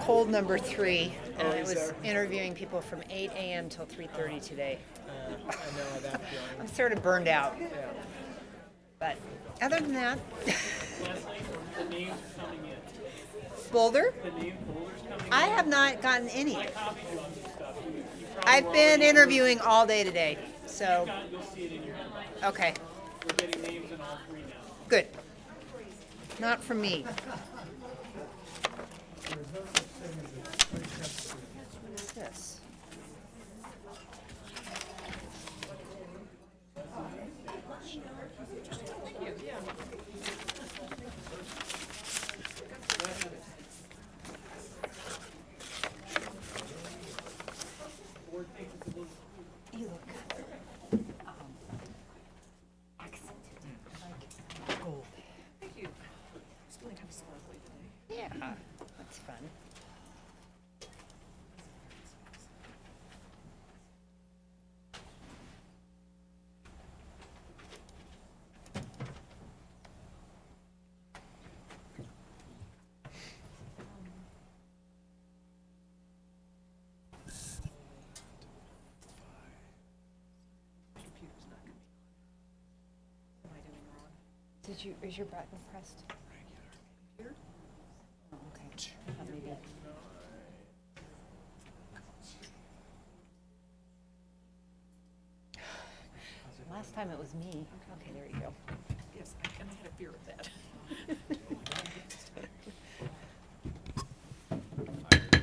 hold number 3, and Oh, it is was there? interviewing people from 8 a.m. till 3:30 today. I know that feeling. I'm sort of burned out, Yeah. but other than that, Leslie, the names are coming in. Boulder, The name folders coming I in. have not gotten any. I copied you on this stuff. You probably I've were been already- interviewing all day today, so You'll see it in your inbox. okay, We're getting names in all 3 now. good. Not for me. What is this? You look accented, like gold. Thank you. It's really kind of sparkly today. Yeah, that's fun. Computer's not coming on. Am I doing wrong? Is your button pressed? Here? Oh, okay. Maybe. Last time it was me. Okay, there you go. Yes, I kind of had a fear of that.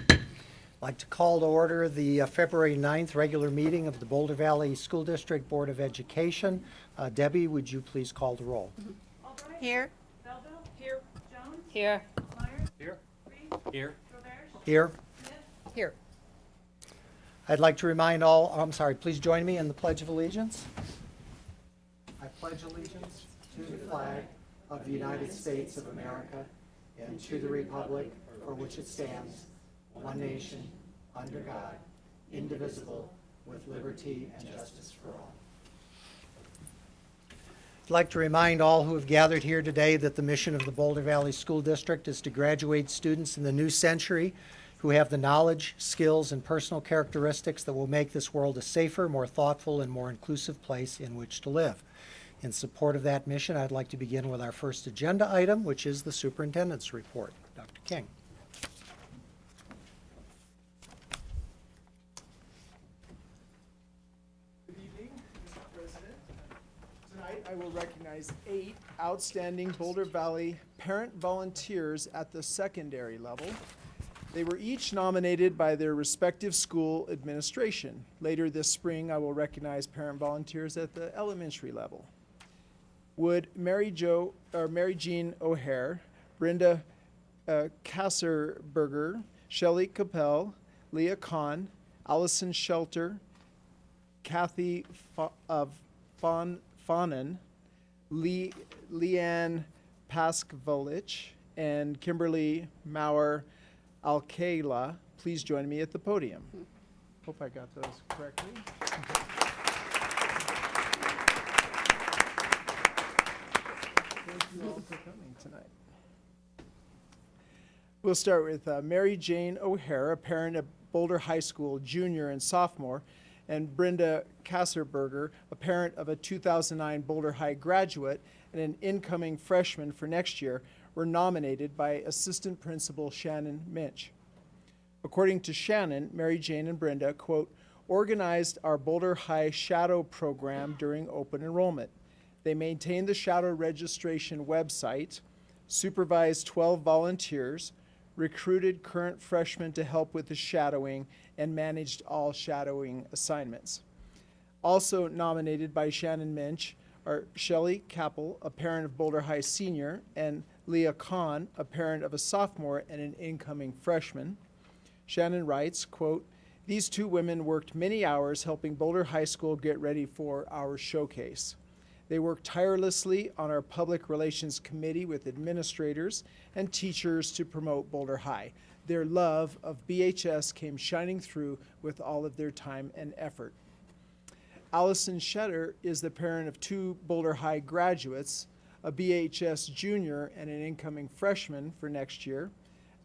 I'd like to call to order the February 9th regular meeting of the Boulder Valley School District Board of Education. Debbie, would you please call the roll? Albright. Here. Belleville. Here. Jones. Here. Myers. Here. Reed. Here. Roberge. Here. Smith. Here. I'd like to remind all, please join me in the Pledge of Allegiance. I pledge allegiance to the flag of the United States of America and to the republic for which it stands, one nation, under God, indivisible, with liberty and justice for all. I'd like to remind all who have gathered here today that the mission of the Boulder Valley School District is to graduate students in the new century who have the knowledge, skills, and personal characteristics that will make this world a safer, more thoughtful, and more inclusive place in which to live. In support of that mission, I'd like to begin with our first agenda item, which is the superintendent's report. Dr. King. Good evening, Mr. President. Tonight, I will recognize 8 outstanding Boulder Valley parent volunteers at the secondary level. They were each nominated by their respective school administration. Later this spring, I will recognize parent volunteers at the elementary level. Would Mary Jean O'Hare, Brenda Kasserberger, Shelley Capel, Leah Kahn, Allison Shelter, Kathy Fonan, Leanne Paskvalich, and Kimberly Maurer Alcala, please join me at the podium. Hope I got those correctly. Thank you all for coming tonight. We'll start with Mary Jane O'Hara, a parent at Boulder High School, junior and sophomore, and Brenda Kasserberger, a parent of a 2009 Boulder High graduate and an incoming freshman for next year, were nominated by Assistant Principal Shannon Minch. According to Shannon, Mary Jane and Brenda, quote, organized our Boulder High Shadow program during open enrollment. They maintained the Shadow registration website, supervised 12 volunteers, recruited current freshmen to help with the shadowing, and managed all shadowing assignments. Also nominated by Shannon Minch are Shelley Capel, a parent of Boulder High senior, and Leah Kahn, a parent of a sophomore and an incoming freshman. Shannon writes, quote, these two women worked many hours helping Boulder High School get ready for our showcase. They worked tirelessly on our public relations committee with administrators and teachers to promote Boulder High. Their love of BHS came shining through with all of their time and effort. Allison Shetter is the parent of 2 Boulder High graduates, a BHS junior and an incoming freshman for next year.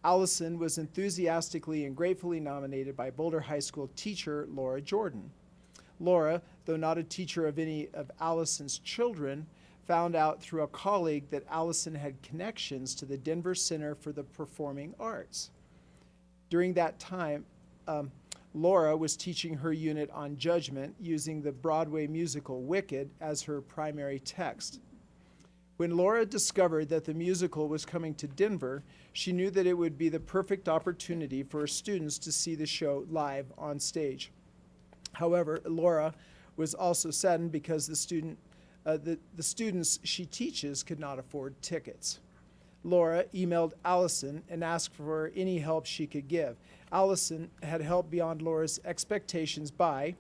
Allison was enthusiastically and gratefully nominated by Boulder High School teacher Laura Jordan. Laura, though not a teacher of any of Allison's children, found out through a colleague that Allison had connections to the Denver Center for the Performing Arts. During that time, Laura was teaching her unit on judgment using the Broadway musical Wicked as her primary text. When Laura discovered that the musical was coming to Denver, she knew that it would be the perfect opportunity for her students to see the show live on stage. However, Laura was also saddened because the students she teaches could not afford tickets. Laura emailed Allison and asked for any help she could give. Allison had helped beyond Laura's expectations by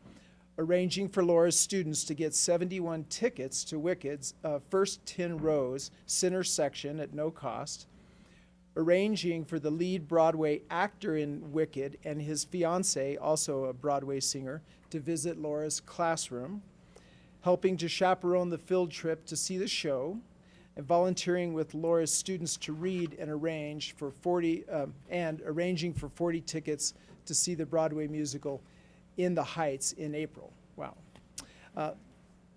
arranging for Laura's students to get 71 tickets to Wicked's first 10 rows, center section at no cost, arranging for the lead Broadway actor in Wicked and his fiancée, also a Broadway singer, to visit Laura's classroom, helping to chaperone the field trip to see the show, and volunteering with Laura's students to read and arranging for 40 tickets to see the Broadway musical In the Heights in April. Wow.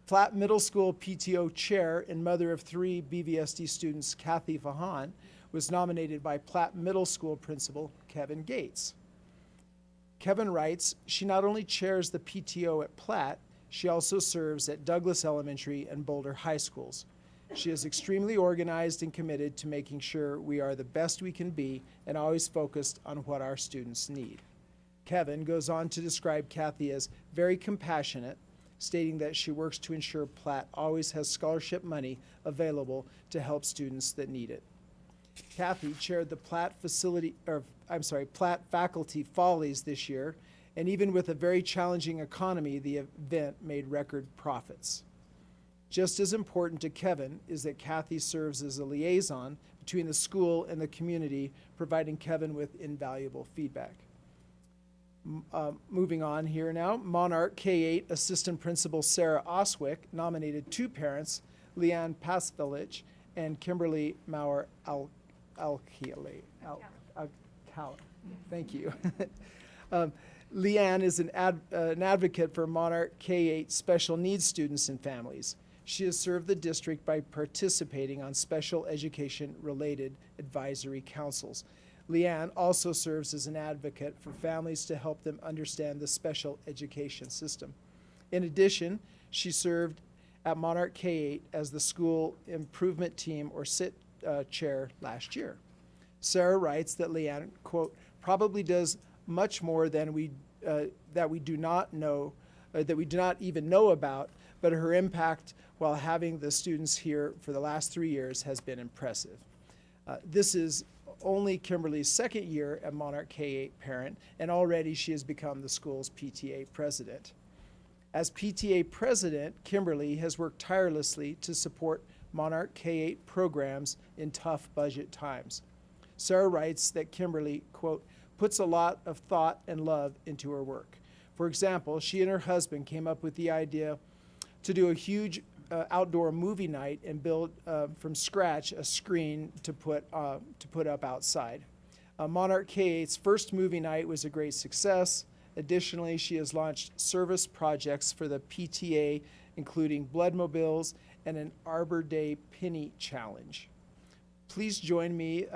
Platt Middle School PTO chair and mother of 3 BVSD students, Kathy Fahan, was nominated by Platt Middle School principal Kevin Gates. Kevin writes, she not only chairs the PTO at Platt, she also serves at Douglas Elementary and Boulder High Schools. She is extremely organized and committed to making sure we are the best we can be and always focused on what our students need. Kevin goes on to describe Kathy as very compassionate, stating that she works to ensure Platt always has scholarship money available to help students that need it. Kathy chaired the Platt Faculty Follies this year, and even with a very challenging economy, the event made record profits. Just as important to Kevin is that Kathy serves as a liaison between the school and the community, providing Kevin with invaluable feedback. Moving on here now, Monarch K-8 Assistant Principal Sarah Oswick nominated 2 parents, Leanne Pasvelich and Kimberly Maurer Alcala. Thank you. Leanne is an advocate for Monarch K-8 special needs students and families. She has served the district by participating on special education-related advisory councils. Leanne also serves as an advocate for families to help them understand the special education system. In addition, she served at Monarch K-8 as the school improvement team or SIT chair last year. Sarah writes that Leanne, quote, probably does much more than that we do not even know about, but her impact while having the students here for the last 3 years has been impressive. This is only Kimberly's 2nd year at Monarch K-8 parent, and already she has become the school's PTA president. As PTA president, Kimberly has worked tirelessly to support Monarch K-8 programs in tough budget times. Sarah writes that Kimberly, quote, puts a lot of thought and love into her work. For example, she and her husband came up with the idea to do a huge outdoor movie night and build from scratch a screen to put up outside. Monarch K-8's first movie night was a great success. Additionally, she has launched service projects for the PTA, including Bloodmobiles and an Arbor Day Penny Challenge. Please join me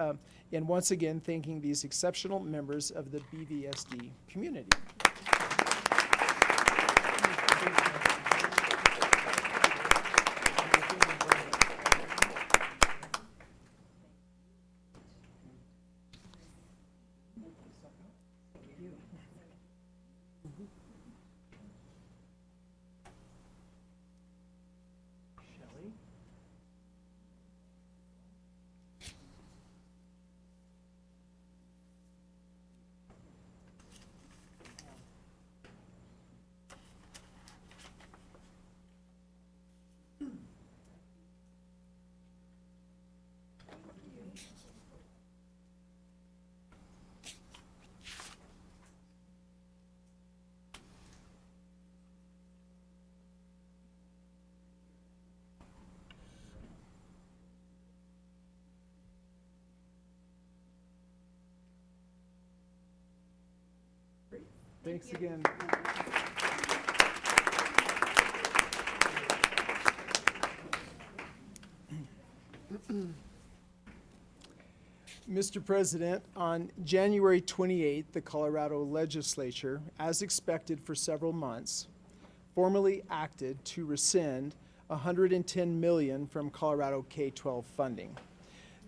in once again thanking these exceptional members of the BVSD community. Shelley? Thanks again. Mr. President, on January 28th, the Colorado Legislature, as expected for several months, formally acted to rescind $110 million from Colorado K-12 funding.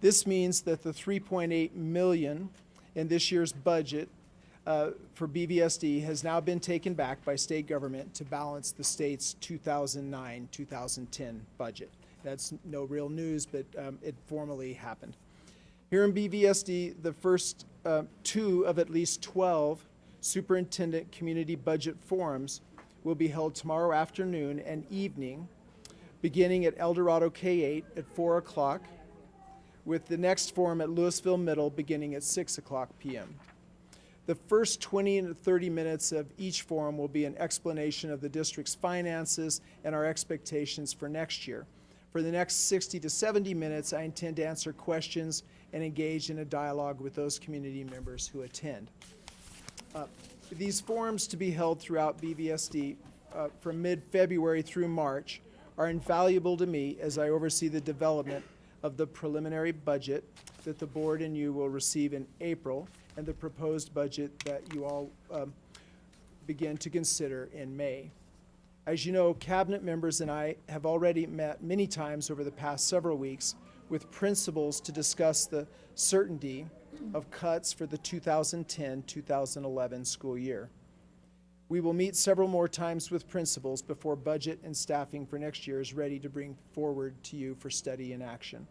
This means that the $3.8 million in this year's budget for BVSD has now been taken back by state government to balance the state's 2009-2010 budget. That's no real news, but it formally happened. Here in BVSD, the first two of at least 12 superintendent community budget forums will be held tomorrow afternoon and evening, beginning at El Dorado K-8 at 4 o'clock, with the next forum at Louisville Middle beginning at 6 o'clock p.m. The first 20 and 30 minutes of each forum will be an explanation of the district's finances and our expectations for next year. For the next 60 to 70 minutes, I intend to answer questions and engage in a dialogue with those community members who attend. These forums, to be held throughout BVSD from mid-February through March, are invaluable to me as I oversee the development of the preliminary budget that the board and you will receive in April, and the proposed budget that you all begin to consider in May. As you know, cabinet members and I have already met many times over the past several weeks with principals to discuss the certainty of cuts for the 2010-2011 school year. We will meet several more times with principals before budget and staffing for next year is ready to bring forward to you for study and action.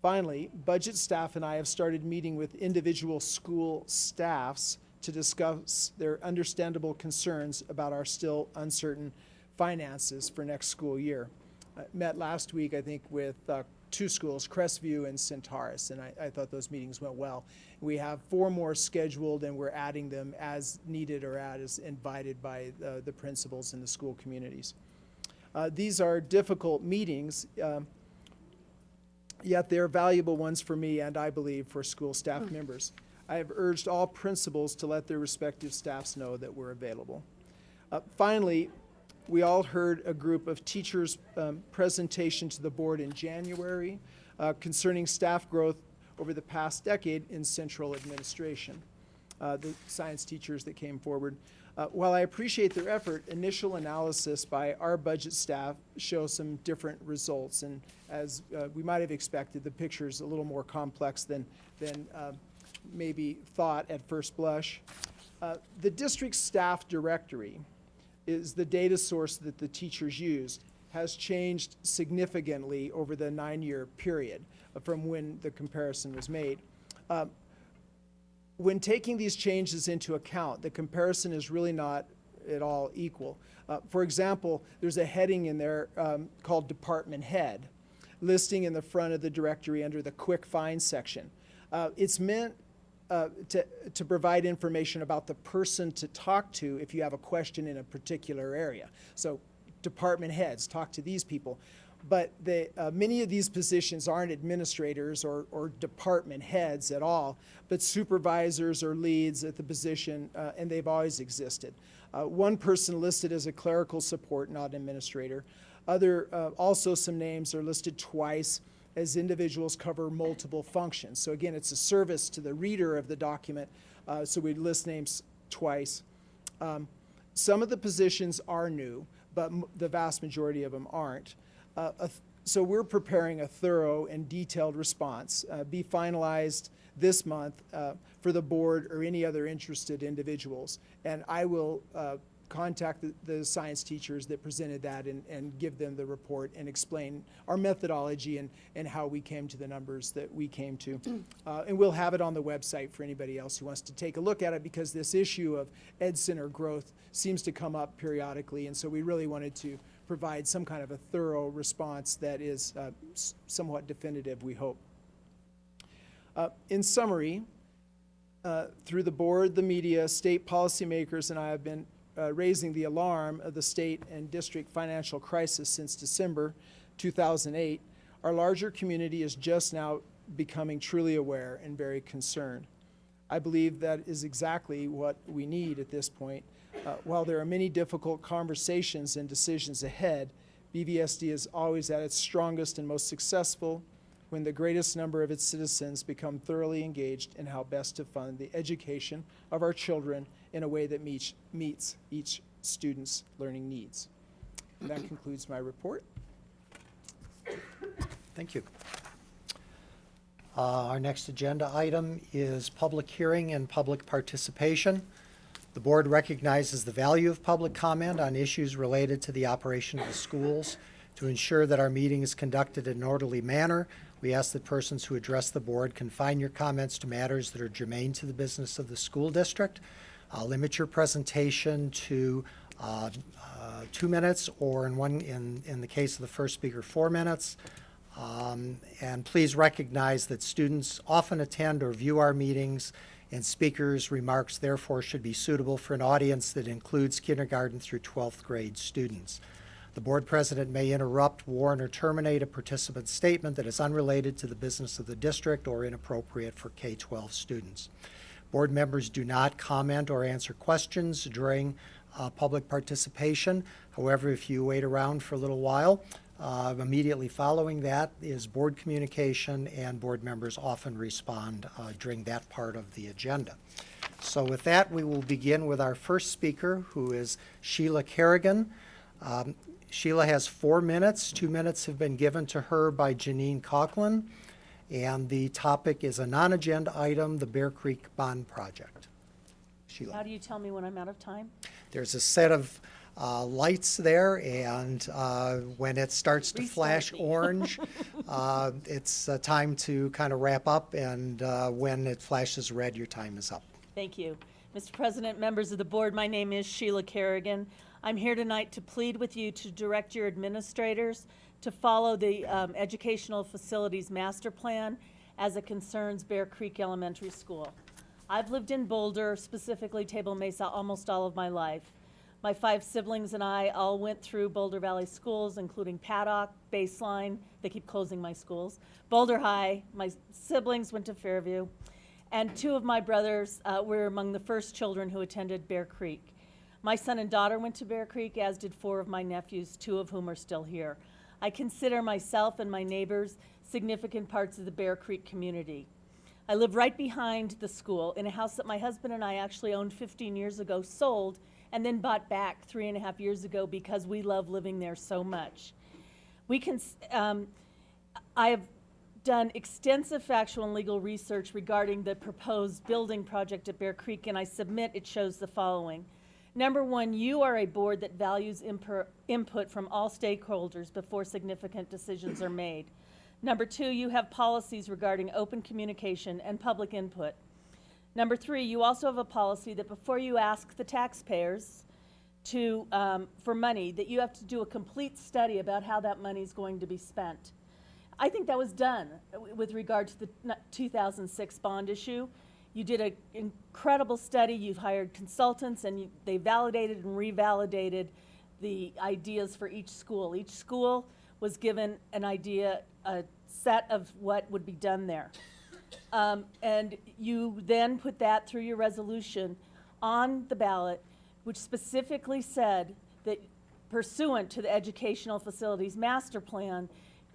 Finally, budget staff and I have started meeting with individual school staffs to discuss their understandable concerns about our still uncertain finances for next school year. I met last week, I think, with two schools, Crestview and Centaurus, and I thought those meetings went well. We have 4 more scheduled, and we're adding them as needed or as invited by the principals and the school communities. These are difficult meetings, yet they're valuable ones for me and I believe for school staff members. I have urged all principals to let their respective staffs know that we're available. Finally, we all heard a group of teachers' presentation to the board in January concerning staff growth over the past decade in central administration, the science teachers that came forward. While I appreciate their effort, initial analysis by our budget staff shows some different results, and as we might have expected, the picture is a little more complex than maybe thought at first blush. The district staff directory is the data source that the teachers used, has changed significantly over the 9-year period from when the comparison was made. When taking these changes into account, the comparison is really not at all equal. For example, there's a heading in there called Department Head, listing in the front of the directory under the Quick Find section. It's meant to provide information about the person to talk to if you have a question in a particular area. So department heads, talk to these people. But many of these positions aren't administrators or department heads at all, but supervisors or leads at the position, and they've always existed. One person listed as a clerical support, not administrator. Also some names are listed twice as individuals cover multiple functions. So again, it's a service to the reader of the document, so we list names twice. Some of the positions are new, but the vast majority of them aren't. So we're preparing a thorough and detailed response, be finalized this month for the board or any other interested individuals. And I will contact the science teachers that presented that and give them the report and explain our methodology and how we came to the numbers that we came to. And we'll have it on the website for anybody else who wants to take a look at it, because this issue of Ed Center growth seems to come up periodically, and so we really wanted to provide some kind of a thorough response that is somewhat definitive, we hope. In summary, through the board, the media, state policymakers, and I have been raising the alarm of the state and district financial crisis since December 2008, our larger community is just now becoming truly aware and very concerned. I believe that is exactly what we need at this point. While there are many difficult conversations and decisions ahead, BVSD is always at its strongest and most successful when the greatest number of its citizens become thoroughly engaged in how best to fund the education of our children in a way that meets each student's learning needs. And that concludes my report. Thank you. Our next agenda item is public hearing and public participation. The board recognizes the value of public comment on issues related to the operation of the schools. To ensure that our meeting is conducted in an orderly manner, we ask that persons who address the board confine your comments to matters that are germane to the business of the school district. Limit your presentation to 2 minutes, or in the case of the first speaker, 4 minutes. And please recognize that students often attend or view our meetings, and speakers' remarks therefore should be suitable for an audience that includes kindergarten through 12th grade students. The board president may interrupt, warn, or terminate a participant's statement that is unrelated to the business of the district or inappropriate for K-12 students. Board members do not comment or answer questions during public participation. However, if you wait around for a little while, immediately following that is board communication, and board members often respond during that part of the agenda. So with that, we will begin with our first speaker, who is Sheila Kerrigan. Sheila has 4 minutes. 2 minutes have been given to her by Janine Coughlin, and the topic is a non-agenda item, the Bear Creek Bond Project. Sheila. How do you tell me when I'm out of time? There's a set of lights there, and when it starts to flash orange, it's time to kind of wrap up, and when it flashes red, your time is up. Thank you. Mr. President, members of the board, my name is Sheila Kerrigan. I'm here tonight to plead with you to direct your administrators to follow the Educational Facilities Master Plan as it concerns Bear Creek Elementary School. I've lived in Boulder, specifically Table Mesa, almost all of my life. My 5 siblings and I all went through Boulder Valley schools, including Paddock, Baseline, they keep closing my schools, Boulder High. My siblings went to Fairview, and 2 of my brothers were among the first children who attended Bear Creek. My son and daughter went to Bear Creek, as did 4 of my nephews, 2 of whom are still here. I consider myself and my neighbors significant parts of the Bear Creek community. I live right behind the school in a house that my husband and I actually owned 15 years ago, sold, and then bought back 3.5 years ago because we love living there so much. I have done extensive factual and legal research regarding the proposed building project at Bear Creek, and I submit it shows the following. Number 1, you are a board that values input from all stakeholders before significant decisions are made. Number 2, you have policies regarding open communication and public input. Number 3, you also have a policy that before you ask the taxpayers for money, that you have to do a complete study about how that money is going to be spent. I think that was done with regard to the 2006 bond issue. You did an incredible study. You've hired consultants, and they validated and revalidated the ideas for each school. Each school was given an idea, a set of what would be done there. And you then put that through your resolution on the ballot, which specifically said that pursuant to the Educational Facilities Master Plan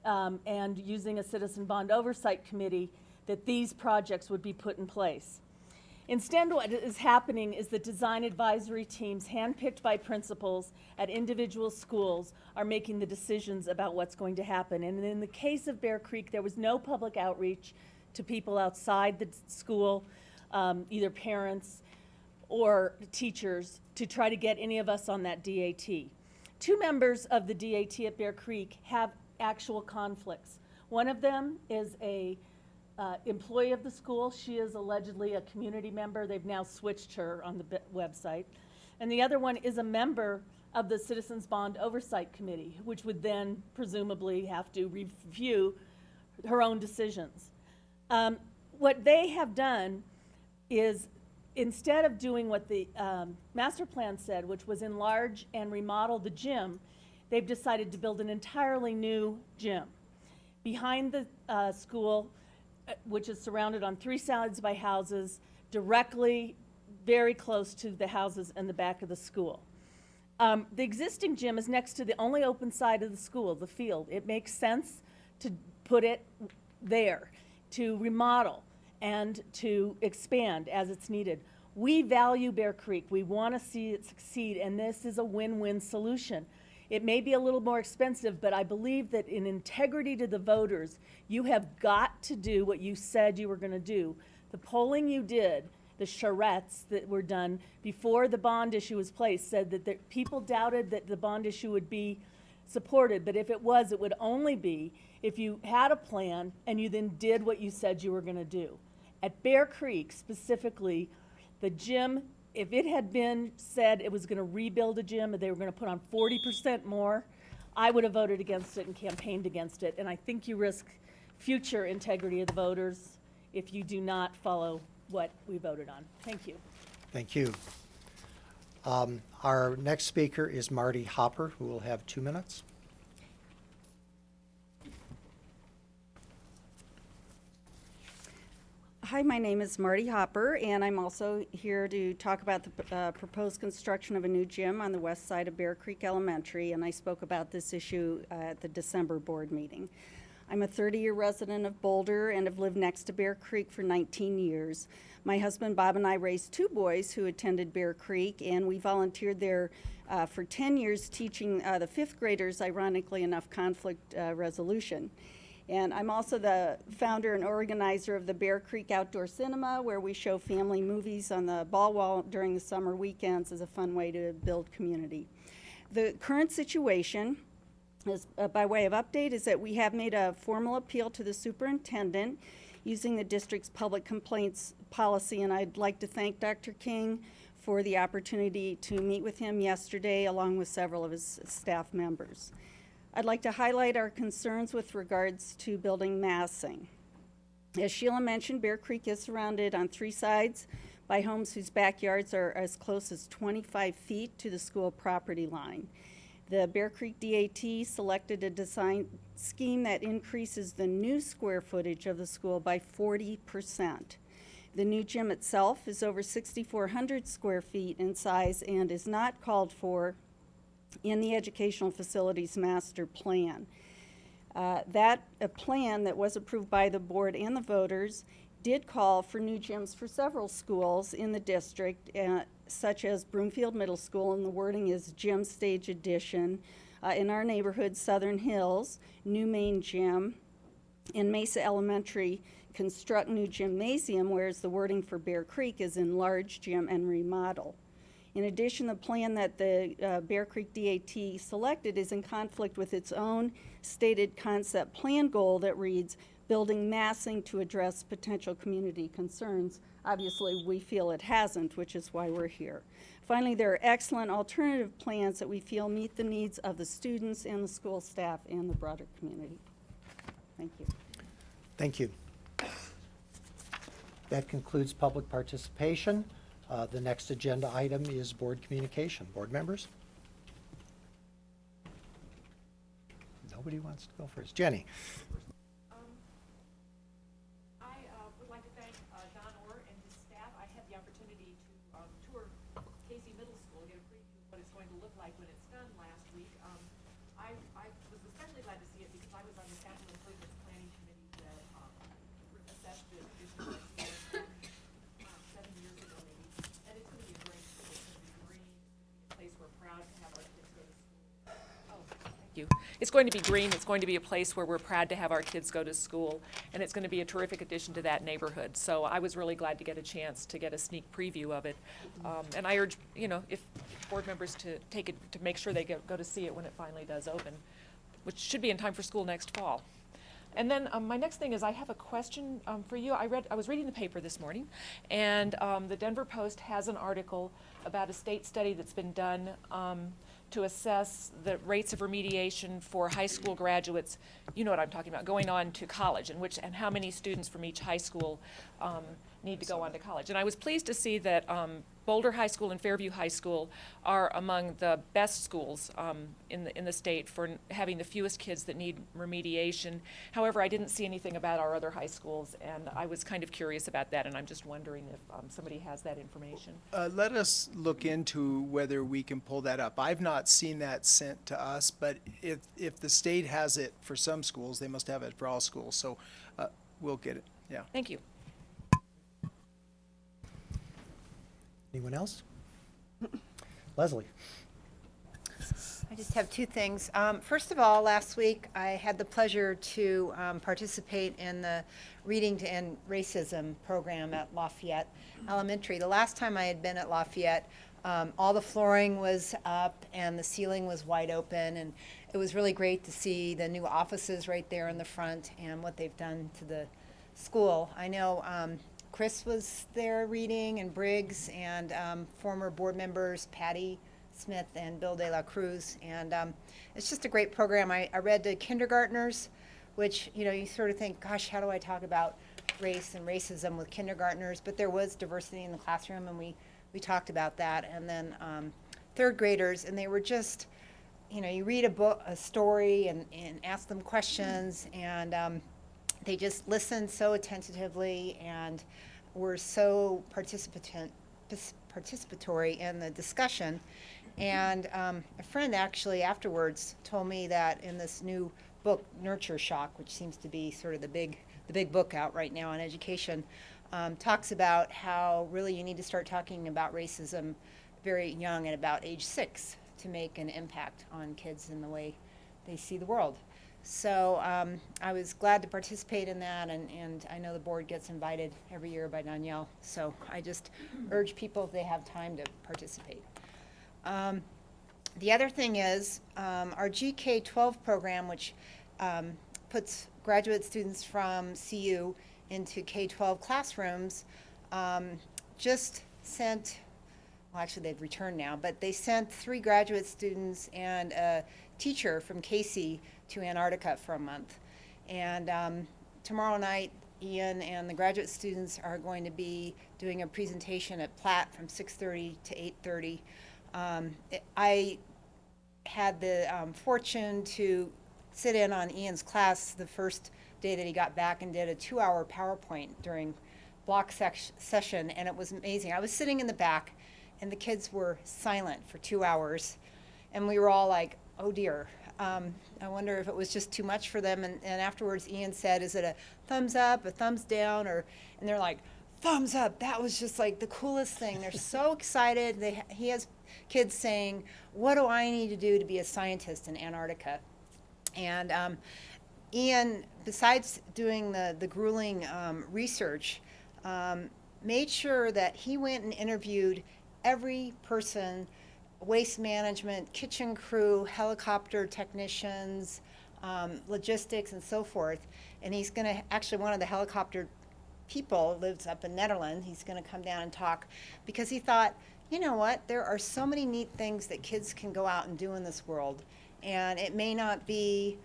and using a Citizen Bond Oversight Committee, that these projects would be put in place. Instead, what is happening is that design advisory teams handpicked by principals at individual schools are making the decisions about what's going to happen. And in the case of Bear Creek, there was no public outreach to people outside the school, either parents or teachers, to try to get any of us on that DAT. 2 members of the DAT at Bear Creek have actual conflicts. One of them is a employee of the school. She is allegedly a community member. They've now switched her on the website. And the other one is a member of the Citizens Bond Oversight Committee, which would then presumably have to review her own decisions. What they have done is, instead of doing what the master plan said, which was enlarge and remodel the gym, they've decided to build an entirely new gym. Behind the school, which is surrounded on 3 sides by houses, directly, very close to the houses in the back of the school. The existing gym is next to the only open side of the school, the field. It makes sense to put it there, to remodel and to expand as it's needed. We value Bear Creek. We want to see it succeed, and this is a win-win solution. It may be a little more expensive, but I believe that in integrity to the voters, you have got to do what you said you were going to do. The polling you did, the charrettes that were done before the bond issue was placed, said that people doubted that the bond issue would be supported, but if it was, it would only be if you had a plan and you then did what you said you were going to do. At Bear Creek specifically, the gym, if it had been said it was going to rebuild a gym and they were going to put on 40% more, I would have voted against it and campaigned against it. And I think you risk future integrity of the voters if you do not follow what we voted on. Thank you. Thank you. Our next speaker is Marty Hopper, who will have 2 minutes. Hi, my name is Marty Hopper, and I'm also here to talk about the proposed construction of a new gym on the west side of Bear Creek Elementary, and I spoke about this issue at the December board meeting. I'm a 30-year resident of Boulder and have lived next to Bear Creek for 19 years. My husband Bob and I raised 2 boys who attended Bear Creek, and we volunteered there for 10 years teaching the 5th graders, ironically enough, conflict resolution. And I'm also the founder and organizer of the Bear Creek Outdoor Cinema, where we show family movies on the ball wall during the summer weekends as a fun way to build community. The current situation, is, by way of update, is that we have made a formal appeal to the superintendent using the district's public complaints policy, and I'd like to thank Dr. King for the opportunity to meet with him yesterday along with several of his staff members. I'd like to highlight our concerns with regards to building massing. As Sheila mentioned, Bear Creek is surrounded on 3 sides by homes whose backyards are as close as 25 feet to the school property line. The Bear Creek DAT selected a design scheme that increases the new square footage of the school by 40%. The new gym itself is over 6,400 square feet in size and is not called for in the Educational Facilities Master Plan. That plan that was approved by the board and the voters did call for new gyms for several schools in the district, such as Broomfield Middle School, and the wording is Gym Stage Edition. In our neighborhood, Southern Hills, New Main Gym. In Mesa Elementary, construct new gymnasium, whereas the wording for Bear Creek is enlarge gym and remodel. In addition, the plan that the Bear Creek DAT selected is in conflict with its own stated concept plan goal that reads, building massing to address potential community concerns. Obviously, we feel it hasn't, which is why we're here. Finally, there are excellent alternative plans that we feel meet the needs of the students and the school staff and the broader community. Thank you. Thank you. That concludes public participation. The next agenda item is board communication. Board members? Nobody wants to go first. Jenny? I would like to thank Don Orr and his staff. I had the opportunity to tour Casey Middle School, get a preview of what it's going to look like when it's done last week. I was especially glad to see it because I was on the capital improvements planning committee that assessed the addition of 7 years ago maybe. And it's going to be a great school. It's going to be green. It's going to be a place we're proud to have our kids go to school. Oh, thank you. It's going to be green. It's going to be a place where we're proud to have our kids go to school. And it's going to be a terrific addition to that neighborhood. So I was really glad to get a chance to get a sneak preview of it. And I urge, if board members to take it, to make sure they go to see it when it finally does open, which should be in time for school next fall. And then my next thing is I have a question for you. I was reading the paper this morning, and the Denver Post has an article about a state study that's been done to assess the rates of remediation for high school graduates. You know what I'm talking about, going on to college, and how many students from each high school need to go on to college. And I was pleased to see that Boulder High School and Fairview High School are among the best schools in the state for having the fewest kids that need remediation. However, I didn't see anything about our other high schools, and I was kind of curious about that, and I'm just wondering if somebody has that information. Let us look into whether we can pull that up. I've not seen that sent to us, but if the state has it for some schools, they must have it for all schools. So we'll get it. Yeah. Thank you. Anyone else? Leslie? I just have two things. First of all, last week I had the pleasure to participate in the Reading to End Racism program at Lafayette Elementary. The last time I had been at Lafayette, all the flooring was up and the ceiling was wide open, and it was really great to see the new offices right there in the front and what they've done to the school. I know Chris was there reading, and Briggs, and former board members Patty Smith and Bill De La Cruz, and it's just a great program. I read to kindergartners, which, you know, you sort of think, gosh, how do I talk about race and racism with kindergartners? But there was diversity in the classroom, and we talked about that. And then third graders, and they were just, you know, you read a story and ask them questions, and they just listened so attentively and were so participatory in the discussion. And a friend actually afterwards told me that in this new book, Nurture Shock, which seems to be sort of the big book out right now on education, talks about how really you need to start talking about racism very young, at about age 6, to make an impact on kids in the way they see the world. So I was glad to participate in that, and I know the board gets invited every year by Danielle, so I just urge people, if they have time, to participate. The other thing is our GK-12 program, which puts graduate students from CU into K-12 classrooms, just sent, well, actually they've returned now, but they sent 3 graduate students and a teacher from Casey to Antarctica for a month. And tomorrow night, Ian and the graduate students are going to be doing a presentation at Platt from 6:30 to 8:30. I had the fortune to sit in on Ian's class the first day that he got back, and did a 2-hour PowerPoint during block session, and it was amazing. I was sitting in the back, and the kids were silent for 2 hours, and we were all like, oh dear. I wonder if it was just too much for them. And afterwards, Ian said, is it a thumbs up, a thumbs down? And they're like, thumbs up. That was just like the coolest thing. They're so excited. He has kids saying, what do I need to do to be a scientist in Antarctica? And Ian, besides doing the grueling research, made sure that he went and interviewed every person, waste management, kitchen crew, helicopter technicians, logistics, and so forth. And he's going to, actually one of the helicopter people lives up in Netherlands. He's going to come down and talk, because he thought, you know what, there are so many neat things that kids can go out and do in this world. And it may not be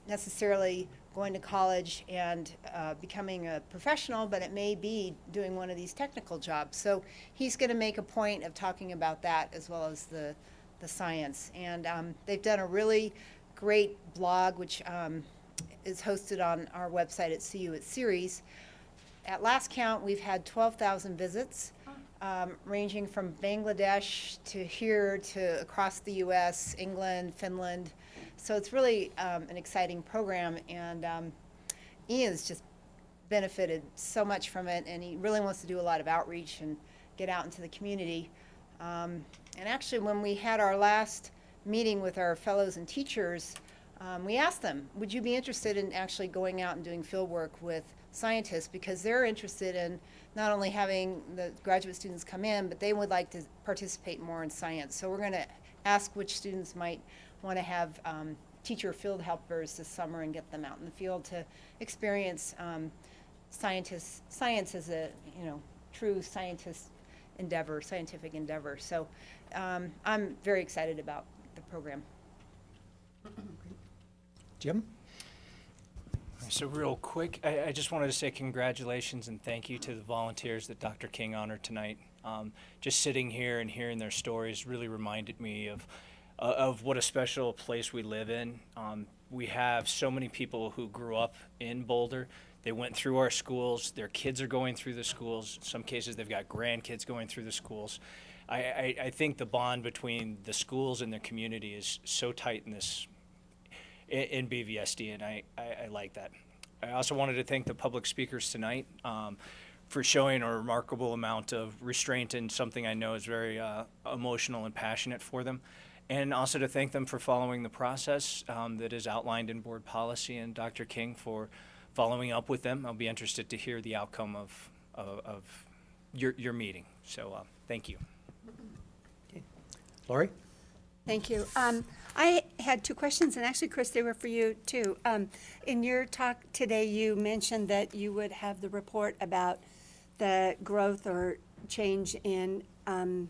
necessarily going to college and becoming a professional, but it may be doing one of these technical jobs. So he's going to make a point of talking about that, as well as the science. And they've done a really great blog, which is hosted on our website at CU at Series. At last count, we've had 12,000 visits, ranging from Bangladesh to here to across the US, England, Finland. So it's really an exciting program, and Ian's just benefited so much from it, and he really wants to do a lot of outreach and get out into the community. And actually, when we had our last meeting with our fellows and teachers, we asked them, would you be interested in actually going out and doing field work with scientists, because they're interested in not only having the graduate students come in, but they would like to participate more in science. So we're going to ask which students might want to have teacher field helpers this summer and get them out in the field to experience science as a, you know, true scientific endeavor. So I'm very excited about the program. Jim? So real quick, I just wanted to say congratulations and thank you to the volunteers that Dr. King honored tonight. Just sitting here and hearing their stories really reminded me of what a special place we live in. We have so many people who grew up in Boulder. They went through our schools. Their kids are going through the schools. In some cases, they've got grandkids going through the schools. I think the bond between the schools and the community is so tight in BVSD, and I like that. I also wanted to thank the public speakers tonight for showing a remarkable amount of restraint in something I know is very emotional and passionate for them, and also to thank them for following the process that is outlined in board policy, and Dr. King for following up with them. I'll be interested to hear the outcome of your meeting. So thank you. Lori? Thank you. I had two questions, and actually, Chris, they were for you too. In your talk today, you mentioned that you would have the report about the growth or change in the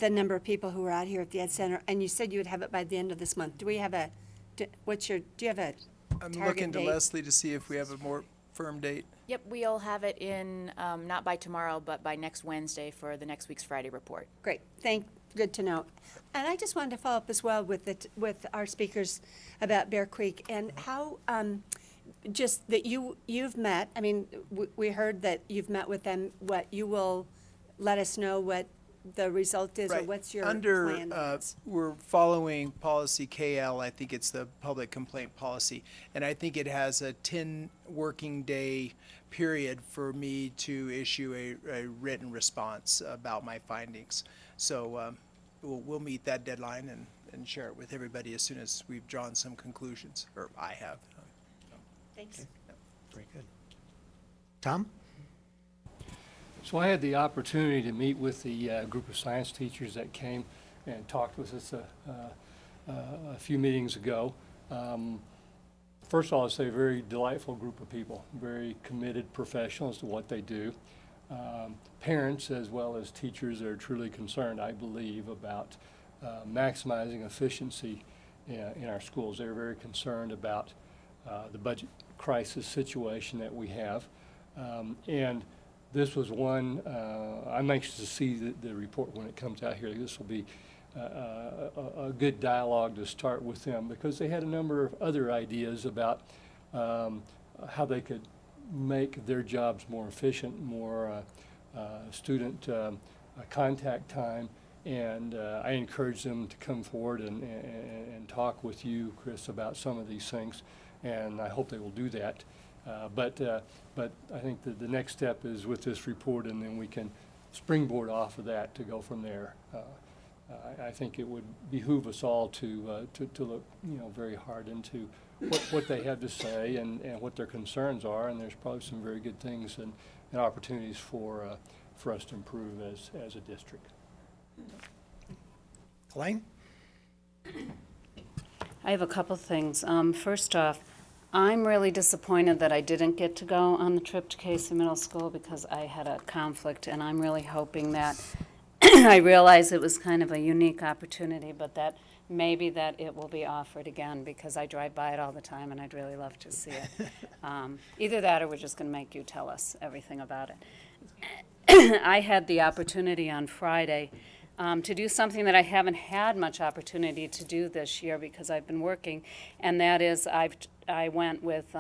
number of people who are out here at the Ed Center, and you said you would have it by the end of this month. Do you have a I'm target looking to date? Leslie to see if we have a more firm date. Yep, we'll have it in, not by tomorrow, but by next Wednesday for the next week's Friday report. Great, good to know. And I just wanted to follow up as well with our speakers about Bear Creek and how, just that you've met, I mean, we heard that you've met with them, you will let us know what the result is, or Right. what's your Under, plan on this? we're following policy KL, I think it's the public complaint policy, and I think it has a 10 working day period for me to issue a written response about my findings. So we'll meet that deadline and share it with everybody as soon as we've drawn some conclusions, or I have. Thanks. Very good. Tom? So I had the opportunity to meet with the group of science teachers that came and talked with us a few meetings ago. First of all, it's a very delightful group of people, very committed professionals to what they do. Parents as well as teachers are truly concerned, I believe, about maximizing efficiency in our schools. They're very concerned about the budget crisis situation that we have. And this was one, I'm anxious to see the report when it comes out here. This will be a good dialogue to start with them, because they had a number of other ideas about how they could make their jobs more efficient, more student contact time. And I encourage them to come forward and talk with you, Chris, about some of these things. And I hope they will do that. But I think that the next step is with this report, and then we can springboard off of that to go from there. I think it would behoove us all to look, very hard into what they have to say and what their concerns are, and there's probably some very good things and opportunities for us to improve as a district. Elaine? I have a couple things. First off, I'm really disappointed that I didn't get to go on the trip to Casey Middle School because I had a conflict, and I'm really hoping that I realize it was kind of a unique opportunity, but that maybe that it will be offered again, because I drive by it all the time and I'd really love to see it. Either that, or we're just going to make you tell us everything about it. I had the opportunity on Friday to do something that I haven't had much opportunity to do this year because I've been working, and that is I went with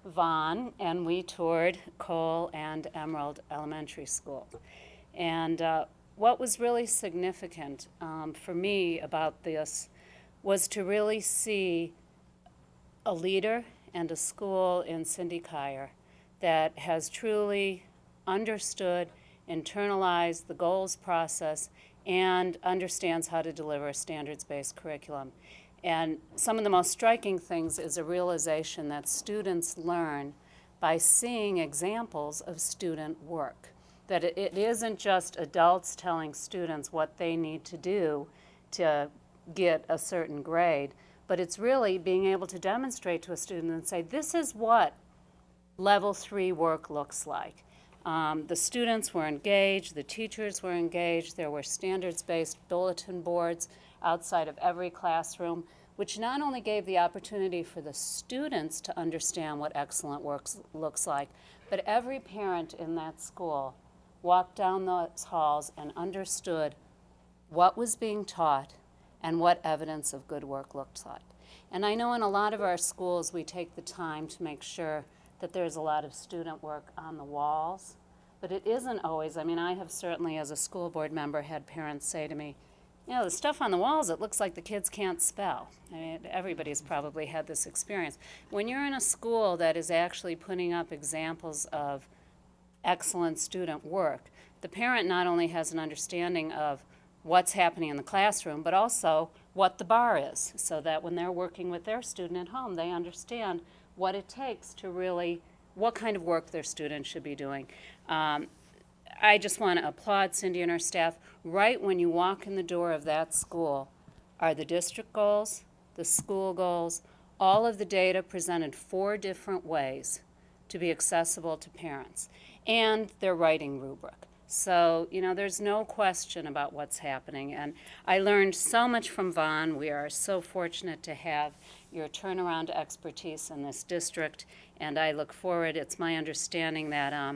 Vaughn, and we toured Cole and Emerald Elementary School. And what was really significant for me about this was to really see a leader and a school in Cindy Kyer that has truly understood, internalized the goals process, and understands how to deliver a standards-based curriculum. And some of the most striking things is a realization that students learn by seeing examples of student work. That it isn't just adults telling students what they need to do to get a certain grade, but it's really being able to demonstrate to a student and say, this is what level 3 work looks like. The students were engaged, the teachers were engaged, there were standards-based bulletin boards outside of every classroom which not only gave the opportunity for the students to understand what excellent work looks like, but every parent in that school walked down those halls and understood what was being taught and what evidence of good work looked like. And I know in a lot of our schools we take the time to make sure that there's a lot of student work on the walls, but it isn't always. I mean, I have certainly as a school board member had parents say to me, you know, the stuff on the walls, it looks like the kids can't spell. I mean, everybody's probably had this experience. When you're in a school that is actually putting up examples of excellent student work, the parent not only has an understanding of what's happening in the classroom, but also what the bar is, so that when they're working with their student at home, they understand what it takes to really, what kind of work their student should be doing. I just want to applaud Cindy and her staff. Right when you walk in the door of that school are the district goals, the school goals, all of the data presented 4 different ways to be accessible to parents, and their writing rubric. So, you know, there's no question about what's happening. And I learned so much from Vaughn. We are so fortunate to have your turnaround expertise in this district, and I look forward. It's my understanding that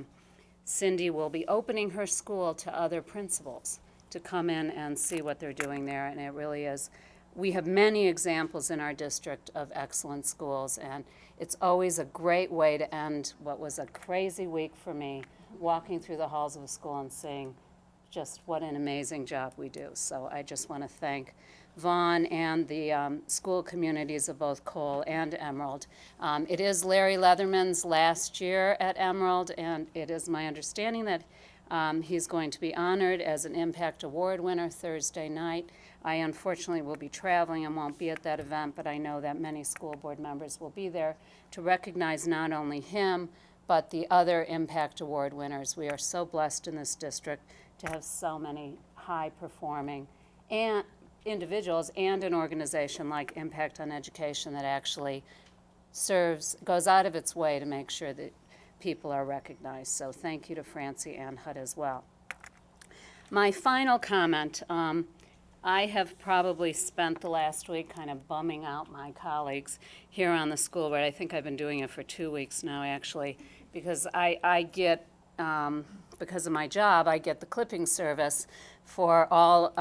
Cindy will be opening her school to other principals to come in and see what they're doing there, and it really is. We have many examples in our district of excellent schools, and it's always a great way to end what was a crazy week for me, walking through the halls of a school and seeing just what an amazing job we do. So I just want to thank Vaughn and the school communities of both Cole and Emerald. It is Larry Leatherman's last year at Emerald, and it is my understanding that he's going to be honored as an Impact Award winner Thursday night. I unfortunately will be traveling and won't be at that event, but I know that many school board members will be there to recognize not only him, but the other Impact Award winners. We are so blessed in this district to have so many high-performing and individuals and an organization like Impact on Education that actually goes out of its way to make sure that people are recognized. So thank you to Francie and HUD as well. My final comment, I have probably spent the last week kind of bumming out my colleagues here on the school board. I think I've been doing it for 2 weeks now, actually, because I get, because of my job, I get the clipping service for all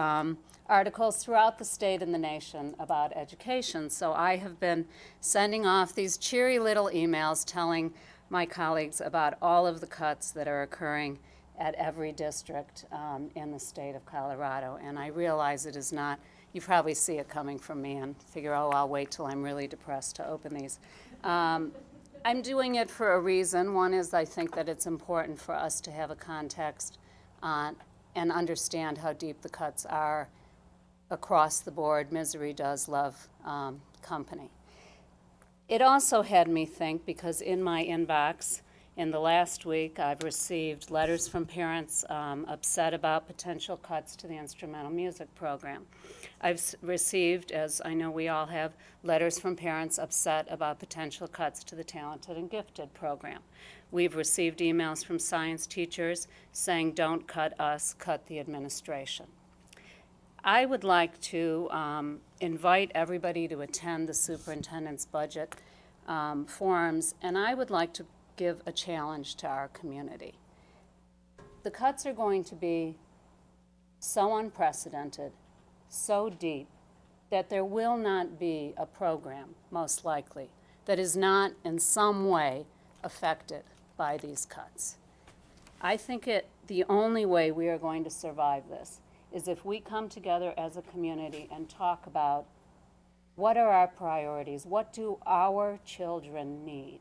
articles throughout the state and the nation about education. So I have been sending off these cheery little emails telling my colleagues about all of the cuts that are occurring at every district in the state of Colorado. And I realize it is not, you probably see it coming from me and figure, oh, I'll wait till I'm really depressed to open these. I'm doing it for a reason. One is I think that it's important for us to have a context and understand how deep the cuts are across the board. Misery does love company. It also had me think, because in my inbox in the last week, I've received letters from parents upset about potential cuts to the instrumental music program. I've received, as I know we all have, letters from parents upset about potential cuts to the talented and gifted program. We've received emails from science teachers saying, don't cut us, cut the administration. I would like to invite everybody to attend the superintendent's budget forums, and I would like to give a challenge to our community. The cuts are going to be so unprecedented, so deep, that there will not be a program, most likely, that is not in some way affected by these cuts. I think the only way we are going to survive this is if we come together as a community and talk about what are our priorities, what do our children need,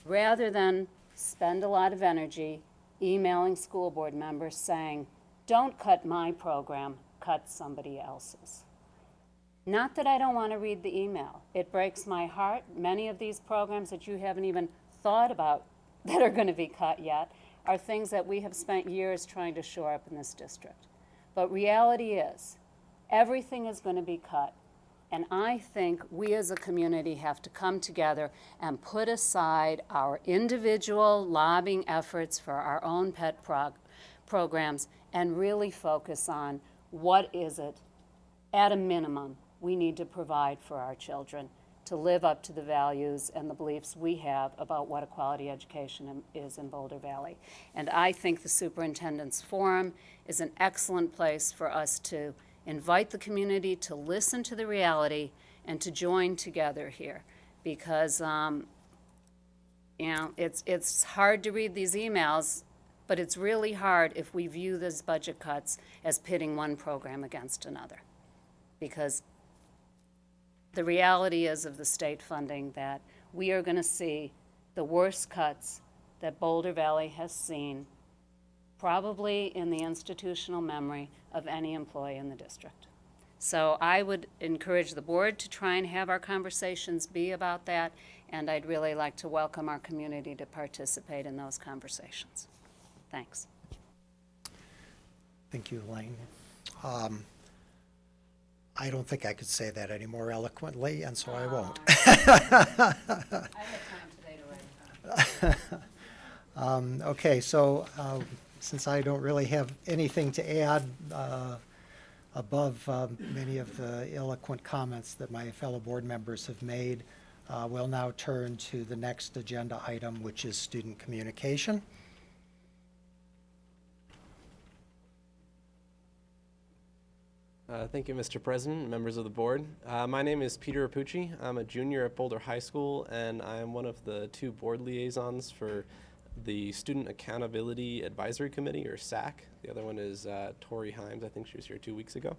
rather than spend a lot of energy emailing school board members saying, don't cut my program, cut somebody else's. Not that I don't want to read the email. It breaks my heart. Many of these programs that you haven't even thought about that are going to be cut yet are things that we have spent years trying to shore up in this district. But reality is, everything is going to be cut. And I think we as a community have to come together and put aside our individual lobbying efforts for our own pet programs and really focus on what is it, at a minimum, we need to provide for our children to live up to the values and the beliefs we have about what a quality education is in Boulder Valley. And I think the Superintendent's Forum is an excellent place for us to invite the community to listen to the reality and to join together here. Because, it's hard to read these emails, but it's really hard if we view these budget cuts as pitting one program against another. Because the reality is of the state funding that we are going to see the worst cuts that Boulder Valley has seen, probably in the institutional memory of any employee in the district. So I would encourage the board to try and have our conversations be about that, and I'd really like to welcome our community to participate in those conversations. Thanks. Thank you, Elaine. I don't think I could say that any more eloquently, and so I won't. I had time today to write it down. Okay, so since I don't really have anything to add above many of the eloquent comments that my fellow board members have made, we'll now turn to the next agenda item, which is student communication. Thank you, Mr. President, members of the board. My name is Peter Rapucci. I'm a junior at Boulder High School, and I am one of the 2 board liaisons for the Student Accountability Advisory Committee, or SAC. The other one is Tori Himes. I think she was here 2 weeks ago.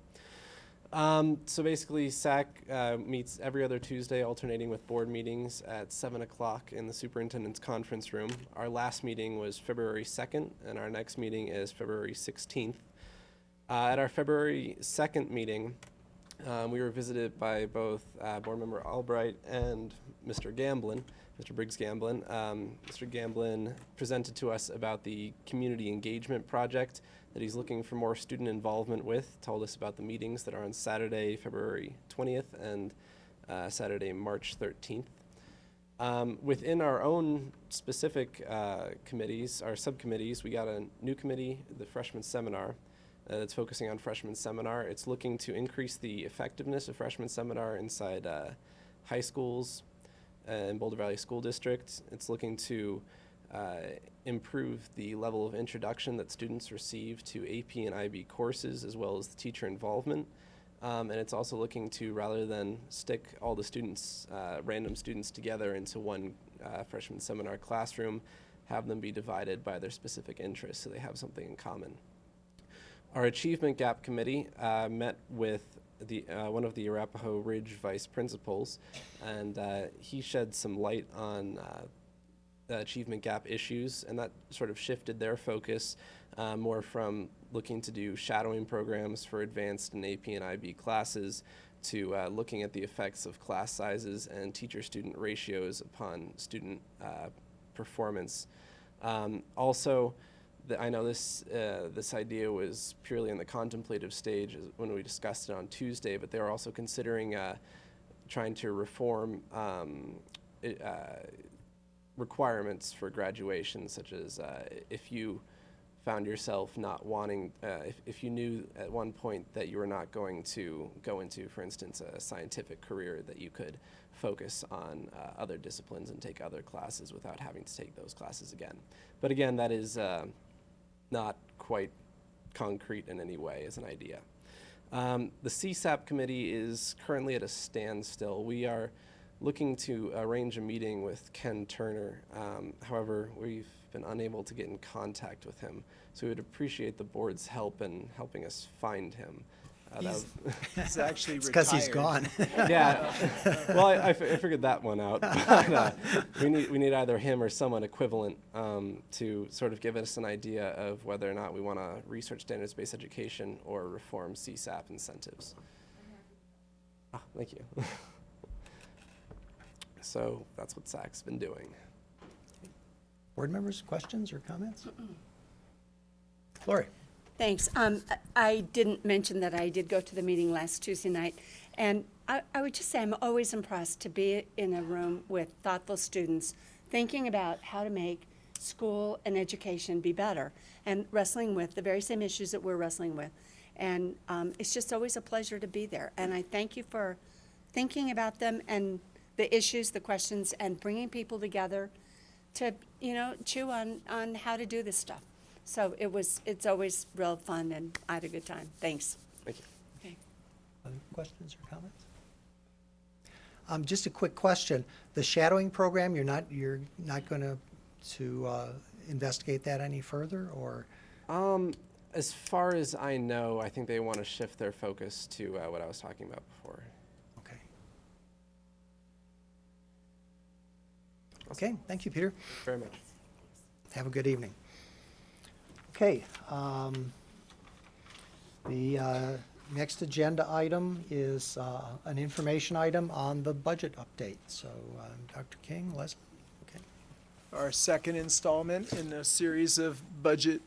So basically, SAC meets every other Tuesday, alternating with board meetings at 7 o'clock in the superintendent's conference room. Our last meeting was February 2nd, and our next meeting is February 16th. At our February 2nd meeting, we were visited by both board member Albright and Mr. Gamblin, Mr. Briggs Gamblin. Mr. Gamblin presented to us about the community engagement project that he's looking for more student involvement with, told us about the meetings that are on Saturday, February 20th and Saturday, March 13th. Within our own specific committees, our subcommittees, we got a new committee, the freshman seminar, that's focusing on freshman seminar. It's looking to increase the effectiveness of freshman seminar inside high schools in Boulder Valley School District. It's looking to improve the level of introduction that students receive to AP and IB courses, as well as the teacher involvement. And it's also looking to, rather than stick all the students, random students together into one freshman seminar classroom, have them be divided by their specific interests so they have something in common. Our Achievement Gap Committee met with one of the Arapahoe Ridge vice principals, and he shed some light on the achievement gap issues, and that sort of shifted their focus more from looking to do shadowing programs for advanced and AP and IB classes to looking at the effects of class sizes and teacher-student ratios upon student performance. Also, I know this idea was purely in the contemplative stage when we discussed it on Tuesday, but they were also considering trying to reform requirements for graduation, such as if you found yourself not wanting, if you knew at one point that you were not going to go into, for instance, a scientific career, that you could focus on other disciplines and take other classes without having to take those classes again. But again, that is not quite concrete in any way as an idea. The CSAP committee is currently at a standstill. We are looking to arrange a meeting with Ken Turner. However, we've been unable to get in contact with him, so we would appreciate the board's help in helping us find him. He's actually It's retired. because he's gone. Yeah, well, I figured that one out. But, we need either him or someone equivalent to sort of give us an idea of whether or not we want to research standards-based education or reform CSAP incentives. Thank you. So that's what SAC's been doing. Board members, questions or comments? Lori? Thanks. I didn't mention that I did go to the meeting last Tuesday night, and I would just say I'm always impressed to be in a room with thoughtful students thinking about how to make school and education be better and wrestling with the very same issues that we're wrestling with. And it's just always a pleasure to be there. And I thank you for thinking about them and the issues, the questions, and bringing people together to, you know, chew on how to do this stuff. So it's always real fun, and I had a good time. Thanks. Thank you. Okay. Other questions or comments? Just a quick question. The shadowing program, you're not going to investigate that any further, or? As far as I know, I think they want to shift their focus to what I was talking about before. Okay. Okay, thank you, Peter. Very much. Have a good evening. Okay, the next agenda item is an information item on the budget update. So, Dr. King, Leslie, okay. Our second installment in a series of budget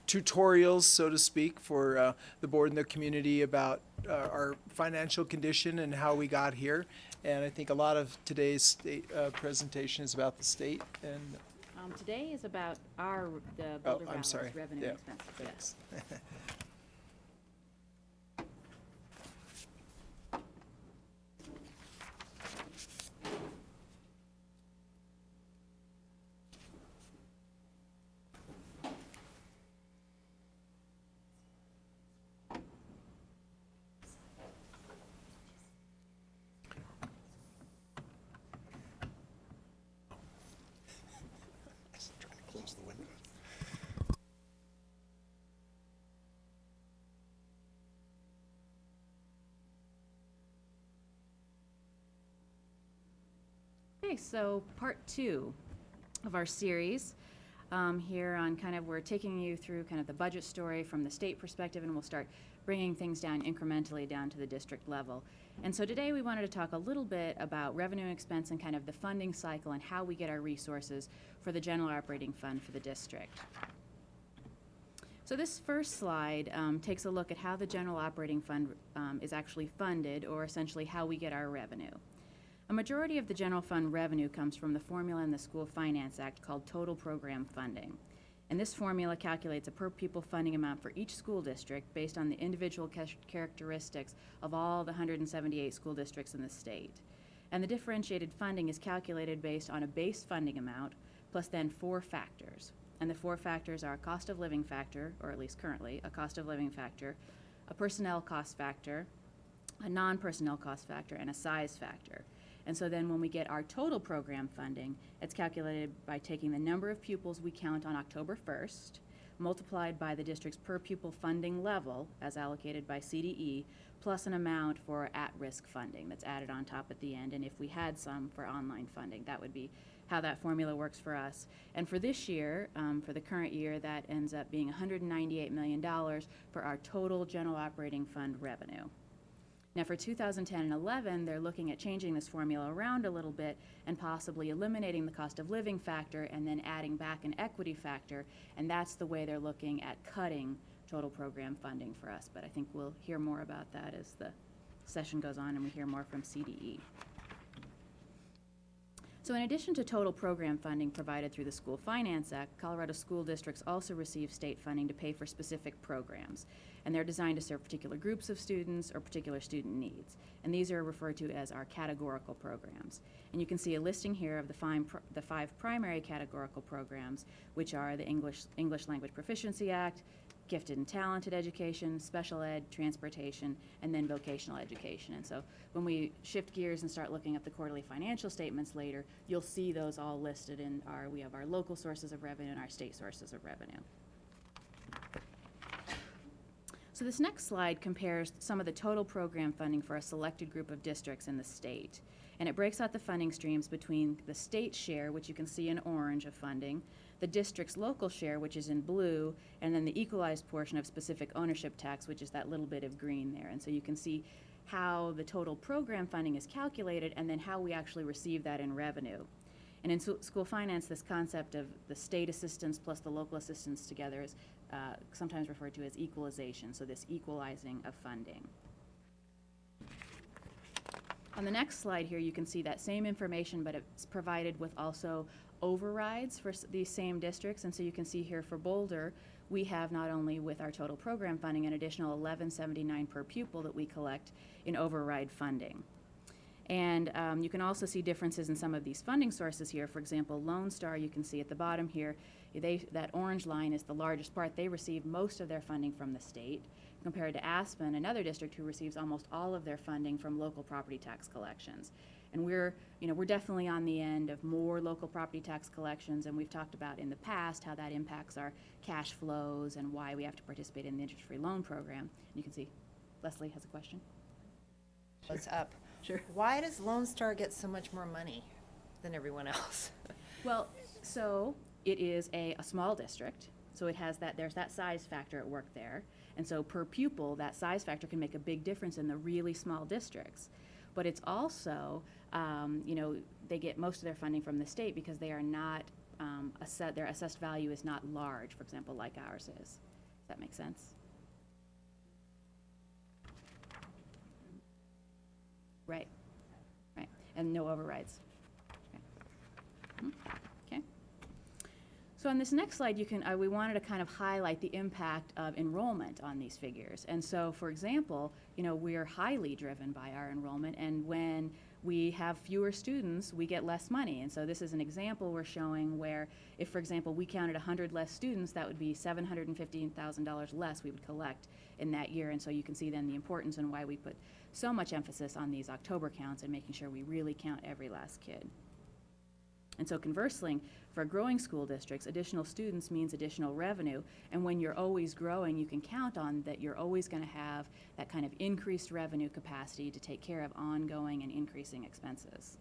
tutorials, so to speak, for the board and the community about our financial condition and how we got here. And I think a lot of today's state presentation is about the state. And Today is about the Oh, Boulder I'm Valley's sorry. revenue Yeah. and expenses. Yes. Trying to close the window. Okay, so part 2 of our series here on kind of, we're taking you through kind of the budget story from the state perspective, and we'll start bringing things down incrementally down to the district level. And so today we wanted to talk a little bit about revenue and expense and kind of the funding cycle and how we get our resources for the general operating fund for the district. So this first slide takes a look at how the general operating fund is actually funded, or essentially how we get our revenue. A majority of the general fund revenue comes from the formula in the School Finance Act called total program funding. And this formula calculates a per pupil funding amount for each school district based on the individual characteristics of all the 178 school districts in the state. And the differentiated funding is calculated based on a base funding amount plus then 4 factors. And the 4 factors are a cost of living factor, or at least currently, a cost of living factor, a personnel cost factor, a non-personnel cost factor, and a size factor. And so then when we get our total program funding, it's calculated by taking the number of pupils we count on October 1st, multiplied by the district's per pupil funding level, as allocated by CDE, plus an amount for at-risk funding that's added on top at the end. And if we had some for online funding, that would be how that formula works for us. And for this year, for the current year, that ends up being $198 million for our total general operating fund revenue. Now for 2010 and 11, they're looking at changing this formula around a little bit and possibly eliminating the cost of living factor and then adding back an equity factor, and that's the way they're looking at cutting total program funding for us. But I think we'll hear more about that as the session goes on and we hear more from CDE. So in addition to total program funding provided through the School Finance Act, Colorado school districts also receive state funding to pay for specific programs. And they're designed to serve particular groups of students or particular student needs. And these are referred to as our categorical programs. And you can see a listing here of the 5 primary categorical programs, which are the English Language Proficiency Act, Gifted and Talented Education, Special Ed, Transportation, and then Vocational Education. And so when we shift gears and start looking at the quarterly financial statements later, you'll see those all listed in we have our local sources of revenue and our state sources of revenue. So this next slide compares some of the total program funding for a selected group of districts in the state. And it breaks out the funding streams between the state share, which you can see in orange of funding, the district's local share, which is in blue, and then the equalized portion of specific ownership tax, which is that little bit of green there. And so you can see how the total program funding is calculated and then how we actually receive that in revenue. And in school finance, this concept of the state assistance plus the local assistance together is sometimes referred to as equalization, so this equalizing of funding. On the next slide here, you can see that same information, but it's provided with also overrides for these same districts. And so you can see here for Boulder, we have not only with our total program funding an additional $11.79 per pupil that we collect in override funding. And you can also see differences in some of these funding sources here. For example, Lone Star, you can see at the bottom here, that orange line is the largest part. They receive most of their funding from the state, compared to Aspen, another district who receives almost all of their funding from local property tax collections. And we're definitely on the end of more local property tax collections, and we've talked about in the past how that impacts our cash flows and why we have to participate in the interest-free loan program. You can see Leslie has a question. What's up? Sure. Why does Lone Star get so much more money than everyone else? Well, so it is a small district, so it has there's that size factor at work there. And so per pupil, that size factor can make a big difference in the really small districts. But it's also, they get most of their funding from the state because they are not, their assessed value is not large, for example, like ours is. Does that make sense? Right, right, and no overrides. Okay. So on this next slide, we wanted to kind of highlight the impact of enrollment on these figures. And so, for example, we're highly driven by our enrollment, and when we have fewer students, we get less money. And so this is an example we're showing where if, for example, we counted 100 less students, that would be $715,000 less we would collect in that year. And so you can see then the importance and why we put so much emphasis on these October counts and making sure we really count every last kid. And so conversely, for growing school districts, additional students means additional revenue. And when you're always growing, you can count on that you're always going to have that kind of increased revenue capacity to take care of ongoing and increasing expenses.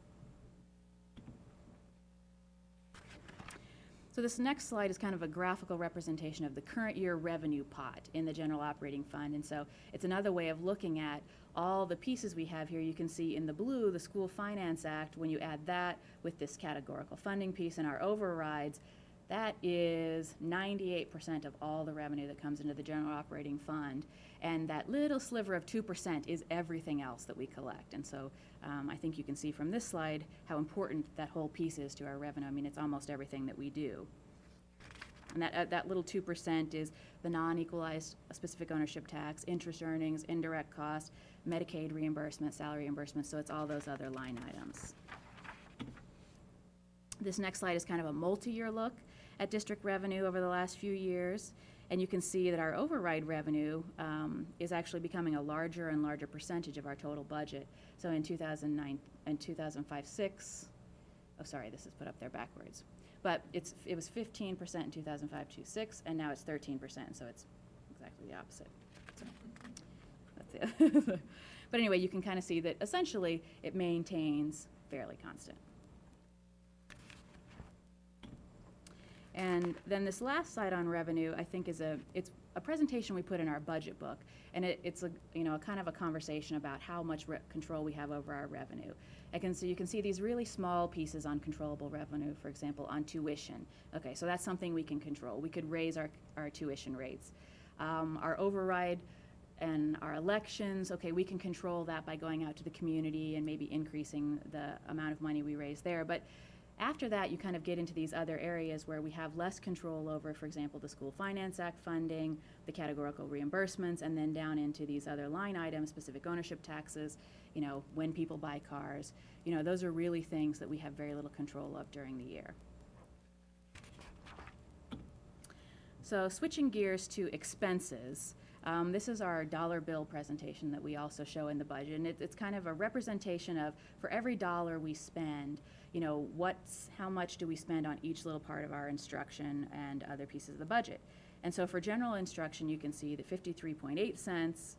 So this next slide is kind of a graphical representation of the current year revenue pot in the general operating fund. And so it's another way of looking at all the pieces we have here. You can see in the blue, the School Finance Act. When you add that with this categorical funding piece and our overrides, that is 98% of all the revenue that comes into the general operating fund. And that little sliver of 2% is everything else that we collect. And so I think you can see from this slide how important that whole piece is to our revenue. I mean, it's almost everything that we do. And that little 2% is the non-equalized specific ownership tax, interest earnings, indirect costs, Medicaid reimbursement, salary reimbursement, so it's all those other line items. This next slide is kind of a multi-year look at district revenue over the last few years. And you can see that our override revenue is actually becoming a larger and larger percentage of our total budget. So in 2009 and 2005-06, oh sorry, this is put up there backwards. But it was 15% in 2005-06, and now it's 13%, so it's exactly the opposite. So that's it. But anyway, you can kind of see that essentially it maintains fairly constant. And then this last slide on revenue, I think, it's a presentation we put in our budget book, and it's a kind of a conversation about how much control we have over our revenue. So you can see these really small pieces on controllable revenue, for example, on tuition. Okay, so that's something we can control. We could raise our tuition rates. Our override and our elections, okay, we can control that by going out to the community and maybe increasing the amount of money we raise there. But after that, you kind of get into these other areas where we have less control over, for example, the School Finance Act funding, the categorical reimbursements, and then down into these other line items, specific ownership taxes, when people buy cars. Those are really things that we have very little control of during the year. So switching gears to expenses, this is our dollar bill presentation that we also show in the budget, and it's kind of a representation of, for every dollar we spend, how much do we spend on each little part of our instruction and other pieces of the budget. And so for general instruction, you can see that 53.8 cents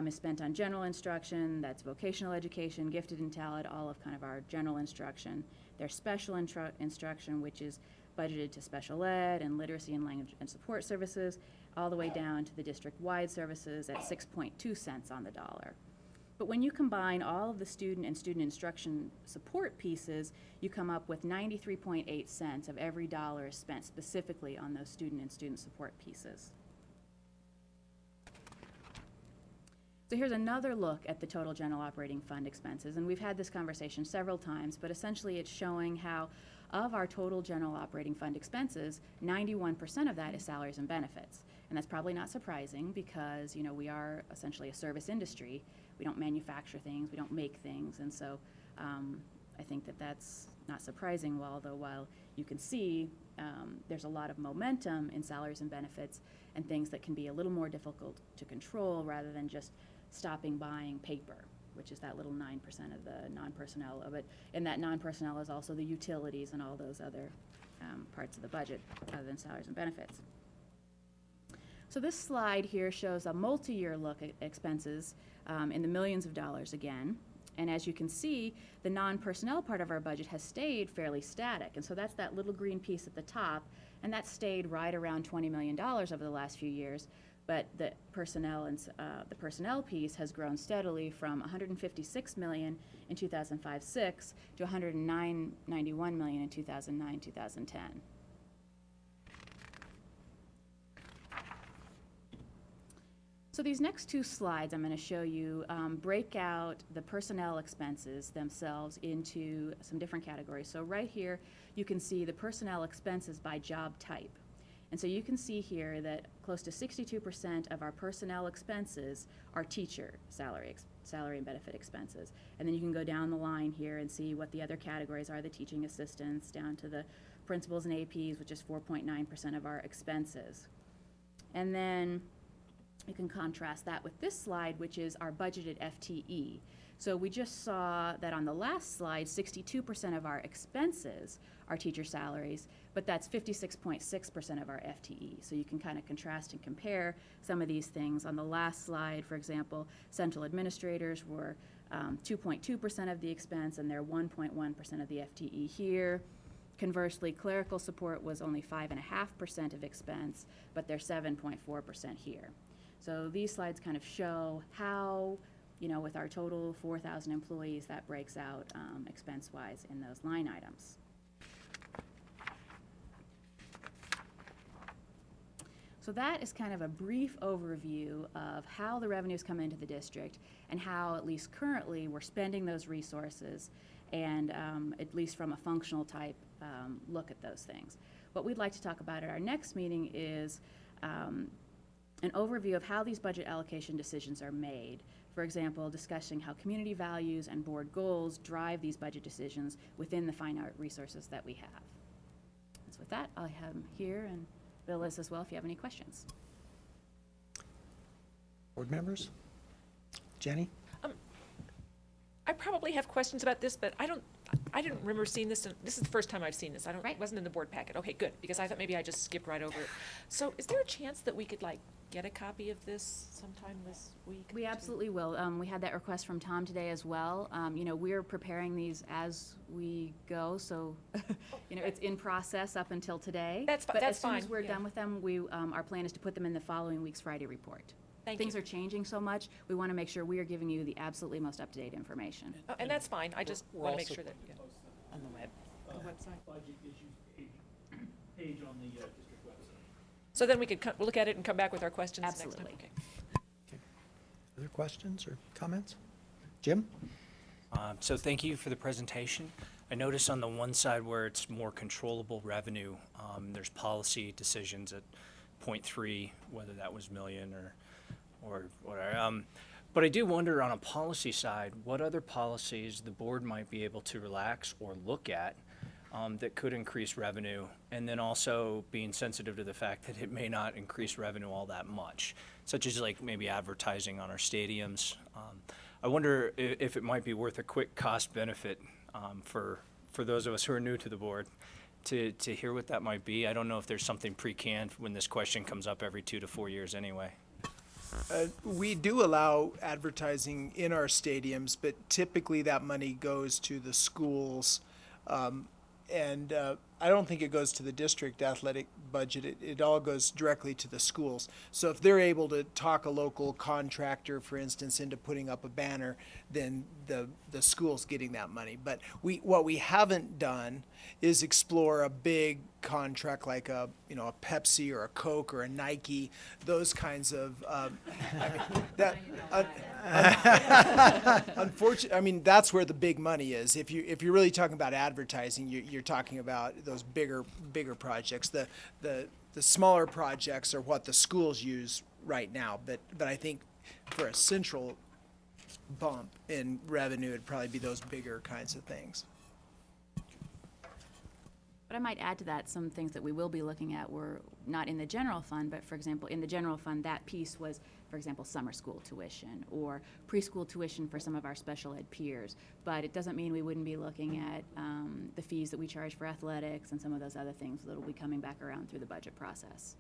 is spent on general instruction. That's vocational education, gifted and talented, all of kind of our general instruction. There's special instruction, which is budgeted to special ed and literacy and language and support services, all the way down to the district-wide services at 6.2 cents on the dollar. But when you combine all of the student and student instruction support pieces, you come up with 93.8 cents of every dollar spent specifically on those student and student support pieces. So here's another look at the total general operating fund expenses, and we've had this conversation several times, but essentially it's showing how of our total general operating fund expenses, 91% of that is salaries and benefits. And that's probably not surprising because, we are essentially a service industry. We don't manufacture things, we don't make things, and so I think that that's not surprising, although while you can see there's a lot of momentum in salaries and benefits and things that can be a little more difficult to control rather than just stopping buying paper, which is that little 9% of the non-personnel of it. And that non-personnel is also the utilities and all those other parts of the budget other than salaries and benefits. So this slide here shows a multi-year look at expenses in the millions of dollars again. And as you can see, the non-personnel part of our budget has stayed fairly static. And so that's that little green piece at the top, and that's stayed right around $20 million over the last few years. But the personnel and the personnel piece has grown steadily from $156 million in 2005-06 to $191 million in 2009-2010. So these next two slides I'm going to show you break out the personnel expenses themselves into some different categories. So right here you can see the personnel expenses by job type. And so you can see here that close to 62% of our personnel expenses are teacher salary and benefit expenses. And then you can go down the line here and see what the other categories are, the teaching assistants down to the principals and APs, which is 4.9% of our expenses. And then you can contrast that with this slide, which is our budgeted FTE. So we just saw that on the last slide, 62% of our expenses are teacher salaries, but that's 56.6% of our FTE. So you can kind of contrast and compare some of these things. On the last slide, for example, central administrators were 2.2% of the expense, and they're 1.1% of the FTE here. Conversely, clerical support was only 5.5% of expense, but they're 7.4% here. So these slides kind of show how, with our total 4,000 employees, that breaks out expense-wise in those line items. So that is kind of a brief overview of how the revenues come into the district and how, at least currently, we're spending those resources, and at least from a functional type look at those things. What we'd like to talk about at our next meeting is an overview of how these budget allocation decisions are made. For example, discussing how community values and board goals drive these budget decisions within the fine art resources that we have. So with that, I'll have him here, and Bill is as well if you have any questions. Board members? Jenny? I probably have questions about this, but I didn't remember seeing this. This is the first time I've seen this. It wasn't in the board packet. Okay, good, because I thought maybe I just skipped right over it. So is there a chance that we could get a copy of this sometime this week? We absolutely will. We had that request from Tom today as well. We're preparing these as we go, so it's in process up until today. That's But as soon fine. as we're done with them, our plan is to put them in the following week's Friday report. Things are changing so much, we want to make sure we are giving you the absolutely most up-to-date information. Oh, and that's fine. I just want to make sure that, On the web. the website. Budget issues page on the district website. So then we could look at it and come back with our questions next time. Absolutely. Okay. Other questions or comments? Jim? So thank you for the presentation. I noticed on the one side where it's more controllable revenue, there's policy decisions at 0.3, whether that was million or whatever. But I do wonder on a policy side, what other policies the board might be able to relax or look at that could increase revenue, and then also being sensitive to the fact that it may not increase revenue all that much, such as maybe advertising on our stadiums. I wonder if it might be worth a quick cost benefit for those of us who are new to the board to hear what that might be. I don't know if there's something pre-canned when this question comes up every 2 to 4 years anyway. We do allow advertising in our stadiums, but typically that money goes to the schools. And I don't think it goes to the district athletic budget. It all goes directly to the schools. So if they're able to talk a local contractor, for instance, into putting up a banner, then the school's getting that money. But what we haven't done is explore a big contract like a Pepsi or a Coke or a Nike, those kinds of unfortunately, I mean, that's where the big money is. If you're really talking about advertising, you're talking about those bigger projects. The smaller projects are what the schools use right now. But I think for a central bump in revenue, it'd probably be those bigger kinds of things. But I might add to that, some things that we will be looking at were not in the general fund, but for example, in the general fund, that piece was, for example, summer school tuition or preschool tuition for some of our special ed peers. But it doesn't mean we wouldn't be looking at the fees that we charge for athletics and some of those other things that will be coming back around through the budget process.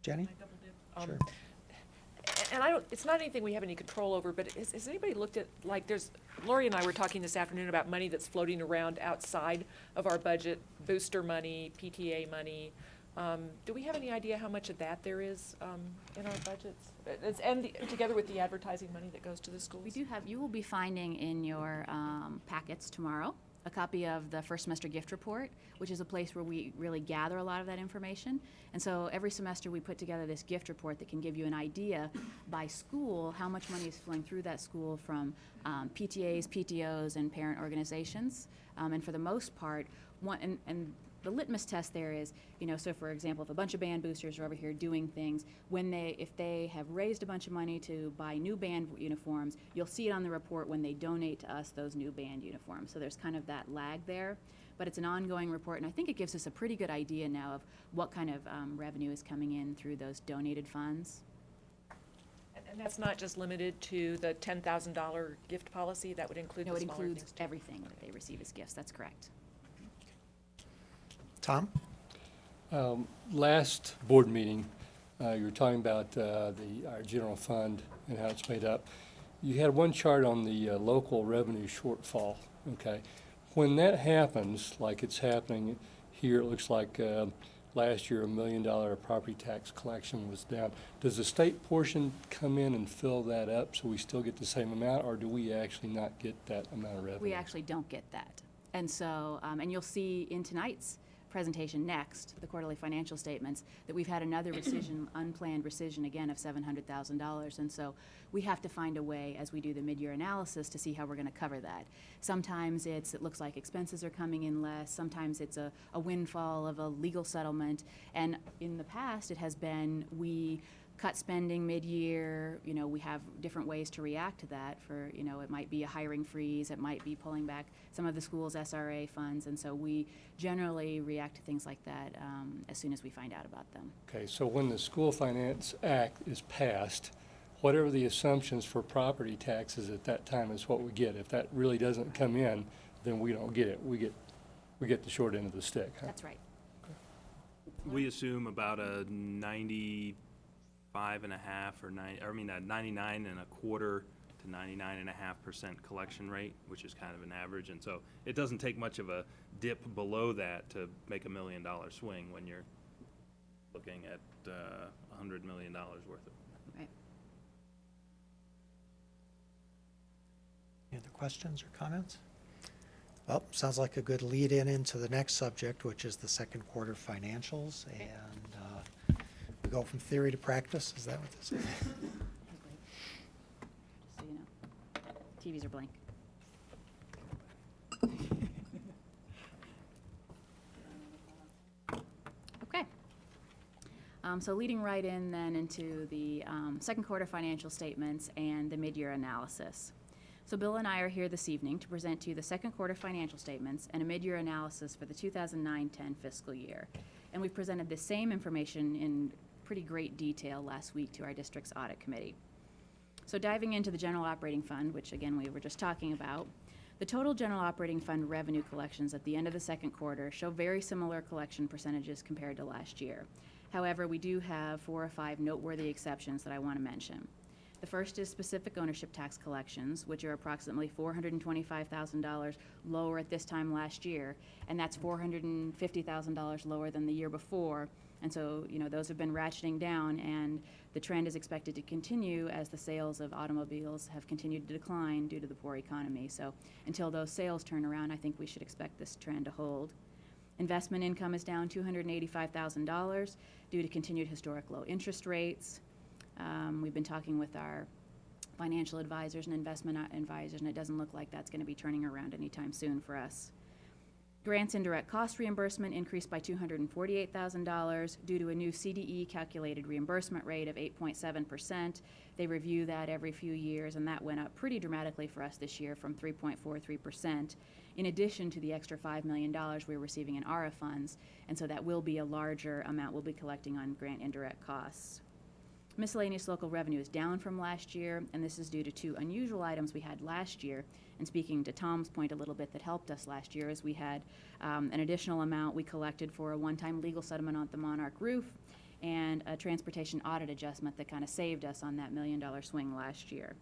Jenny? Sure. And it's not anything we have any control over, but has anybody looked at, like, Lori and I were talking this afternoon about money that's floating around outside of our budget, booster money, PTA money. Do we have any idea how much of that there is in our budgets? Together with the advertising money that goes to the schools? We do have, you will be finding in your packets tomorrow a copy of the first semester gift report, which is a place where we really gather a lot of that information. And so every semester we put together this gift report that can give you an idea by school how much money is flowing through that school from PTAs, PTOs, and parent organizations. And for the most part, and the litmus test there is, so for example, if a bunch of band boosters are over here doing things, if they have raised a bunch of money to buy new band uniforms, you'll see it on the report when they donate to us those new band uniforms. So there's kind of that lag there, but it's an ongoing report, and I think it gives us a pretty good idea now of what kind of revenue is coming in through those donated funds. And that's not just limited to the $10,000 gift policy, that would include No, the it smaller includes things too? everything that they receive as gifts, that's correct. Tom? Last board meeting, you were talking about our general fund and how it's made up. You had one chart on the local revenue shortfall, okay? When that happens, like it's happening here, it looks like last year $1 million property tax collection was down. Does the state portion come in and fill that up so we still get the same amount, or do we actually not get that amount of revenue? We actually don't get that. And so, and you'll see in tonight's presentation next, the quarterly financial statements, that we've had another rescission, unplanned rescission again of $700,000. And so we have to find a way as we do the mid-year analysis to see how we're going to cover that. Sometimes it looks like expenses are coming in less. Sometimes it's a windfall of a legal settlement. And in the past, it has been we cut spending mid-year, we have different ways to react to that for, it might be a hiring freeze, it might be pulling back some of the school's SRA funds, and so we generally react to things like that as soon as we find out about them. Okay, so when the School Finance Act is passed, whatever the assumptions for property taxes at that time is what we get. If that really doesn't come in, then we don't get it. We get the short end of the stick, huh? That's right. We assume about a 95.5 or 99.25% to 99.5% collection rate, which is kind of an average, and so it doesn't take much of a dip below that to make $1 million swing when you're looking at $100 million worth of. Right. Any other questions or comments? Well, sounds like a good lead-in into the next subject, which is the second quarter financials, and we go from theory to practice. Is that what this is? Just so you know, TVs are blank. Okay. So leading right in then into the second quarter financial statements and the mid-year analysis. So Bill and I are here this evening to present to you the second quarter financial statements and a mid-year analysis for the 2009-10 fiscal year. And we presented the same information in pretty great detail last week to our district's audit committee. So diving into the general operating fund, which again we were just talking about, the total general operating fund revenue collections at the end of the second quarter show very similar collection percentages compared to last year. However, we do have 4 or 5 noteworthy exceptions that I want to mention. The first is specific ownership tax collections, which are approximately $425,000 lower at this time last year, and that's $450,000 lower than the year before. And so, those have been ratcheting down, and the trend is expected to continue as the sales of automobiles have continued to decline due to the poor economy. So until those sales turn around, I think we should expect this trend to hold. Investment income is down $285,000 due to continued historic low interest rates. We've been talking with our financial advisors and investment advisors, and it doesn't look like that's going to be turning around anytime soon for us. Grants indirect cost reimbursement increased by $248,000 due to a new CDE calculated reimbursement rate of 8.7%. They review that every few years, and that went up pretty dramatically for us this year from 3.43%, in addition to the extra $5 million we're receiving in ARA funds, and so that will be a larger amount we'll be collecting on grant indirect costs. Miscellaneous local revenue is down from last year, and this is due to two unusual items we had last year. And speaking to Tom's point a little bit that helped us last year is we had an additional amount we collected for a one-time legal settlement on the Monarch roof and a transportation audit adjustment that kind of saved us on that $1 million swing last year.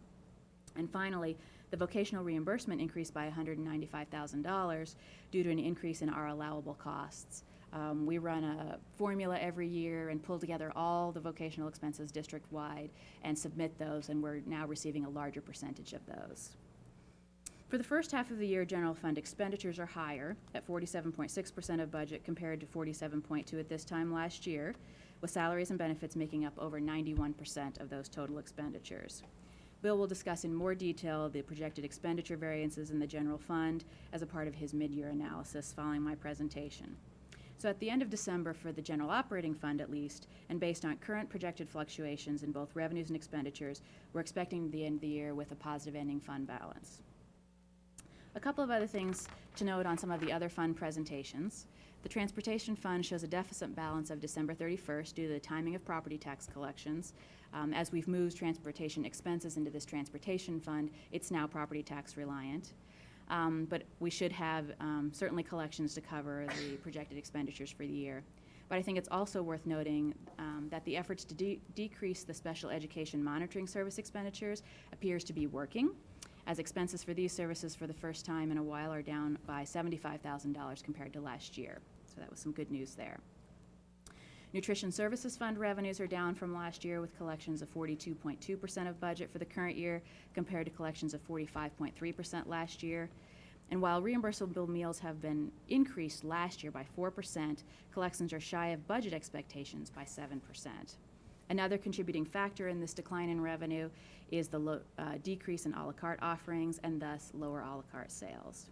And finally, the vocational reimbursement increased by $195,000 due to an increase in our allowable costs. We run a formula every year and pull together all the vocational expenses district-wide and submit those, and we're now receiving a larger percentage of those. For the first half of the year, general fund expenditures are higher at 47.6% of budget compared to 47.2% at this time last year, with salaries and benefits making up over 91% of those total expenditures. Bill will discuss in more detail the projected expenditure variances in the general fund as a part of his mid-year analysis following my presentation. So at the end of December, for the general operating fund at least, and based on current projected fluctuations in both revenues and expenditures, we're expecting the end of the year with a positive ending fund balance. A couple of other things to note on some of the other fund presentations. The transportation fund shows a deficit balance of December 31st due to the timing of property tax collections. As we've moved transportation expenses into this transportation fund, it's now property tax reliant. But we should have certainly collections to cover the projected expenditures for the year. But I think it's also worth noting that the efforts to decrease the special education monitoring service expenditures appears to be working, as expenses for these services for the first time in a while are down by $75,000 compared to last year. So that was some good news there. Nutrition Services Fund revenues are down from last year with collections of 42.2% of budget for the current year compared to collections of 45.3% last year. And while reimbursable meals have been increased last year by 4%, collections are shy of budget expectations by 7%. Another contributing factor in this decline in revenue is the decrease in a la carte offerings and thus lower a la carte sales.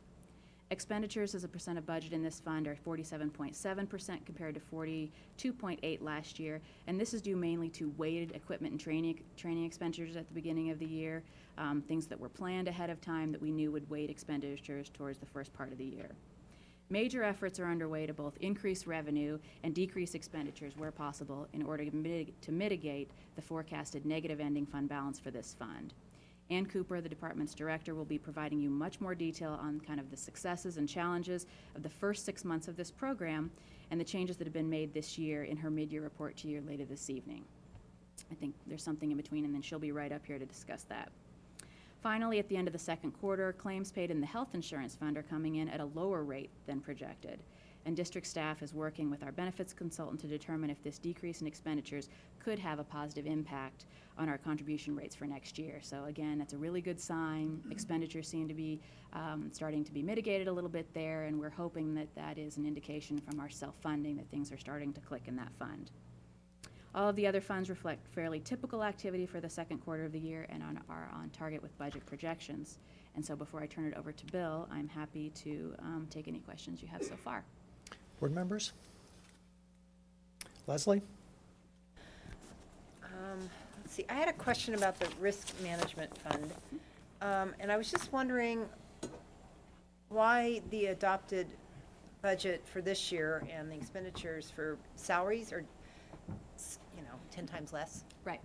Expenditures as a percent of budget in this fund are 47.7% compared to 42.8% last year, and this is due mainly to weighted equipment and training expenditures at the beginning of the year, things that were planned ahead of time that we knew would weight expenditures towards the first part of the year. Major efforts are underway to both increase revenue and decrease expenditures where possible in order to mitigate the forecasted negative ending fund balance for this fund. Ann Cooper, the department's director, will be providing you much more detail on kind of the successes and challenges of the first 6 months of this program and the changes that have been made this year in her mid-year report to you later this evening. I think there's something in between, and then she'll be right up here to discuss that. Finally, at the end of the second quarter, claims paid in the health insurance fund are coming in at a lower rate than projected, and district staff is working with our benefits consultant to determine if this decrease in expenditures could have a positive impact on our contribution rates for next year. So again, that's a really good sign. Expenditures seem to be starting to be mitigated a little bit there, and we're hoping that that is an indication from our self-funding that things are starting to click in that fund. All of the other funds reflect fairly typical activity for the second quarter of the year and are on target with budget projections. And so before I turn it over to Bill, I'm happy to take any questions you have so far. Board members? Leslie? Let's see, I had a question about the risk management fund. And I was just wondering why the adopted budget for this year and the expenditures for salaries are, 10 times less. Right.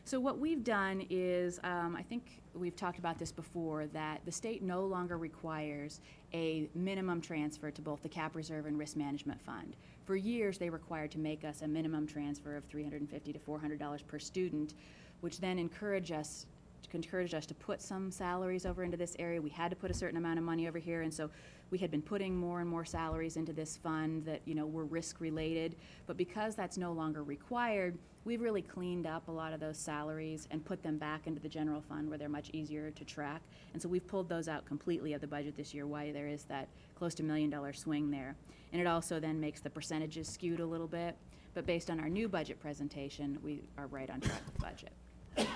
So what we've done is, I think we've talked about this before, that the state no longer requires a minimum transfer to both the cap reserve and risk management fund. For years, they required to make us a minimum transfer of $350 to $400 per student, which then encouraged us encouraged us to put some salaries over into this area. We had to put a certain amount of money over here, and so we had been putting more and more salaries into this fund that, you know, were risk-related. But because that's no longer required, we've really cleaned up a lot of those salaries and put them back into the general fund where they're much easier to track. And so we've pulled those out completely of the budget this year, why there is that close to $1 million swing there. And it also then makes the percentages skewed a little bit. But based on our new budget presentation, we are right on track with the budget. Okay,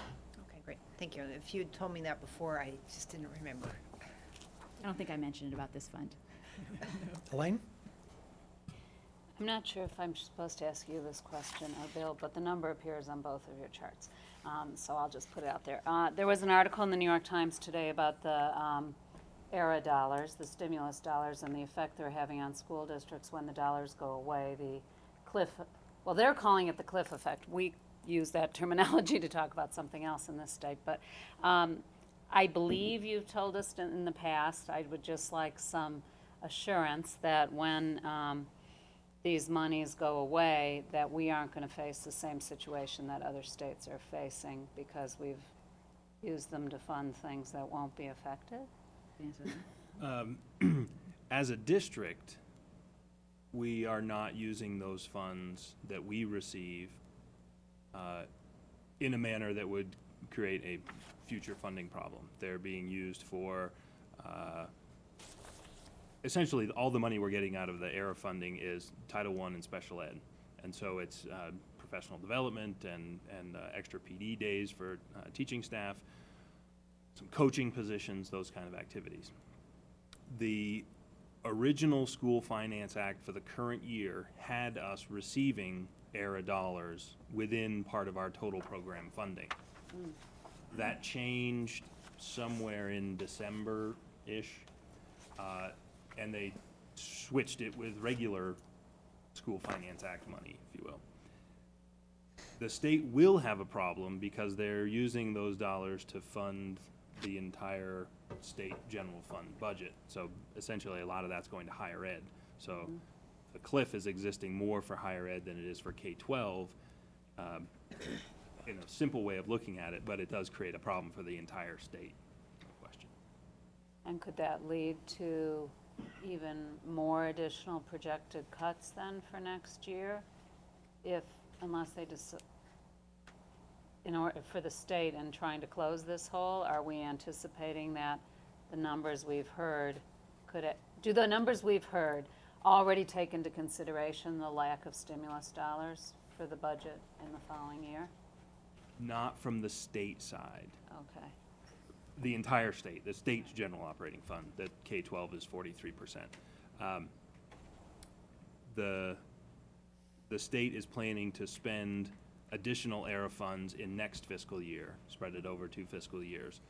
great. Thank you. If you'd told me that before, I just didn't remember. I don't think I mentioned it about this fund. Elaine? I'm not sure if I'm supposed to ask you this question or Bill, but the number appears on both of your charts. So I'll just put it out there. There was an article in the New York Times today about the ERA dollars, the stimulus dollars, and the effect they're having on school districts when the dollars go away. The cliff, well, they're calling it the cliff effect. We use that terminology to talk about something else in this state. But I believe you've told us in the past, I would just like some assurance that when these monies go away, that we aren't going to face the same situation that other states are facing because we've used them to fund things that won't be affected? As a district, we are not using those funds that we receive in a manner that would create a future funding problem. They're being used for essentially all the money we're getting out of the ERA funding is Title I and special ed. And so it's professional development and extra PD days for teaching staff, some coaching positions, those kind of activities. The original School Finance Act for the current year had us receiving ERA dollars within part of our total program funding. That changed somewhere in December-ish, and they switched it with regular School Finance Act money, if you will. The state will have a problem because they're using those dollars to fund the entire state general fund budget. So essentially a lot of that's going to higher ed. So the cliff is existing more for higher ed than it is for K-12 in a simple way of looking at it, but it does create a problem for the entire state. No question. And could that lead to even more additional projected cuts then for next year? Unless they just, in order for the state in trying to close this hole, are we anticipating that the numbers we've heard do the numbers we've heard already take into consideration the lack of stimulus dollars for the budget in the following year? Not from the state side. Okay. The entire state, the state's general operating fund, that K-12 is 43%. The state is planning to spend additional ERA funds in next fiscal year, spread it over 2 fiscal years.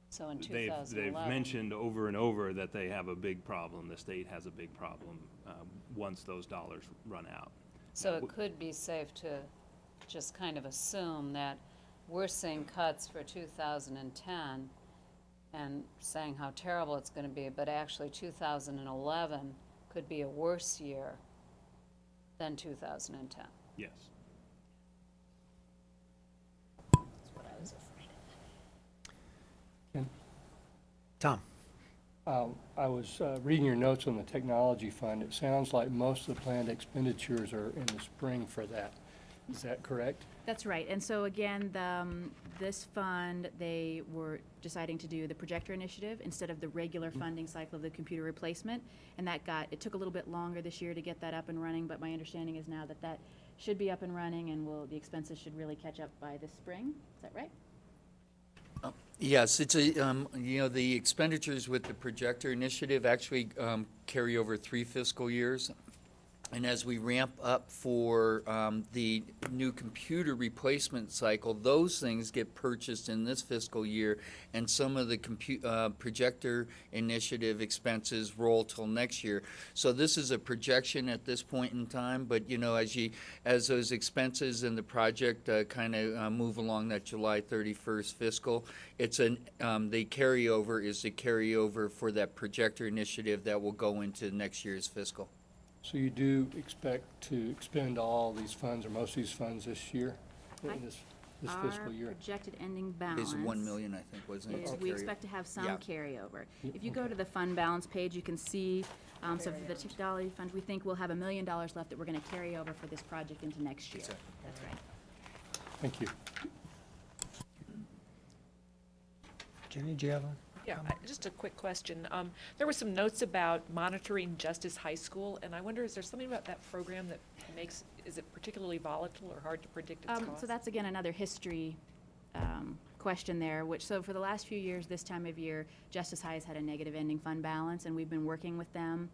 So in 2011. They've mentioned over and over that they have a big problem, the state has a big problem once those dollars run out. So it could be safe to just kind of assume that we're seeing cuts for 2010 and saying how terrible it's going to be, but actually 2011 could be a worse year than 2010. Yes. That's what I was afraid of. Tom? I was reading your notes on the technology fund. It sounds like most of the planned expenditures are in the spring for that. Is that correct? That's right. And so again, this fund, they were deciding to do the projector initiative instead of the regular funding cycle of the computer replacement. And it took a little bit longer this year to get that up and running, but my understanding is now that should be up and running and the expenses should really catch up by this spring. Is that right? Yes, it's the expenditures with the projector initiative actually carry over 3 fiscal years. And as we ramp up for the new computer replacement cycle, those things get purchased in this fiscal year, and some of the projector initiative expenses roll till next year. So this is a projection at this point in time, but as those expenses and the project kind of move along that July 31st fiscal, it's the carryover is the carryover for that projector initiative that will go into next year's fiscal. So you do expect to expend all these funds or most of these funds this year? this Our fiscal year. projected ending balance. Is 1 million, I think, wasn't it? Is to we carry- expect to have some Yeah. carryover. If you go to the fund balance page, you can see, so for the Dolly Fund, we think we'll have $1 million left that we're gonna carry over for this project into next year. Exactly. That's right. Thank you. Jenny, do you have a? Yeah, just a quick question. There were some notes about monitoring Justice High School, and I wonder, is there something about that program that is it particularly volatile or hard to predict its cost? So that's again another history question there, so for the last few years, this time of year, Justice High has had a negative ending fund balance, and we've been working with them.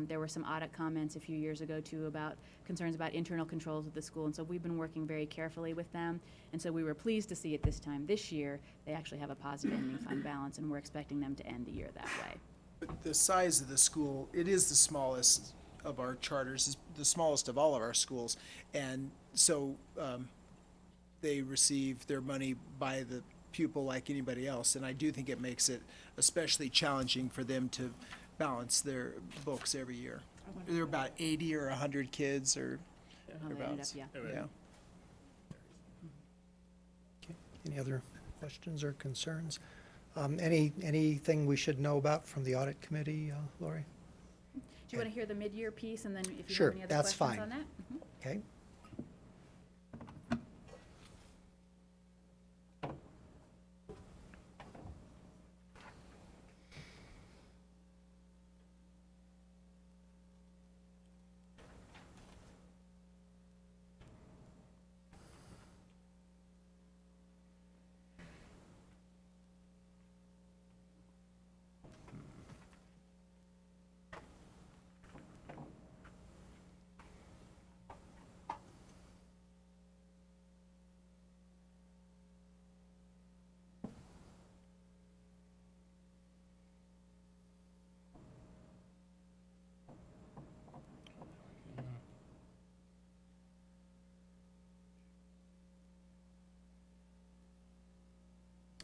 There were some audit comments a few years ago, too, about concerns about internal controls of the school, and so we've been working very carefully with them. And so we were pleased to see at this time this year, they actually have a positive ending fund balance, and we're expecting them to end the year that way. The size of the school, it is the smallest of our charters, is the smallest of all of our schools. And so they receive their money by the pupil like anybody else. And I do think it makes it especially challenging for them to balance their books every year. There are about 80 or 100 kids or How they ended up, thereabouts. yeah. Yeah. Okay. Any other questions or concerns? Anything we should know about from the audit committee, Lori? Do you want to hear the mid-year piece, and then if you Sure, have any other that's questions fine. on that? Okay.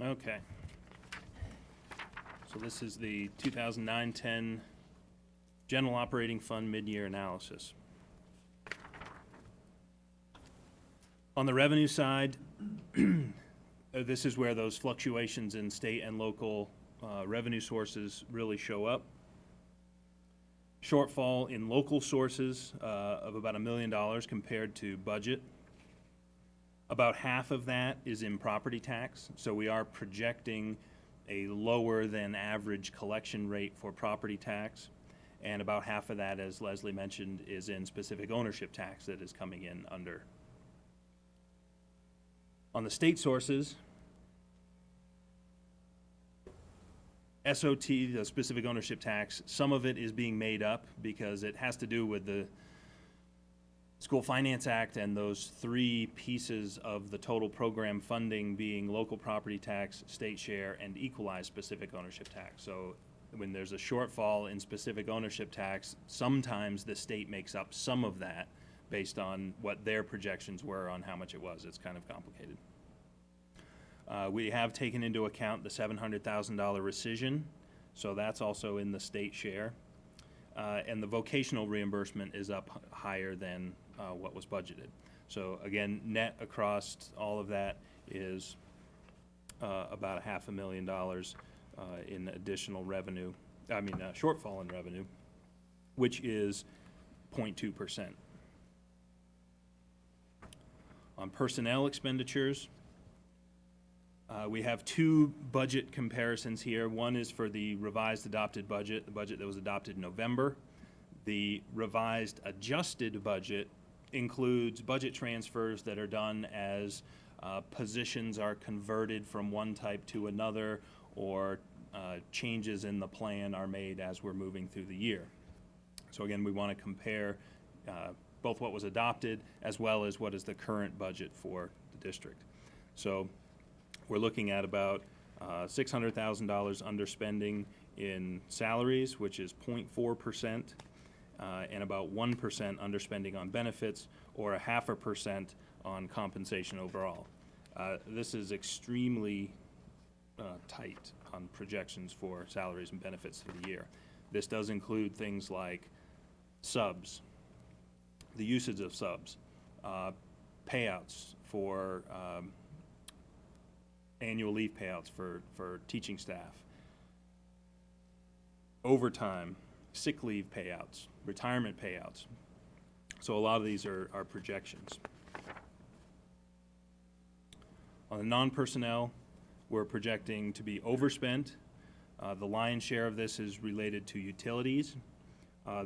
Okay. So this is the 2009-10 General Operating Fund mid-year analysis. On the revenue side, this is where those fluctuations in state and local revenue sources really show up. Shortfall in local sources of about $1 million compared to budget. About half of that is in property tax, so we are projecting a lower than average collection rate for property tax. And about half of that, as Leslie mentioned, is in specific ownership tax that is coming in under. On the state sources, SOT, the specific ownership tax, some of it is being made up because it has to do with the School Finance Act and those three pieces of the total program funding being local property tax, state share, and equalized specific ownership tax. So when there's a shortfall in specific ownership tax, sometimes the state makes up some of that based on what their projections were on how much it was. It's kind of complicated. We have taken into account the $700,000 rescission, so that's also in the state share. And the vocational reimbursement is up higher than what was budgeted. So again, net across all of that is about $500,000 in additional revenue, shortfall in revenue, which is 0.2%. On personnel expenditures, we have two budget comparisons here. One is for the revised adopted budget, the budget that was adopted in November. The revised adjusted budget includes budget transfers that are done as positions are converted from one type to another, or changes in the plan are made as we're moving through the year. So again, we want to compare both what was adopted as well as what is the current budget for the district. So we're looking at about $600,000 underspending in salaries, which is 0.4%, and about 1% underspending on benefits, or 0.5% on compensation overall. This is extremely tight on projections for salaries and benefits for the year. This does include things like subs, the usage of subs, payouts for annual leave payouts for teaching staff, overtime, sick leave payouts, retirement payouts. So a lot of these are projections. On the non-personnel, we're projecting to be overspent. The lion's share of this is related to utilities.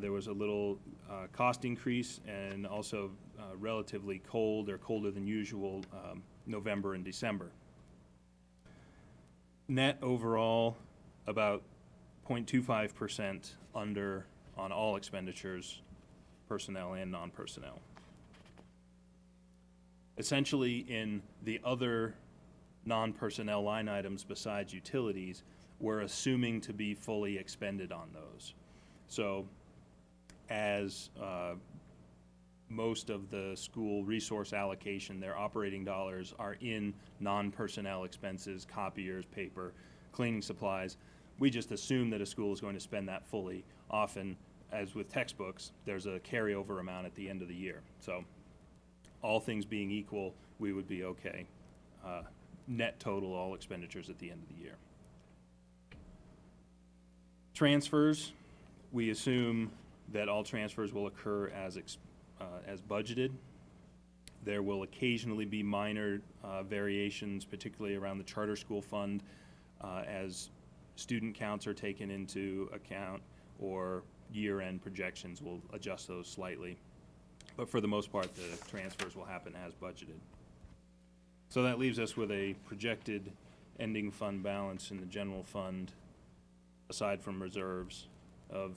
There was a little cost increase and also relatively cold or colder than usual November and December. Net overall, about 0.25% under on all expenditures, personnel and non-personnel. Essentially, in the other non-personnel line items besides utilities, we're assuming to be fully expended on those. So as most of the school resource allocation, their operating dollars are in non-personnel expenses, copiers, paper, cleaning supplies. We just assume that a school is going to spend that fully. Often, as with textbooks, there's a carryover amount at the end of the year. So all things being equal, we would be okay. Net total, all expenditures at the end of the year. Transfers, we assume that all transfers will occur as budgeted. There will occasionally be minor variations, particularly around the charter school fund, as student counts are taken into account, or year-end projections will adjust those slightly. But for the most part, the transfers will happen as budgeted. So that leaves us with a projected ending fund balance in the general fund, aside from reserves, of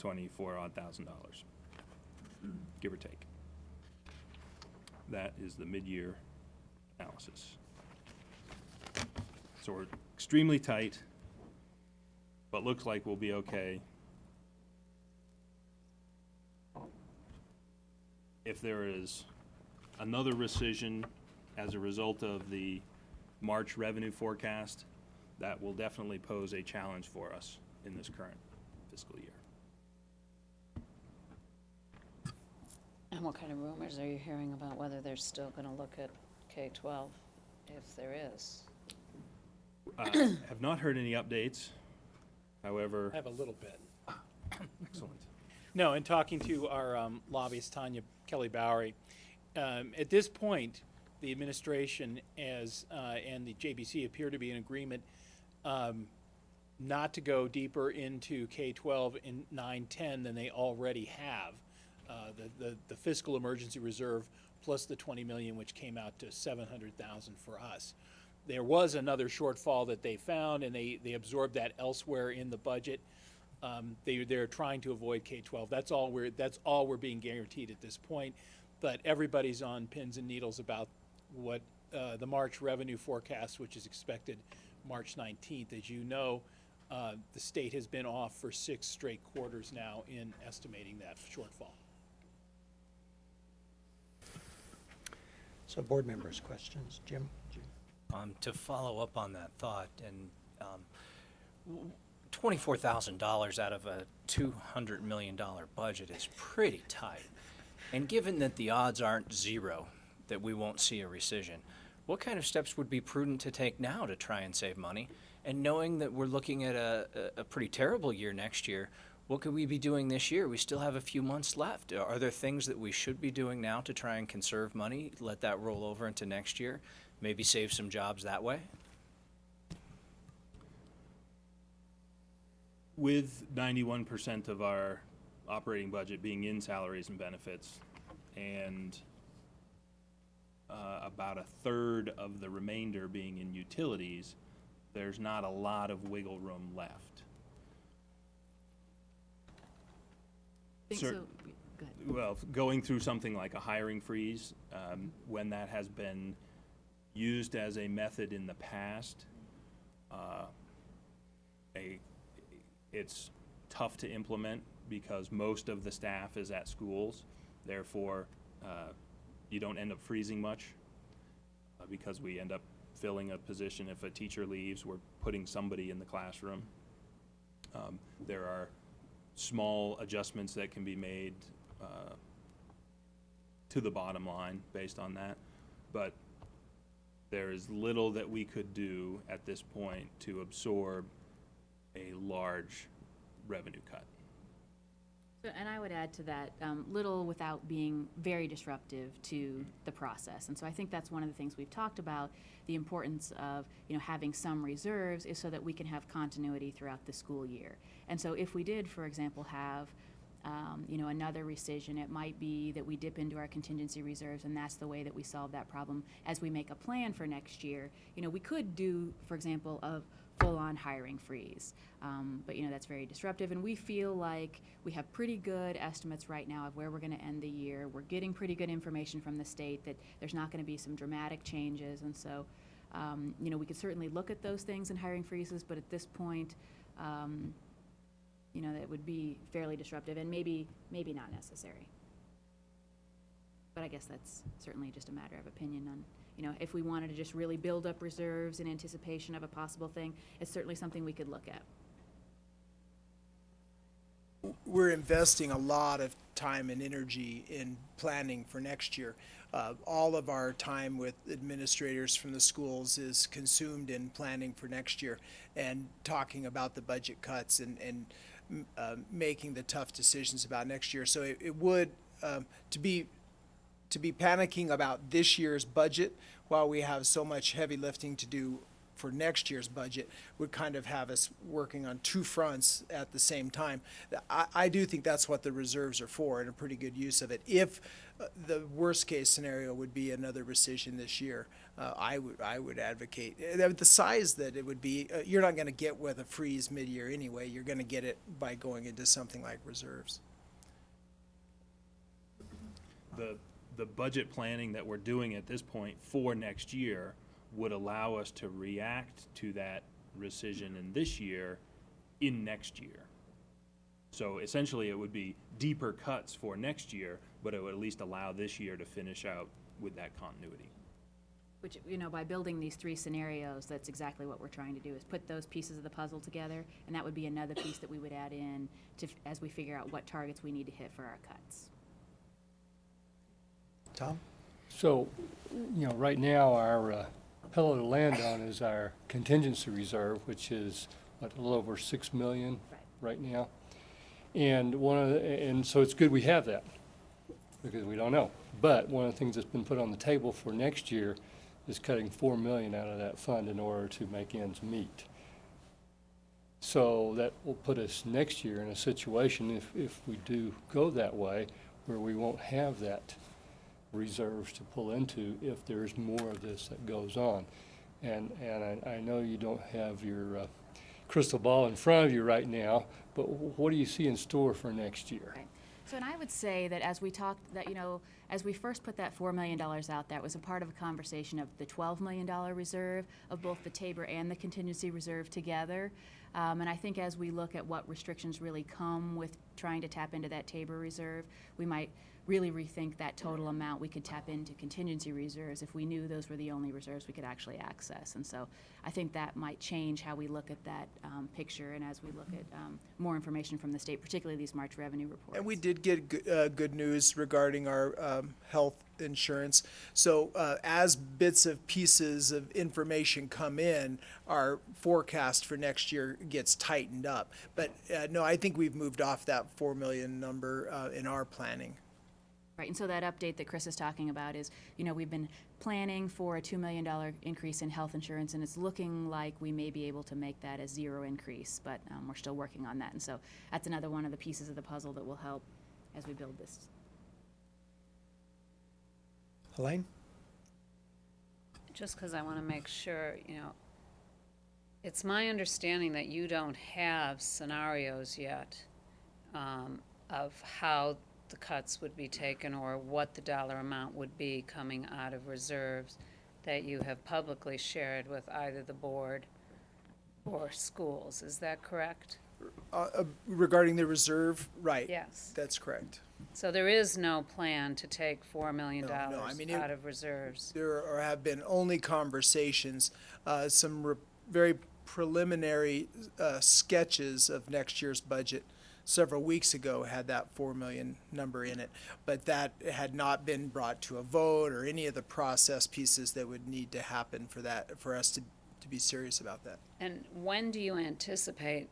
$24,000, give or take. That is the mid-year analysis. So we're extremely tight, but looks like we'll be okay. If there is another rescission as a result of the March revenue forecast, that will definitely pose a challenge for us in this current fiscal year. And what kind of rumors are you hearing about whether they're still going to look at K-12, if there is? Have not heard any updates, however. I have a little bit. Excellent. No, in talking to our lobbyist, Tanya Kelly-Bowery, at this point, the administration and the JBC appear to be in agreement not to go deeper into K-12 in 9-10 than they already have. The fiscal emergency reserve plus the $20 million, which came out to $700,000 for us. There was another shortfall that they found, and they absorbed that elsewhere in the budget. They're trying to avoid K-12. That's all we're being guaranteed at this point. But everybody's on pins and needles about what the March revenue forecast, which is expected March 19th. As you know, the state has been off for 6 straight quarters now in estimating that shortfall. So board members, questions? Jim? To follow up on that thought, and $24,000 out of a $200 million budget is pretty tight. And given that the odds aren't zero that we won't see a rescission, what kind of steps would be prudent to take now to try and save money? And knowing that we're looking at a pretty terrible year next year, what could we be doing this year? We still have a few months left. Are there things that we should be doing now to try and conserve money, let that roll over into next year, maybe save some jobs that way? With 91% of our operating budget being in salaries and benefits, and about a third of the remainder being in utilities, there's not a lot of wiggle room left. Think Cer- so. Go ahead. Well, going through something like a hiring freeze, when that has been used as a method in the past, it's tough to implement because most of the staff is at schools. Therefore, you don't end up freezing much because we end up filling a position. If a teacher leaves, we're putting somebody in the classroom. There are small adjustments that can be made to the bottom line based on that, but there is little that we could do at this point to absorb a large revenue cut. So, and I would add to that, little without being very disruptive to the process. And so I think that's one of the things we've talked about, the importance of, having some reserves is so that we can have continuity throughout the school year. And so if we did, for example, have, another rescission, it might be that we dip into our contingency reserves, and that's the way that we solve that problem as we make a plan for next year. We could do, for example, a full-on hiring freeze. But that's very disruptive, and we feel like we have pretty good estimates right now of where we're going to end the year. We're getting pretty good information from the state that there's not going to be some dramatic changes, and so we could certainly look at those things in hiring freezes, but at this point, that would be fairly disruptive and maybe not necessary. But I guess that's certainly just a matter of opinion on, if we wanted to just really build up reserves in anticipation of a possible thing, it's certainly something we could look at. We're investing a lot of time and energy in planning for next year. All of our time with administrators from the schools is consumed in planning for next year and talking about the budget cuts and making the tough decisions about next year. So it would, to be panicking about this year's budget while we have so much heavy lifting to do for next year's budget would kind of have us working on two fronts at the same time. I do think that's what the reserves are for, and a pretty good use of it. If the worst case scenario would be another rescission this year, I would advocate the size that it would be. You're not going to get with a freeze mid-year anyway. You're going to get it by going into something like reserves. The budget planning that we're doing at this point for next year would allow us to react to that rescission in this year in next year. So essentially it would be deeper cuts for next year, but it would at least allow this year to finish out with that continuity. Which, by building these three scenarios, that's exactly what we're trying to do, is put those pieces of the puzzle together, and that would be another piece that we would add in as we figure out what targets we need to hit for our cuts. Tom? So, right now, our pillow to land on is our contingency reserve, which is a little over $6 million right now. And so it's good we have that, because we don't know. But one of the things that's been put on the table for next year is cutting $4 million out of that fund in order to make ends meet. So that will put us next year in a situation, if we do go that way, where we won't have that reserves to pull into if there's more of this that goes on. And I know you don't have your crystal ball in front of you right now, but what do you see in store for next year? Right. So, and I would say that as we talked, that, as we first put that $4 million out there, it was a part of a conversation of the $12 million reserve of both the Tabor and the contingency reserve together. And I think as we look at what restrictions really come with trying to tap into that Tabor reserve, we might really rethink that total amount we could tap into contingency reserves if we knew those were the only reserves we could actually access. And so I think that might change how we look at that picture, and as we look at more information from the state, particularly these March revenue reports. And we did get good news regarding our health insurance. So as bits of pieces of information come in, our forecast for next year gets tightened up. But no, I think we've moved off that $4 million number in our planning. Right, and so that update that Chris is talking about is, we've been planning for a $2 million increase in health insurance, and it's looking like we may be able to make that a zero increase, but we're still working on that. And so that's another one of the pieces of the puzzle that will help as we build this. Elaine? Just because I want to make sure, it's my understanding that you don't have scenarios yet of how the cuts would be taken or what the dollar amount would be coming out of reserves that you have publicly shared with either the board or schools. Is that correct? Regarding the reserve, right. Yes. That's correct. So there is no plan to take $4 million No, I mean, out of reserves? There have been only conversations, some very preliminary sketches of next year's budget several weeks ago had that 4 million number in it, but that had not been brought to a vote or any of the process pieces that would need to happen for us to be serious about that. And when do you anticipate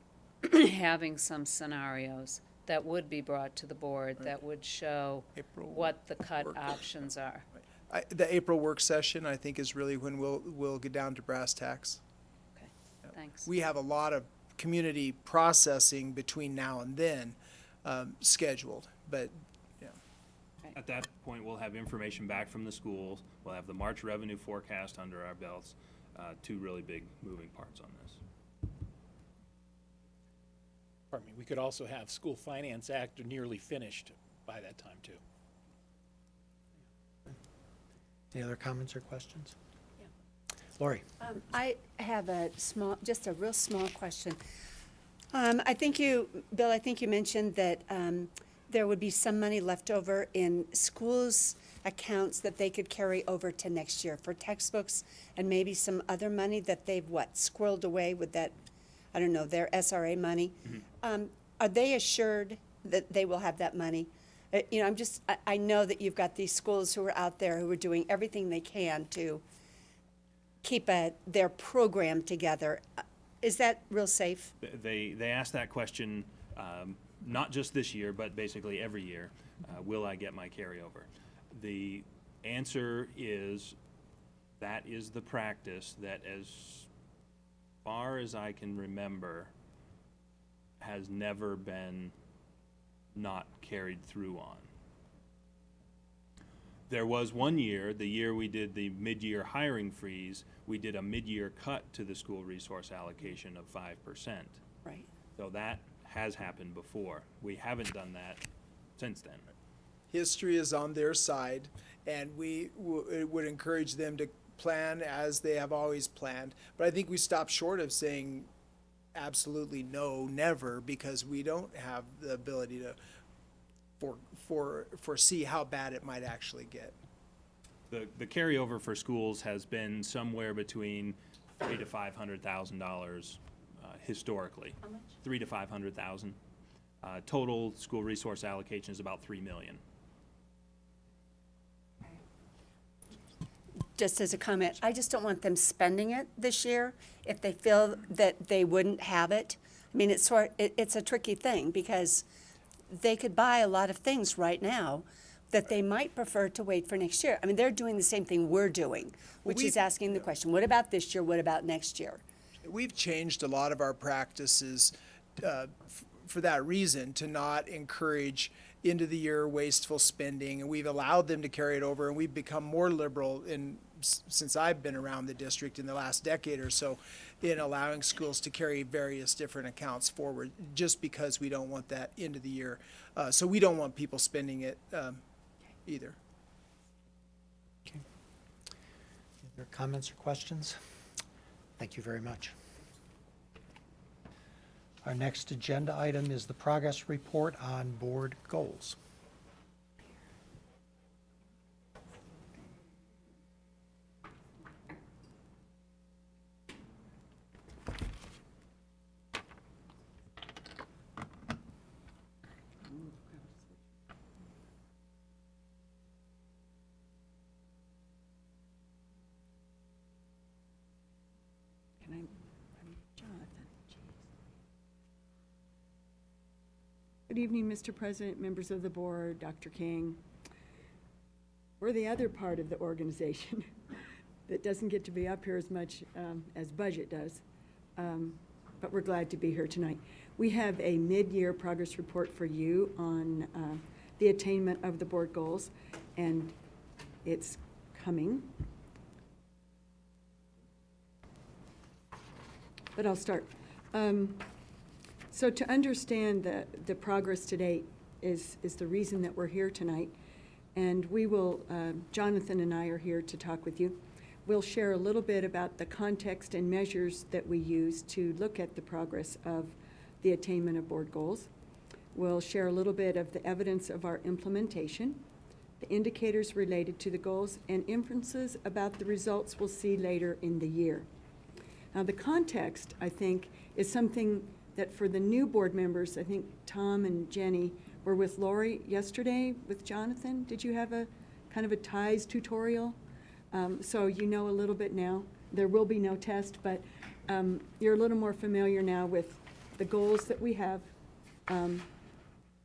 having some scenarios that would be brought to the board that would show what the cut options are? The April work session, I think, is really when we'll get down to brass tacks. Okay, thanks. We have a lot of community processing between now and then scheduled, but yeah. At that point, we'll have information back from the schools. We'll have the March revenue forecast under our belts. Two really big moving parts on this. Pardon me, we could also have School Finance Act nearly finished by that time, too. Any other comments or questions? Lori? I have just a real small question. I think Bill, I think you mentioned that there would be some money left over in schools' accounts that they could carry over to next year for textbooks and maybe some other money that they've, squirreled away with that, I don't know, their SRA money. Are they assured that they will have that money? I know that you've got these schools who are out there who are doing everything they can to keep their program together. Is that real safe? They ask that question not just this year, but basically every year. Will I get my carryover? The answer is that is the practice that, as far as I can remember, has never been not carried through on. There was one year, the year we did the mid-year hiring freeze, we did a mid-year cut to the school resource allocation of 5%. Right. So that has happened before. We haven't done that since then. History is on their side, and we would encourage them to plan as they have always planned. But I think we stopped short of saying absolutely no, never, because we don't have the ability to foresee how bad it might actually get. The carryover for schools has been somewhere between $300,000 to $500,000 historically. How much? $300,000 to $500,000. Total school resource allocation is about $3 million. Just as a comment, I just don't want them spending it this year if they feel that they wouldn't have it. I mean, it's a tricky thing because they could buy a lot of things right now that they might prefer to wait for next year. I mean, they're doing the same thing we're doing, which is asking the question, what about this year, what about next year? We've changed a lot of our practices for that reason, to not encourage end of the year wasteful spending, and we've allowed them to carry it over, and we've become more liberal since I've been around the district in the last decade or so in allowing schools to carry various different accounts forward, just because we don't want that end of the year. So we don't want people spending it either. Okay. Any other comments or questions? Thank you very much. Our next agenda item is the progress report on board goals. Good evening, Mr. President, members of the board, Dr. King. We're the other part of the organization that doesn't get to be up here as much as budget does, but we're glad to be here tonight. We have a mid-year progress report for you on the attainment of the board goals, and it's coming. But I'll start. So to understand the progress to date is the reason that we're here tonight. And we will, Jonathan and I are here to talk with you. We'll share a little bit about the context and measures that we use to look at the progress of the attainment of board goals. We'll share a little bit of the evidence of our implementation, the indicators related to the goals, and inferences about the results we'll see later in the year. Now, the context, I think, is something that for the new board members, I think Tom and Jenny were with Lori yesterday with Jonathan. Did you have a kind of a ties tutorial? So you know a little bit now. There will be no test, but you're a little more familiar now with the goals that we have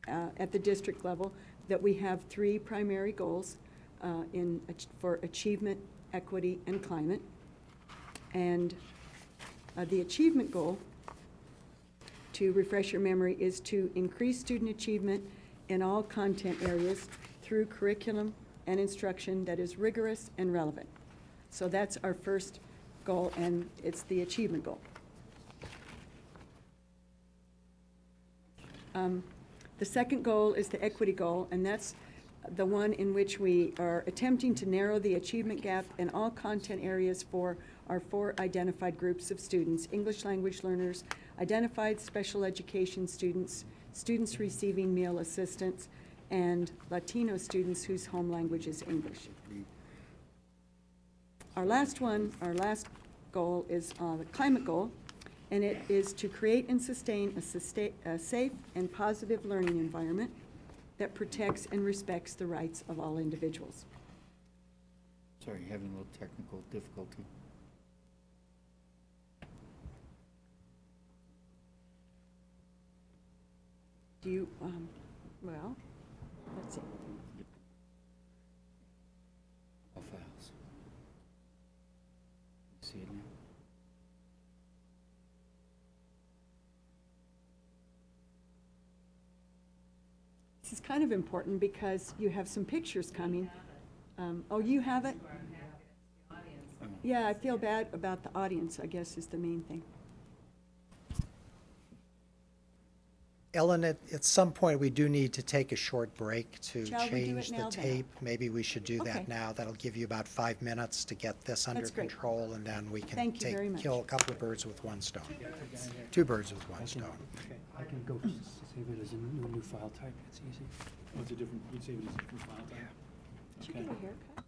at the district level, that we have 3 primary goals for achievement, equity, and climate. And the achievement goal, to refresh your memory, is to increase student achievement in all content areas through curriculum and instruction that is rigorous and relevant. So that's our first goal, and it's the achievement goal. The second goal is the equity goal, and that's the one in which we are attempting to narrow the achievement gap in all content areas for our 4 identified groups of students: English language learners, identified special education students, students receiving meal assistance, and Latino students whose home language is English. Our last goal is the climate goal, and it is to create and sustain a safe and positive learning environment that protects and respects the rights of all individuals. Sorry, having a little technical difficulty. Do you, well, let's see. All files. See it now? This is kind of important because you have some pictures coming. Oh, you have it? Yeah, I feel bad about the audience, I guess, is the main thing. Ellen, at some point, we do need to take a short break to Shall we do it change the now, then? tape. Maybe we should do Okay. that now. That'll give you about 5 minutes to get this under That's great. control, and then we can Thank you very much. kill a couple of birds with one stone. 2 birds with one stone. I can go save it as a new file type, it's easy. Oh, it's a different, you'd save it as a different file type? Did you get a haircut?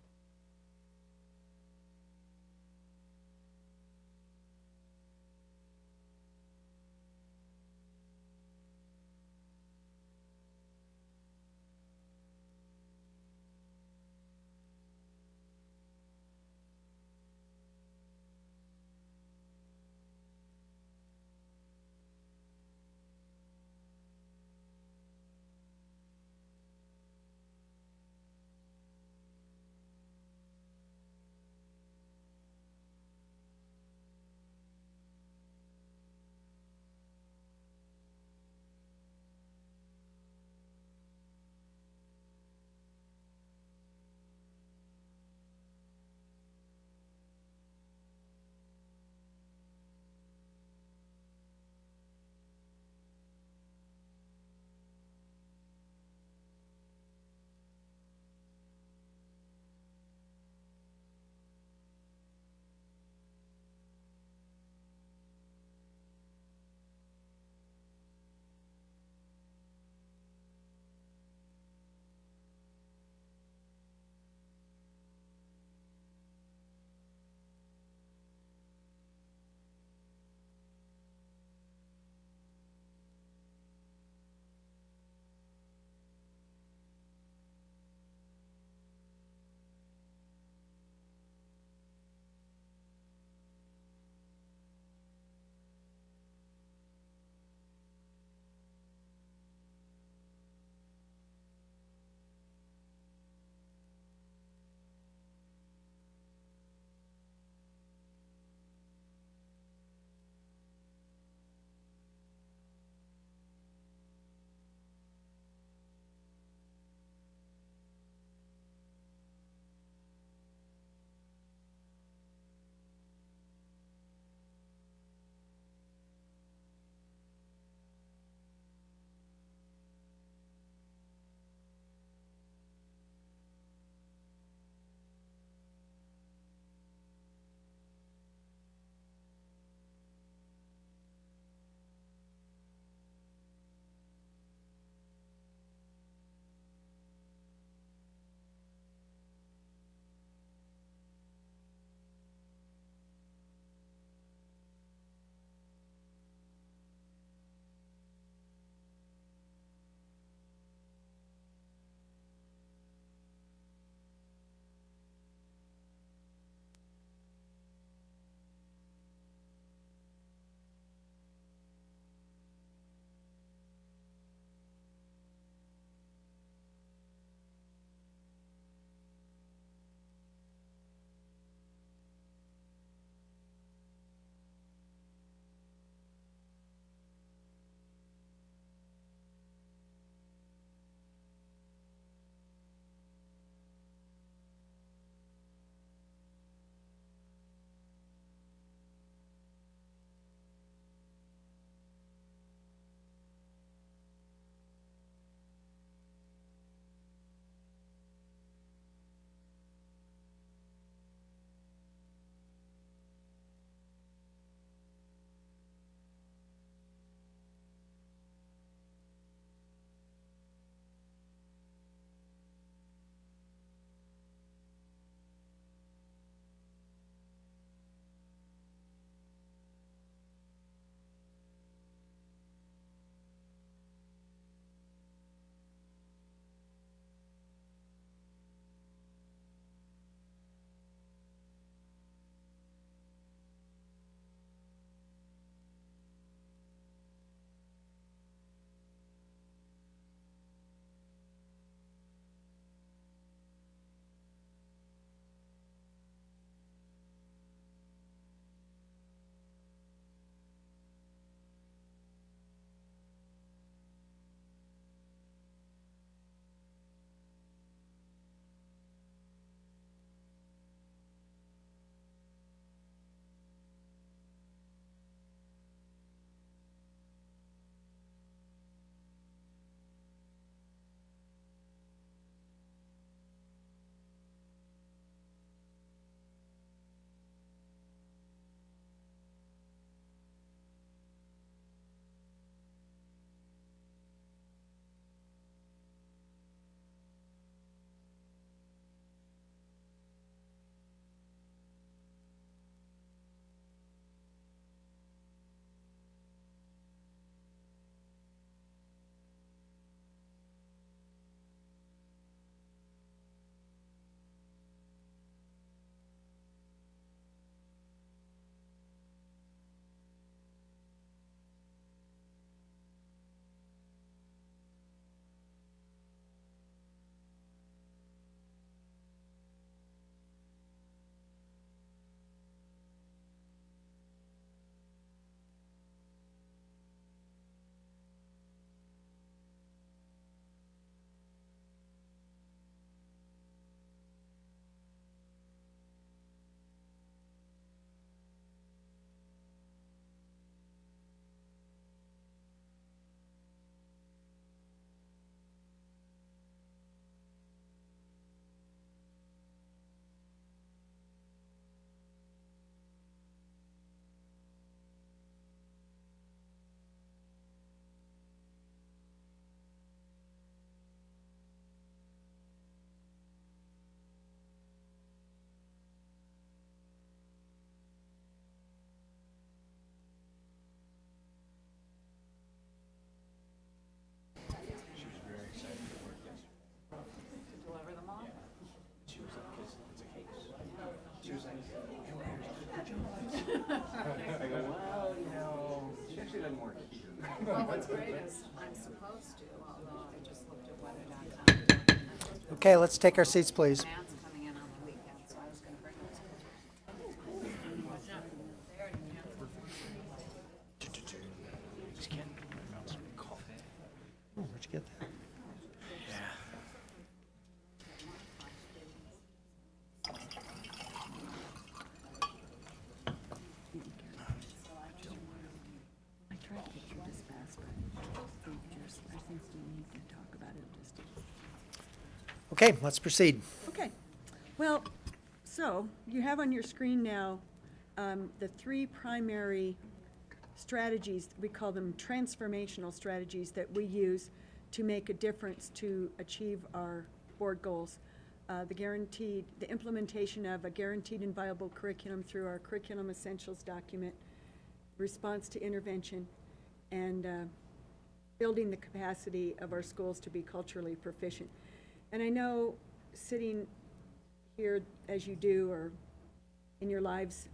what's great is I'm supposed to, although I just looked at weather.com. Okay, let's take our seats, please. Matt's coming in on the weekend, so I was gonna bring those. Oh, where'd you get that? I tried to get through this fast, but I think we need to talk about it just. Okay, let's proceed. Okay, well, so you have on your screen now the three primary strategies, we call them transformational strategies, that we use to make a difference to achieve our board goals. The implementation of a guaranteed and viable curriculum through our curriculum essentials document, response to intervention, and building the capacity of our schools to be culturally proficient. And I know sitting here as you do, or in your lives,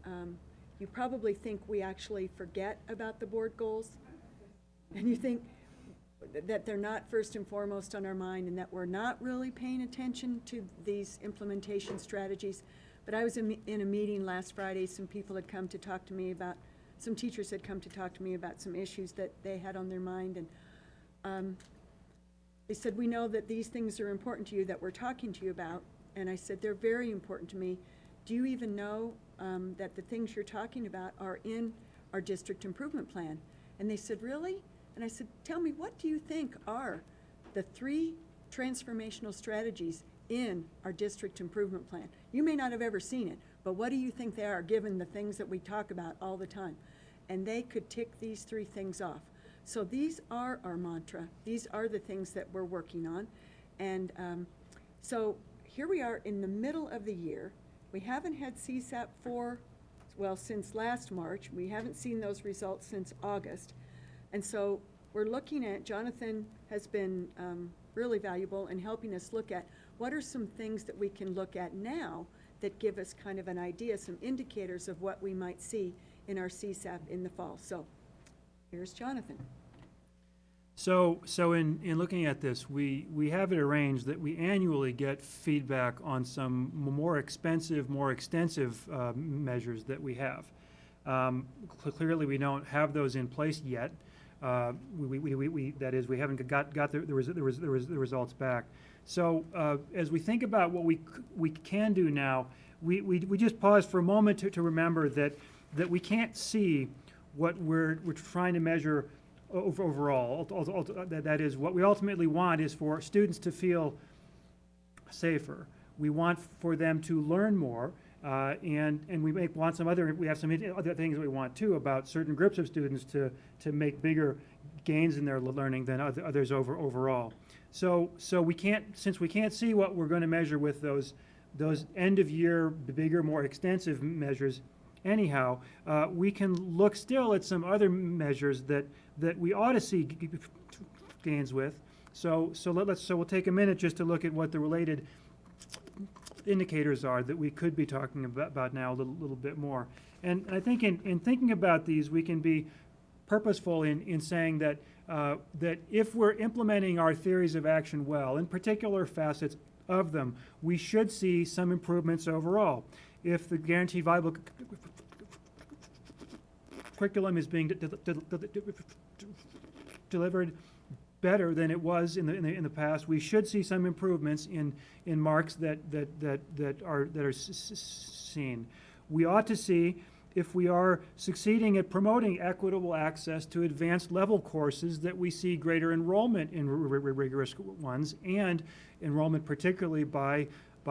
you probably think we actually forget about the board goals. And you think that they're not first and foremost on our mind, and that we're not really paying attention to these implementation strategies. But I was in a meeting last Friday. Some people had come to talk to me about, some teachers had come to talk to me about some issues that they had on their mind. And they said, we know that these things are important to you that we're talking to you about. And I said, they're very important to me. Do you even know that the things you're talking about are in our district improvement plan? And they said, really? And I said, tell me, what do you think are the three transformational strategies in our district improvement plan? You may not have ever seen it, but what do you think they are, given the things that we talk about all the time? And they could tick these three things off. So these are our mantra. These are the things that we're working on. And so here we are in the middle of the year. We haven't had CSAP 4, well, since last March. We haven't seen those results since August. And so we're looking at, Jonathan has been really valuable in helping us look at what are some things that we can look at now that give us kind of an idea, some indicators of what we might see in our CSAP in the fall. So here's Jonathan. So in looking at this, we have it arranged that we annually get feedback on some more expensive, more extensive measures that we have. Clearly, we don't have those in place yet. That is, we haven't got the results back. So as we think about what we can do now, we just pause for a moment to remember that we can't see what we're trying to measure overall. That is, what we ultimately want is for students to feel safer. We want for them to learn more, and we have some other things we want too about certain groups of students to make bigger gains in their learning than others overall. So we can't, since we can't see what we're going to measure with those end of year, bigger, more extensive measures. Anyhow, we can look still at some other measures that we ought to see gains with. So we'll take a minute just to look at what the related indicators are that we could be talking about now a little bit more. And I think in thinking about these, we can be purposeful in saying that if we're implementing our theories of action well, in particular facets of them, we should see some improvements overall. If the guaranteed viable curriculum is being delivered better than it was in the past, we should see some improvements in marks that are seen. We ought to see if we are succeeding at promoting equitable access to advanced level courses, that we see greater enrollment in rigorous ones, and enrollment particularly by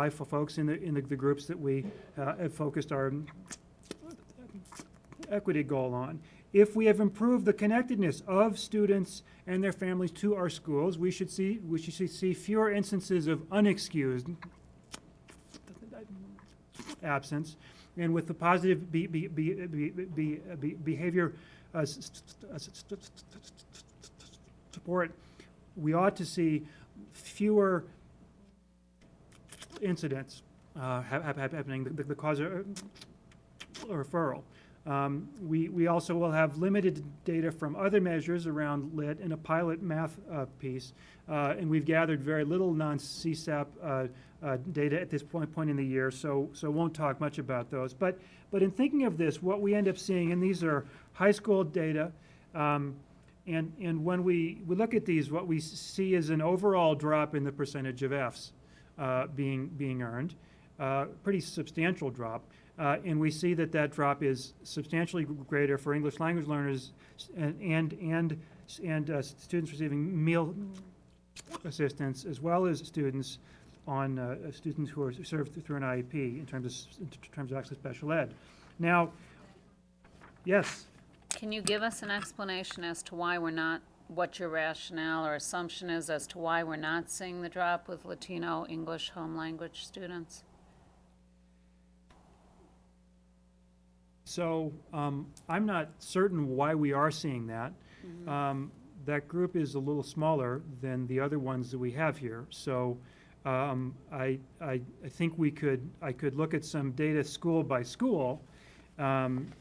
folks in the groups that we have focused our equity goal on. If we have improved the connectedness of students and their families to our schools, we should see fewer instances of unexcused absence. And with the positive behavior support, we ought to see fewer incidents happening that cause a referral. We also will have limited data from other measures around lit and a pilot math piece. And we've gathered very little non-CSAP data at this point in the year, so won't talk much about those. But in thinking of this, what we end up seeing, and these are high school data, and when we look at these, what we see is an overall drop in the percentage of Fs being earned, pretty substantial drop. And we see that drop is substantially greater for English language learners and students receiving meal assistance, as well as students who are served through an IEP in terms of access special ed. Now, yes. Can you give us an explanation as to why we're not, what your rationale or assumption is as to why we're not seeing the drop with Latino English home language students? So I'm not certain why we are seeing that. That group is a little smaller than the other ones that we have here. So I think I could look at some data school by school, and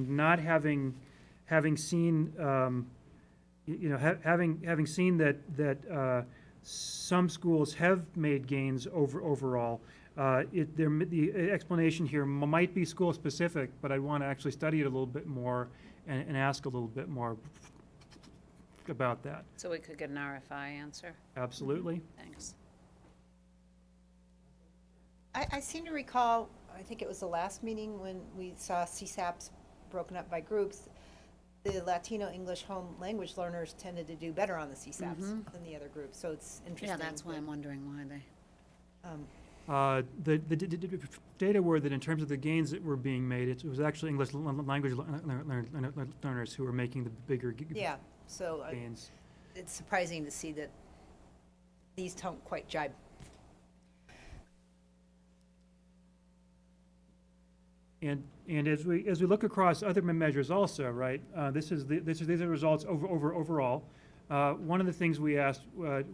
not having seen having seen that some schools have made gains overall. The explanation here might be school specific, but I want to actually study it a little bit more and ask a little bit more about that. So we could get an RFI answer? Absolutely. Thanks. I seem to recall, I think it was the last meeting when we saw CSAPs broken up by groups, the Latino English home language learners tended to do better on the CSAPs than the other groups, so it's interesting. Yeah, that's why I'm wondering why they. The data were that in terms of the gains that were being made, it was actually English language learners who were making the bigger Yeah, so gains. it's surprising to see that these don't quite jibe. And as we look across other measures also, right, these are the results overall. One of the things we're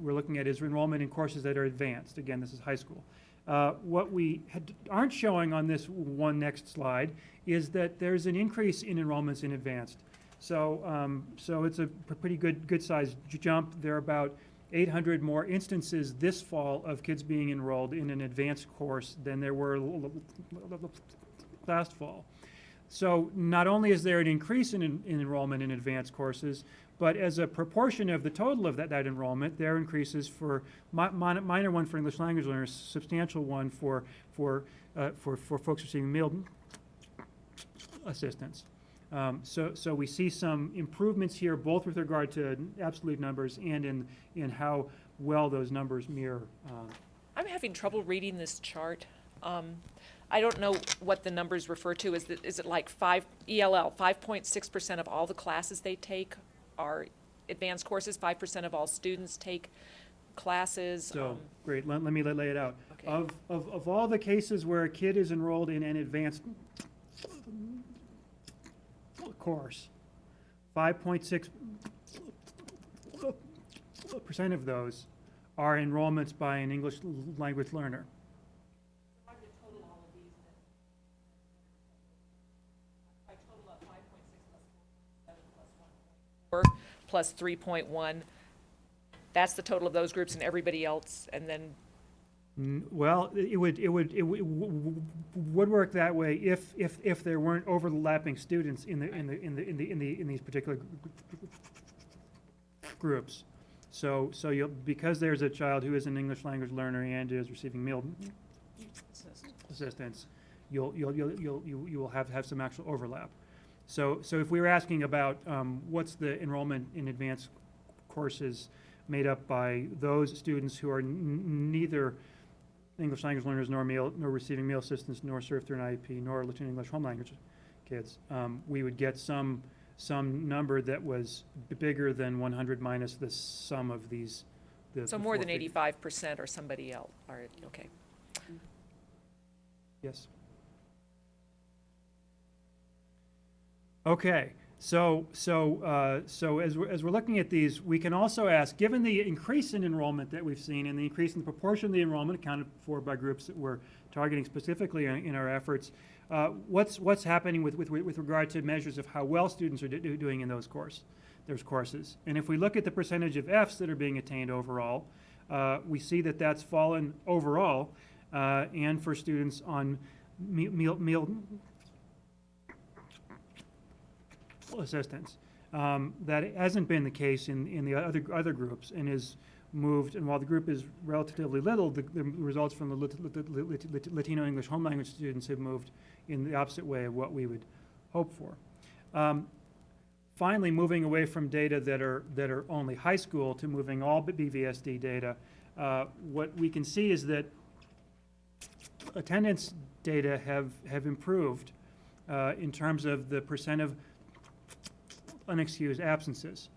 looking at is enrollment in courses that are advanced. Again, this is high school. What we aren't showing on this next slide is that there's an increase in enrollments in advanced. So it's a pretty good sized jump. There are about 800 more instances this fall of kids being enrolled in an advanced course than there were last fall. So not only is there an increase in enrollment in advanced courses, but as a proportion of the total of that enrollment, there are increases for minor one for English language learners, substantial one for folks receiving meal assistance. So we see some improvements here, both with regard to absolute numbers and in how well those numbers mirror. I'm having trouble reading this chart. I don't know what the numbers refer to. Is it like ELL, 5.6% of all the classes they take are advanced courses, 5% of all students take classes? So, great, let me lay it out. Okay. Of all the cases where a kid is enrolled in an advanced course, 5.6% of those are enrollments by an English language learner. Plus 3.1. That's the total of those groups and everybody else, and then. Well, it would work that way if there weren't overlapping students in these particular groups. So because there's a child who is an English language learner and is receiving meal assistance, you will have some actual overlap. So if we were asking about what's the enrollment in advanced courses made up by those students who are neither English language learners nor receiving meal assistance nor served through an IEP nor Latino English home language kids, we would get some number that was bigger than 100 minus the sum of these. So more than 85% or somebody else. All right, okay. Yes. Okay, So as we're looking at these, we can also ask, given the increase in enrollment that we've seen and the increase in the proportion of the enrollment accounted for by groups that we're targeting specifically in our efforts, what's happening with regard to measures of how well students are doing in those courses? And if we look at the percentage of Fs that are being attained overall, we see that that's fallen overall, and for students on meal assistance. That hasn't been the case in the other groups, and is moved, and while the group is relatively little, the results from the Latino English home language students have moved in the opposite way of what we would hope for. Finally, moving away from data that are only high school to moving all BVSD data, what we can see is that attendance data have improved in terms of the percent of unexcused absences.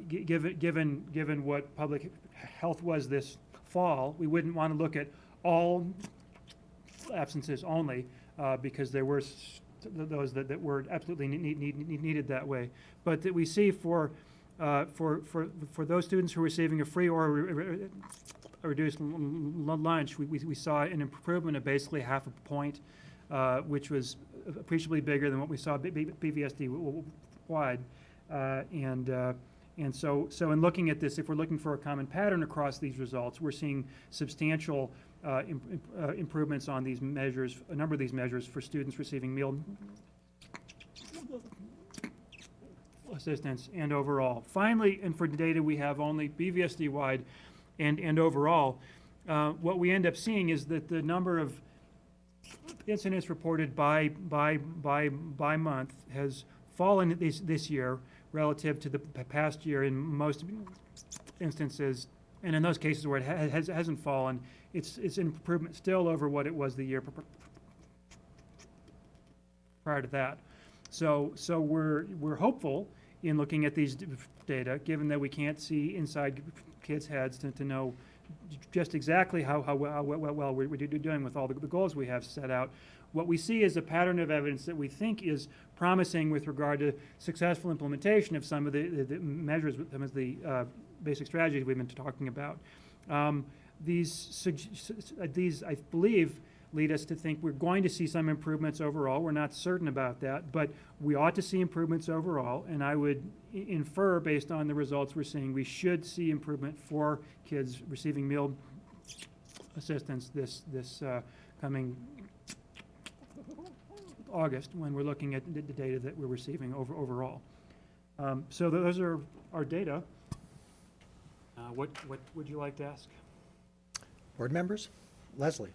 Given what public health was this fall, we wouldn't want to look at all absences only, because there were those that were absolutely needed that way. But that we see for those students who are receiving a free or a reduced lunch, we saw an improvement of basically half a point, which was appreciably bigger than what we saw BVSD wide. And so in looking at this, if we're looking for a common pattern across these results, we're seeing substantial improvements on these measures, a number of these measures for students receiving meal assistance and overall. Finally, and for data we have only BVSD wide and overall, what we end up seeing is that the number of incidents reported by month has fallen this year relative to the past year in most instances, and in those cases where it hasn't fallen, it's an improvement still over what it was the year prior to that. So we're hopeful in looking at these data, given that we can't see inside kids' heads to know just exactly how well we're doing with all the goals we have set out. What we see is a pattern of evidence that we think is promising with regard to successful implementation of some of the measures, some of the basic strategies we've been talking about. These, I believe, lead us to think we're going to see some improvements overall. We're not certain about that, but we ought to see improvements overall, and I would infer, based on the results we're seeing, we should see improvement for kids receiving meal assistance this coming August, when we're looking at the data that we're receiving overall. So those are our data. What would you like to ask? Board members? Leslie?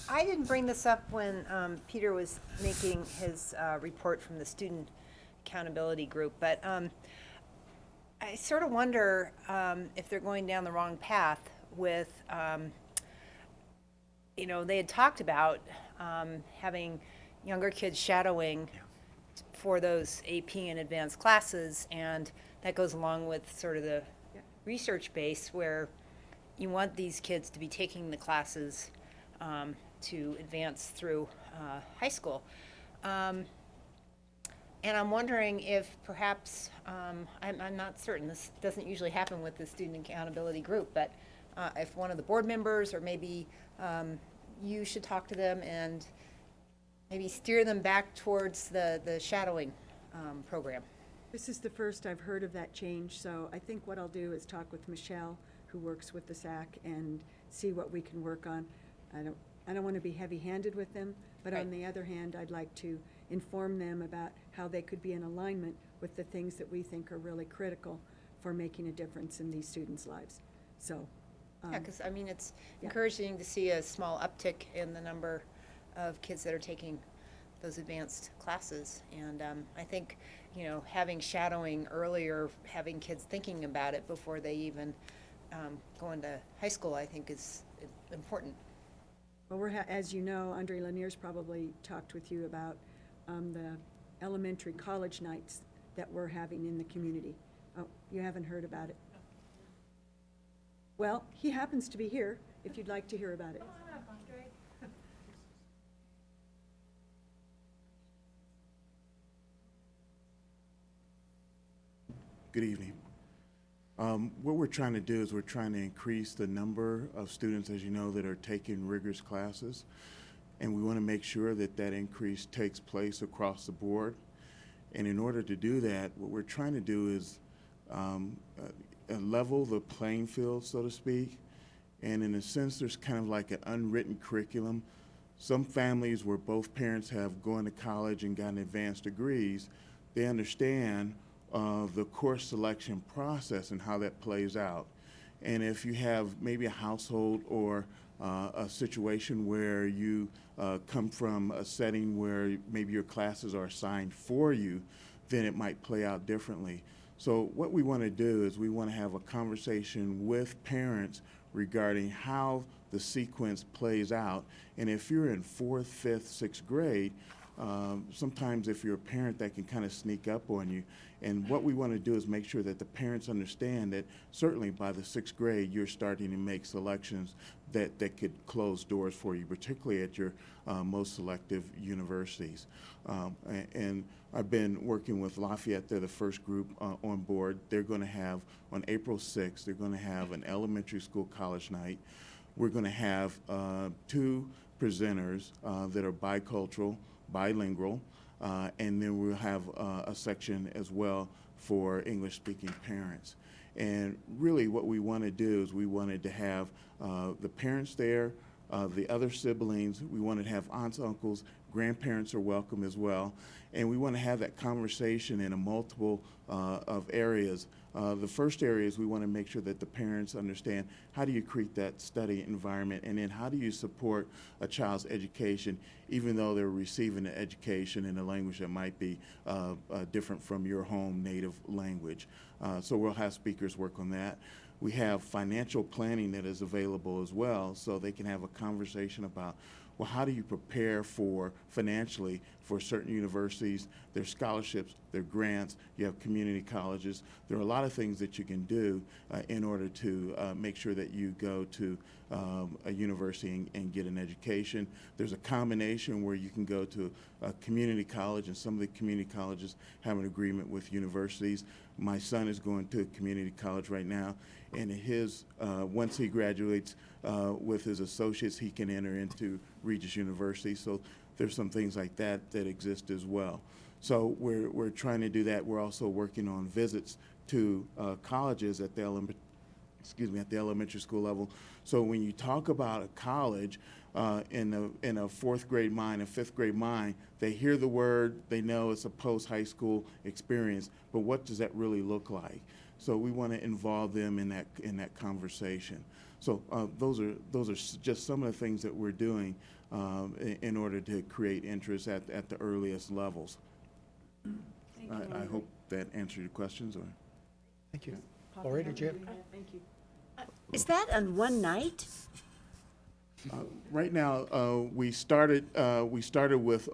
I didn't bring this up when Peter was making his report from the Student Accountability Group, but I sort of wonder if they're going down the wrong path with, they had talked about having younger kids shadowing for those AP and advanced classes, and that goes along with sort of the research base where you want these kids to be taking the classes to advance through high school. And I'm wondering if perhaps, I'm not certain, this doesn't usually happen with the Student Accountability Group, but if one of the board members or maybe you should talk to them and maybe steer them back towards the shadowing program. This is the first I've heard of that change, so I think what I'll do is talk with Michelle, who works with the SAC, and see what we can work on. I don't want to be heavy-handed with them, but on the other hand, I'd like to inform them about how they could be in alignment with the things that we think are really critical for making a difference in these students' lives. So, Yeah, because I mean, it's encouraging to see a small uptick in the number of kids that are taking those advanced classes. And I think, having shadowing earlier, having kids thinking about it before they even go into high school, I think is important. Well, as you know, Andre Lanier's probably talked with you about the elementary college nights that we're having in the community. Oh, you haven't heard about it? Well, he happens to be here, if you'd like to hear about it. Good evening. What we're trying to do is we're trying to increase the number of students, as you know, that are taking rigorous classes. And we want to make sure that that increase takes place across the board. And in order to do that, what we're trying to do is level the playing field, so to speak. And in a sense, there's kind of like an unwritten curriculum. Some families where both parents have gone to college and gotten advanced degrees, they understand the course selection process and how that plays out. And if you have maybe a household or a situation where you come from a setting where maybe your classes are assigned for you, then it might play out differently. So what we want to do is we want to have a conversation with parents regarding how the sequence plays out. And if you're in 4th, 5th, 6th grade, sometimes if you're a parent, that can kind of sneak up on you. And what we want to do is make sure that the parents understand that certainly by the 6th grade, you're starting to make selections that could close doors for you, particularly at your most selective universities. And I've been working with Lafayette. They're the first group on board. They're going to have, on April 6th, they're going to have an elementary school college night. We're going to have 2 presenters that are bicultural, bilingual, and then we'll have a section as well for English-speaking parents. And really what we want to do is we wanted to have the parents there, the other siblings. We wanted to have aunts, uncles, grandparents are welcome as well. And we want to have that conversation in a multiple of areas. The first area is we want to make sure that the parents understand how do you create that study environment, and then how do you support a child's education even though they're receiving an education in a language that might be different from your home native language. So we'll have speakers work on that. We have financial planning that is available as well, so they can have a conversation about, well, how do you prepare for financially for certain universities, their scholarships, their grants, you have community colleges. There are a lot of things that you can do in order to make sure that you go to a university and get an education. There's a combination where you can go to a community college, and some of the community colleges have an agreement with universities. My son is going to a community college right now, and his once he graduates with his associates, he can enter into Regis University. So there's some things like that that exist as well. So we're trying to do that. We're also working on visits to colleges at the elementary school level. So when you talk about a college in a 4th grade mind, a 5th grade mind, they hear the word, they know it's a post-high school experience, but what does that really look like? So we want to involve them in that conversation. So those are just some of the things that we're doing in order to create interest at the earliest levels. I hope that answered your questions. Or Thank you. Orator Jim. Thank you. Is that on one night? Right now, we started with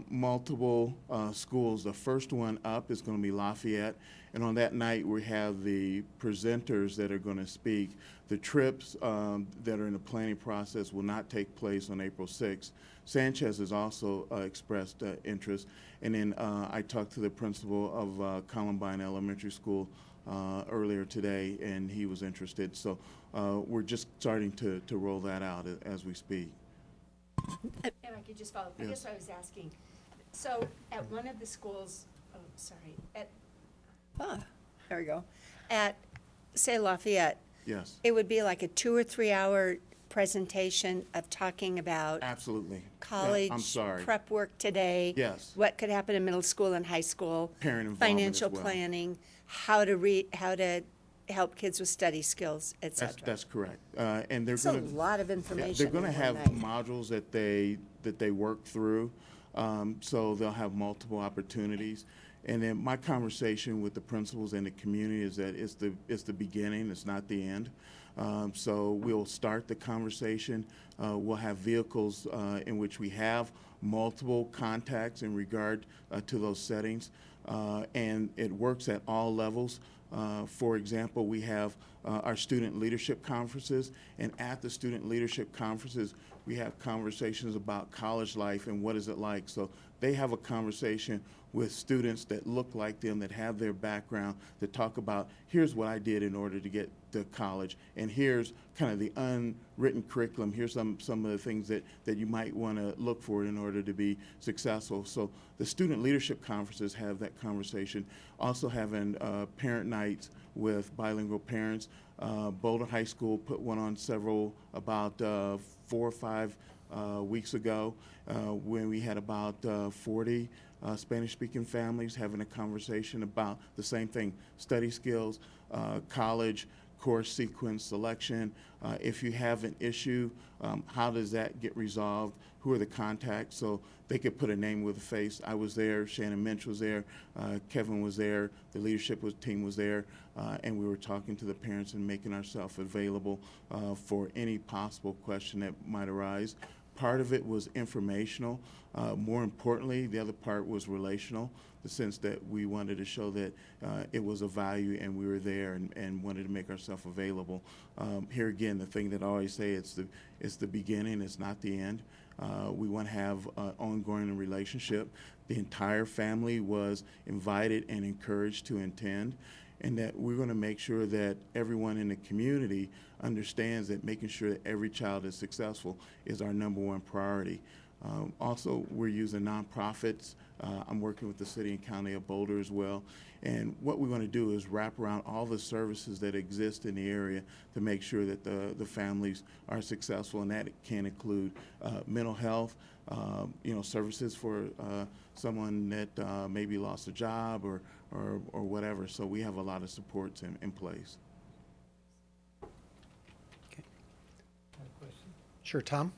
multiple schools. The first one up is going to be Lafayette, and on that night we have the presenters that are going to speak. The trips that are in the planning process will not take place on April 6th. Sanchez has also expressed interest, and then I talked to the principal of Columbine Elementary School earlier today, and he was interested. So we're just starting to roll that out as we speak. If I could just follow up, I guess I was asking, so at one of the schools, there we go, at, say, Lafayette, Yes. it would be like a 2 or 3 hour presentation of talking about Absolutely. college Yeah, I'm sorry. prep work today. Yes. What could happen in middle school and high school. Parent involvement financial as well. planning, how to help kids with study skills, et cetera. That's correct. And they're That's a going to lot of information They're going to in have one night. modules that they work through, so they'll have multiple opportunities. And then my conversation with the principals and the community is that it's the beginning, it's not the end. So we'll start the conversation. We'll have vehicles in which we have multiple contacts in regard to those settings, and it works at all levels. For example, we have our student leadership conferences. And at the student leadership conferences, we have conversations about college life and what is it like. So they have a conversation with students that look like them, that have their background, that talk about, here's what I did in order to get to college, and here's kind of the unwritten curriculum. Here's some of the things that you might want to look for in order to be successful. So the student leadership conferences have that conversation. Also having parent nights with bilingual parents. Boulder High School put one on about 4 or 5 weeks ago when we had about 40 Spanish-speaking families having a conversation about the same thing: study skills, college, course sequence selection. If you have an issue, how does that get resolved? Who are the contacts? So they could put a name with a face. I was there, Shannon Minch was there, Kevin was there, the leadership team was there, and we were talking to the parents and making ourselves available for any possible question that might arise. Part of it was informational. More importantly, the other part was relational, the sense that we wanted to show that it was a value and we were there and wanted to make ourselves available. Here again, the thing that I always say, it's the beginning, it's not the end. We want to have an ongoing relationship. The entire family was invited and encouraged to attend, and that we're going to make sure that everyone in the community understands that making sure that every child is successful is our #1 priority. Also, we're using nonprofits. I'm working with the city and county of Boulder as well. And what we want to do is wrap around all the services that exist in the area to make sure that the families are successful, and that can include mental health, services for someone that maybe lost a job or whatever. So we have a lot of supports in place. Sure, Tom?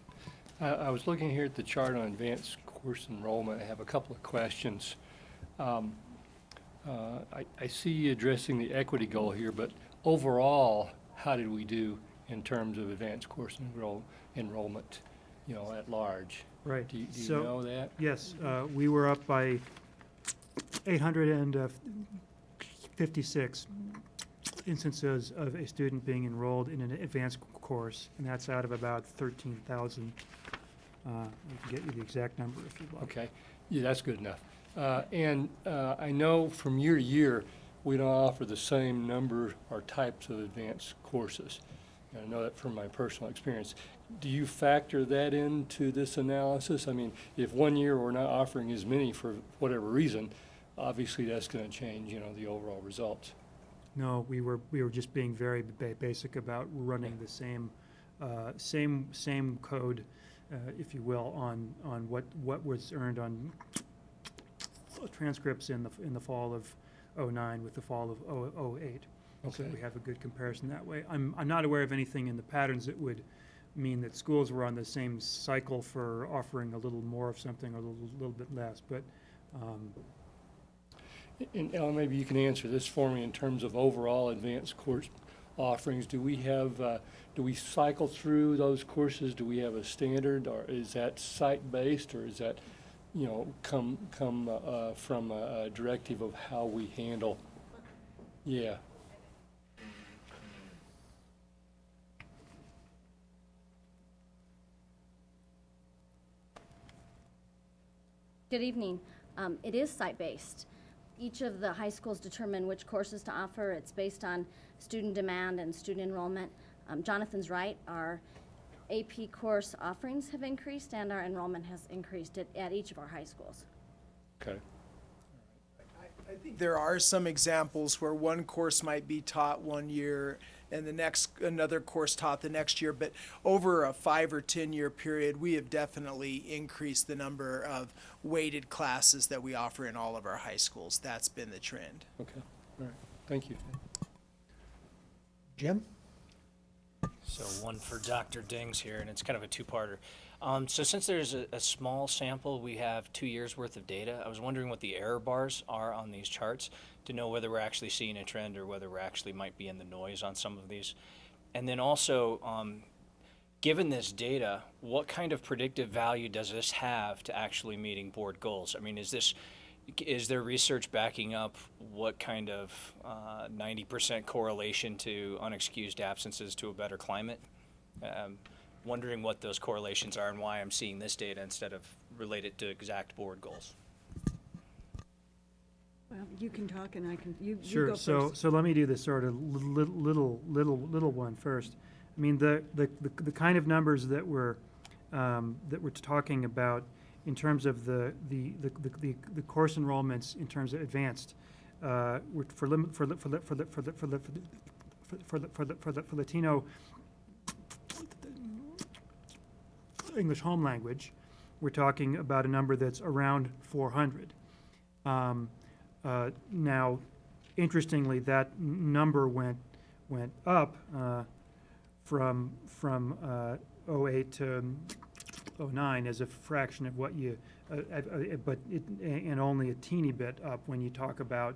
I was looking here at the chart on advanced course enrollment. I have a couple of questions. I see you addressing the equity goal here, but overall, how did we do in terms of advanced course enrollment, at large? Right. Do you So, know that? Yes, we were up by 856 instances of a student being enrolled in an advanced course, and that's out of about 13,000. I can get you the exact number if you'd like. Okay, yeah, that's good enough. And I know from year to year, we don't offer the same number or types of advanced courses. I know that from my personal experience. Do you factor that into this analysis? I mean, if one year we're not offering as many for whatever reason, obviously that's going to change, the overall results. No, we were just being very basic about running the same code, if you will, on what was earned on transcripts in the fall of '09 with the fall of '08. So Okay. we have a good comparison that way. I'm not aware of anything in the patterns that would mean that schools were on the same cycle for offering a little more of something or a little bit less, but And Ellen, maybe you can answer this for me in terms of overall advanced course offerings. Do we cycle through those courses? Do we have a standard, or is that site-based, or is that, come from a directive of how we handle? Yeah. Good evening. It is site-based. Each of the high schools determine which courses to offer. It's based on student demand and student enrollment. Jonathan's right. Our AP course offerings have increased and our enrollment has increased at each of our high schools. Okay. I think there are some examples where one course might be taught one year and another course taught the next year, but over a 5 or 10 year period, we have definitely increased the number of weighted classes that we offer in all of our high schools. That's been the trend. Okay. All right. Thank you. Jim? So one for Dr. Dings here, and it's kind of a two-parter. So since there's a small sample, we have 2 years worth of data. I was wondering what the error bars are on these charts to know whether we're actually seeing a trend or whether we're actually might be in the noise on some of these. And then also, given this data, what kind of predictive value does this have to actually meeting board goals? I mean, is this is there research backing up what kind of 90% correlation to unexcused absences to a better climate? Wondering what those correlations are and why I'm seeing this data instead of related to exact board goals. Well, you can talk and I can, you Sure. go So first. so let me do this sort of little one first. I mean, the kind of numbers that we're talking about in terms of the course enrollments in terms of advanced, for Latino English home language, we're talking about a number that's around 400. Now, interestingly, that number went up from 08 to 09 as a fraction of what you, and only a teeny bit up when you talk about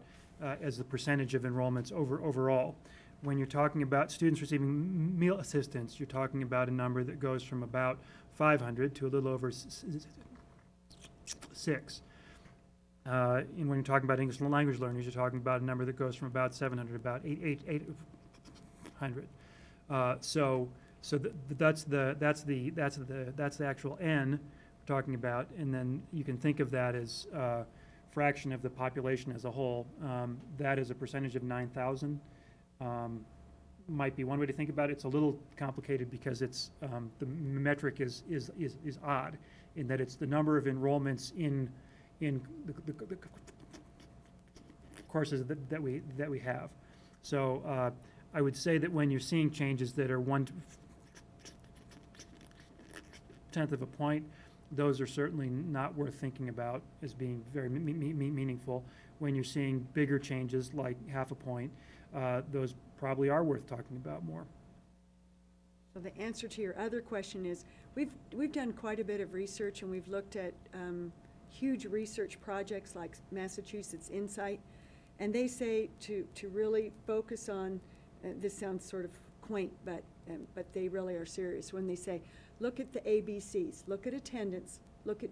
as the percentage of enrollments overall. When you're talking about students receiving meal assistance, you're talking about a number that goes from about 500 to a little over 6. And when you're talking about English language learners, you're talking about a number that goes from about 700 to about 800. So that's the actual N we're talking about, and then you can think of that as fraction of the population as a whole. That is a percentage of 9,000. Might be one way to think about it. It's a little complicated because it's the metric is odd in that it's the number of enrollments in the courses that we have. So I would say that when you're seeing changes that are 1/10 of a point, those are certainly not worth thinking about as being very meaningful. When you're seeing bigger changes like 0.5 point, those probably are worth talking about more. So the answer to your other question is, we've done quite a bit of research, and we've looked at huge research projects like Massachusetts Insight, and they say to really focus on, this sounds sort of quaint, but they really are serious when they say, look at the ABCs, look at attendance, look at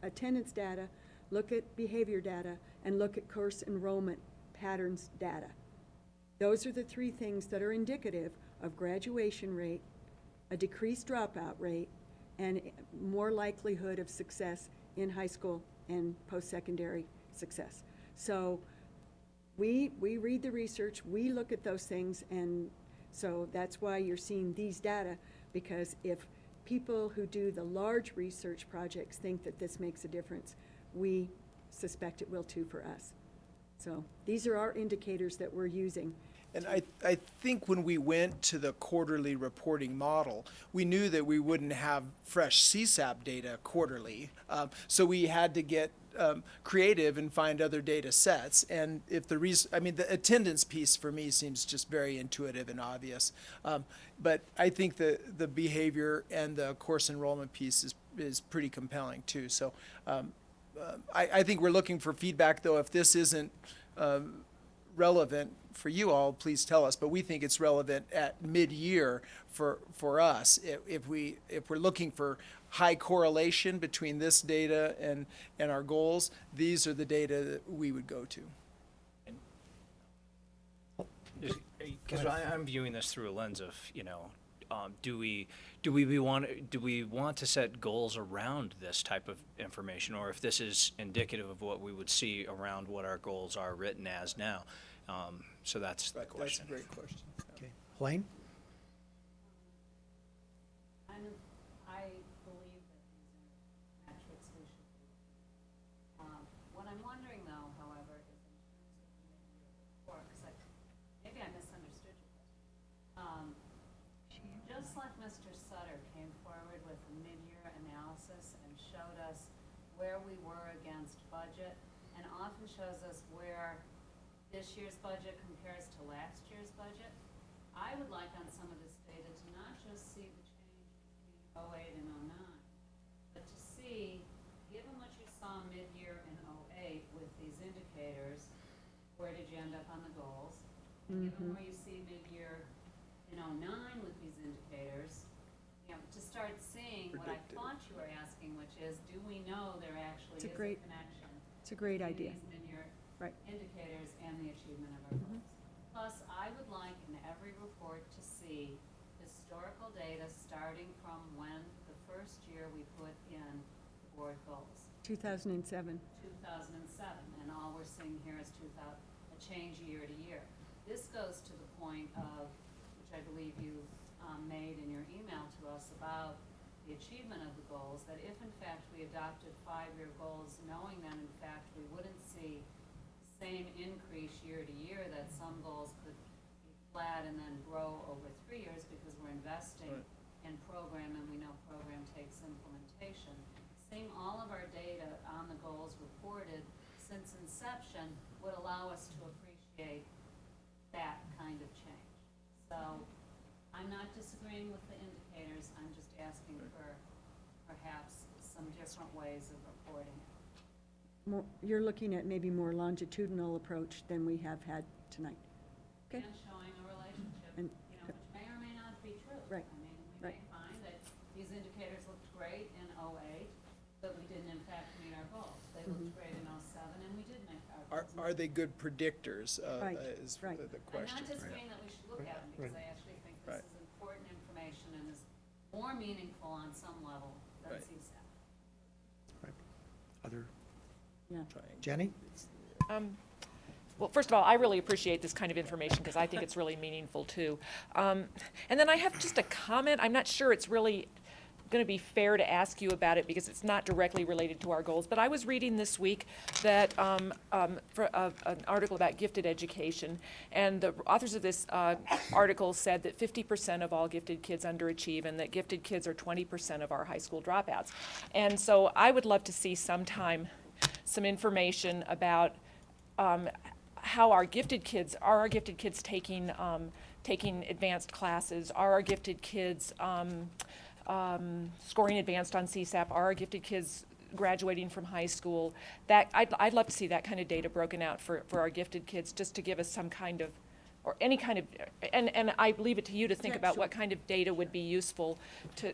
attendance data, look at behavior data, and look at course enrollment patterns data. Those are the three things that are indicative of graduation rate, a decreased dropout rate, and more likelihood of success in high school and post-secondary success. So we read the research, we look at those things, and so that's why you're seeing these data, because if people who do the large research projects think that this makes a difference, we suspect it will too for us. So these are our indicators that we're using. And I think when we went to the quarterly reporting model, we knew that we wouldn't have fresh CSAP data quarterly. So we had to get creative and find other data sets. And if the the attendance piece for me seems just very intuitive and obvious. But I think the behavior and the course enrollment piece is pretty compelling too. So I think we're looking for feedback, though. If this isn't relevant for you all, please tell us. But we think it's relevant at mid-year for us. If we're looking for high correlation between this data and our goals, these are the data that we would go to. Because I'm viewing this through a lens of, do we want to set goals around this type of information, or if this is indicative of what we would see around what our goals are written as now? So that's the question. That's a great question. Okay. Blaine? I believe that these are metrics we should be. What I'm wondering though, however, is in terms of the mid-year report, because maybe I misunderstood your question. Just like Mr. Sutter came forward with a mid-year analysis and showed us where we were against budget, and often shows us where this year's budget compares to last year's budget, I would like on some of this data to not just see the change between 08 and 09, but to see, given what you saw mid-year in 08 with these indicators, where did you end up on the goals? And given where you see mid-year in 09 with these indicators, to start seeing what I thought you were asking, which is, do we know there actually is a connection? It's It's a great idea. In your Right. indicators and the achievement of our goals. Plus, I would like in every report to see historical data starting from when the first year we put in the board goals. 2007. 2007, and all we're seeing here is a change year to year. This goes to the point of, which I believe you made in your email to us about the achievement of the goals, that if in fact we adopted 5-year goals, knowing that in fact we wouldn't see the same increase year to year, that some goals could be flat and then grow over 3 years because we're investing in program, and we know program takes implementation. Seeing all of our data on the goals reported since inception would allow us to appreciate that kind of change. So I'm not disagreeing with the indicators, I'm just asking for perhaps some different ways of reporting it. You're looking at maybe more longitudinal approach than we have had tonight. Okay? And showing a relationship, And- which may or may not be true. Right. I mean, we may find that these indicators looked great in '08, but we didn't in fact meet our goals. They looked great in '07, and we did make our goals. Are they good predictors, Right, is right. the question. I'm not disagreeing that we should look at them, because I actually think this Right. is important information and is more meaningful on some level than Right. CSAP. Other, Yeah. Jenny? Well, first of all, I really appreciate this kind of information because I think it's really meaningful too. And then I have just a comment. I'm not sure it's really going to be fair to ask you about it because it's not directly related to our goals. But I was reading this week that for an article about gifted education, and the authors of this article said that 50% of all gifted kids underachieve, and that gifted kids are 20% of our high school dropouts. And so I would love to see sometime some information about how our gifted kids, are our gifted kids taking advanced classes? Are our gifted kids scoring advanced on CSAP? Are our gifted kids graduating from high school? That I'd love to see that kind of data broken out for our gifted kids, just to give us some kind of, or any kind of, and I leave it to you to think about what kind of data would be useful to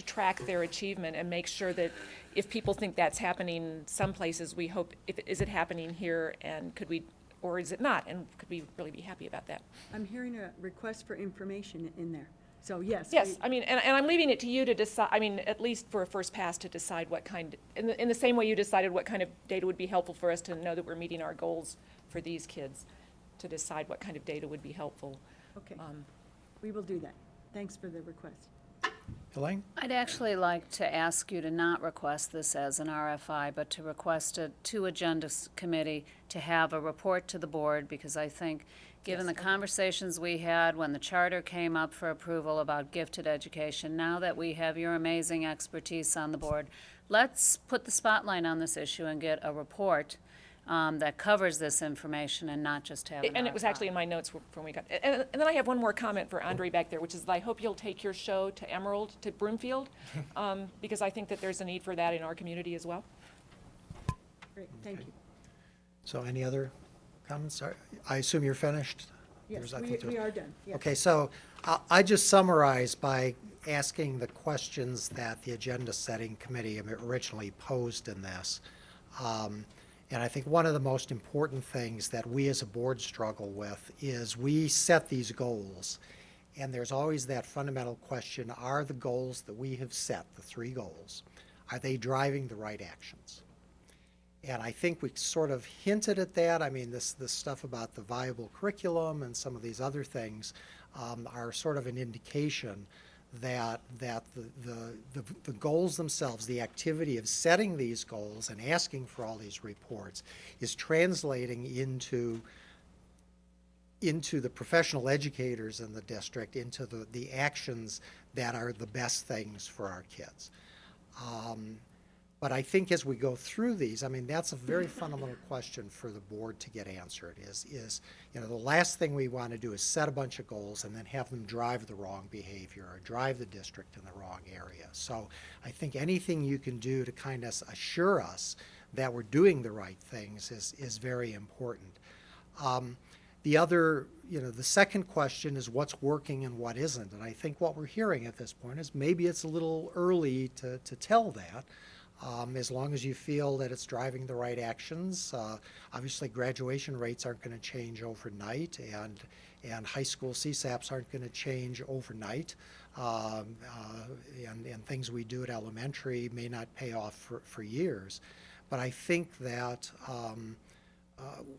track their achievement and make sure that if people think that's happening some places, we hope, is it happening here, and could we, or is it not, and could we really be happy about that? I'm hearing a request for information in there. So yes. Yes, I mean, and I'm leaving it to you to decide, I mean, at least for a first pass, to decide what kind, in the same way you decided what kind of data would be helpful for us to know that we're meeting our goals for these kids, to decide what kind of data would be helpful. Okay. We will do that. Thanks for the request. Elaine? I'd actually like to ask you to not request this as an RFI, but to request it to Agenda Committee to have a report to the board, because I think, given the conversations we had when the charter came up for approval about gifted education, now that we have your amazing expertise on the board, let's put the spotlight on this issue and get a report that covers this information and not just have an And it was RFI. actually in my notes when we got, and then I have one more comment for Andre back there, which is that I hope you'll take your show to Emerald, to Broomfield, because I think that there's a need for that in our community as well. Great, thank you. So any other comments? I assume you're finished? Yes, I think we are done. Yes. Okay, so I just summarize by asking the questions that the Agenda Setting Committee originally posed in this. And I think one of the most important things that we as a board struggle with is we set these goals, and there's always that fundamental question, are the goals that we have set, the 3 goals, are they driving the right actions? And I think we sort of hinted at that. I mean, this stuff about the viable curriculum and some of these other things are sort of an indication that the goals themselves, the activity of setting these goals and asking for all these reports, is translating into the professional educators in the district, into the actions that are the best things for our kids. But I think as we go through these, I mean, that's a very fundamental question for the board to get answered, is the last thing we want to do is set a bunch of goals and then have them drive the wrong behavior or drive the district in the wrong area. So I think anything you can do to kind of assure us that we're doing the right things is very important. The other, the second question is what's working and what isn't. And I think what we're hearing at this point is maybe it's a little early to tell that. As long as you feel that it's driving the right actions. Obviously, graduation rates aren't going to change overnight, and high school CSAPs aren't going to change overnight. And things we do at elementary may not pay off for years. But I think that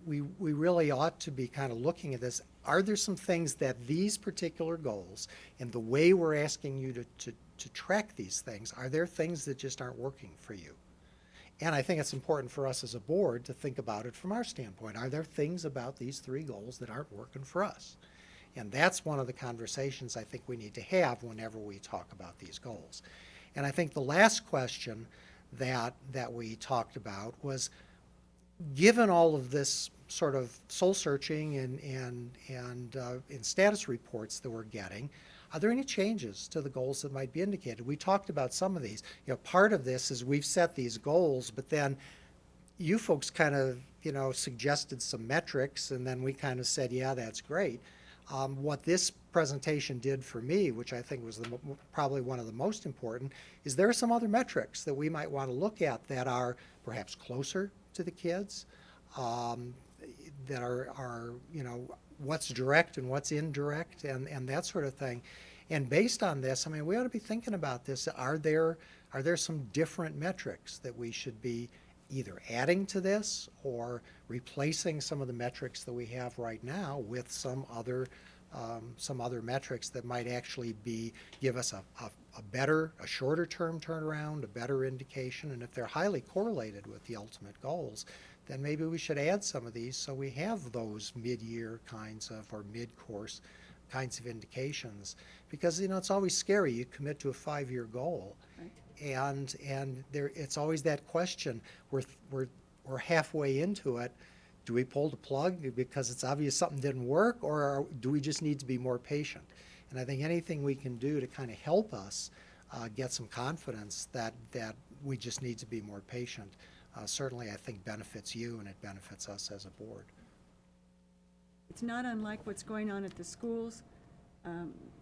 we really ought to be kind of looking at this. Are there some things that these particular goals and the way we're asking you to track these things, are there things that just aren't working for you? And I think it's important for us as a board to think about it from our standpoint. Are there things about these 3 goals that aren't working for us? And that's one of the conversations I think we need to have whenever we talk about these goals. And I think the last question that we talked about was, given all of this sort of soul searching and status reports that we're getting, are there any changes to the goals that might be indicated? We talked about some of these. Part of this is we've set these goals, but then you folks kind of, suggested some metrics, and then we kind of said, yeah, that's great. What this presentation did for me, which I think was probably one of the most important, is there are some other metrics that we might want to look at that are perhaps closer to the kids, that are what's direct and what's indirect, and that sort of thing. And based on this, we ought to be thinking about this. Are there some different metrics that we should be either adding to this or replacing some of the metrics that we have right now with some other metrics that might actually give us a shorter term turnaround, a better indication, and if they're highly correlated with the ultimate goals, then maybe we should add some of these so we have those mid-year kinds of, or mid-course kinds of indications. Because, it's always scary. You commit to a 5-year goal, and it's always that question. We're halfway into it. Do we pull the plug because it's obvious something didn't work, or do we just need to be more patient? And I think anything we can do to kind of help us get some confidence that we just need to be more patient, certainly I think benefits you and it benefits us as a board. It's not unlike what's going on at the schools.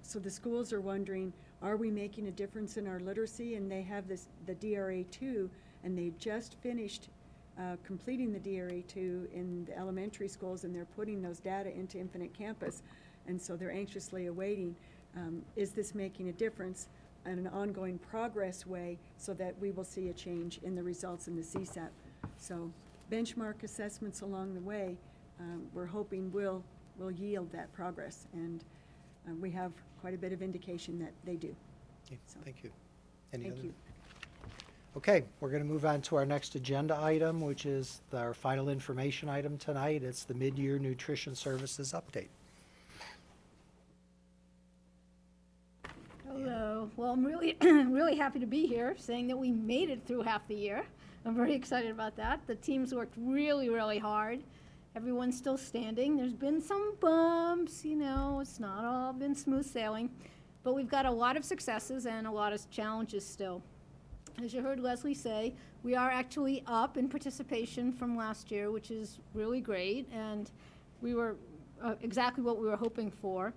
So the schools are wondering, are we making a difference in our literacy? And they have the DRA2, and they just finished completing the DRA2 in the elementary schools, and they're putting those data into Infinite Campus. And so they're anxiously awaiting, is this making a difference in an ongoing progress way so that we will see a change in the results in the CSAP. So benchmark assessments along the way, we're hoping will yield that progress. And we have quite a bit of indication that they do. Okay, So, thank you. thank you. Okay, we're going to move on to our next agenda item, which is our final information item tonight. It's the mid-year nutrition services update. Hello. Well, I'm really, really happy to be here, saying that we made it through half the year. I'm very excited about that. The team's worked really, really hard. Everyone's still standing. There's been some bumps, it's not all been smooth sailing, but we've got a lot of successes and a lot of challenges still. As you heard Leslie say, we are actually up in participation from last year, which is really great, and we were exactly what we were hoping for.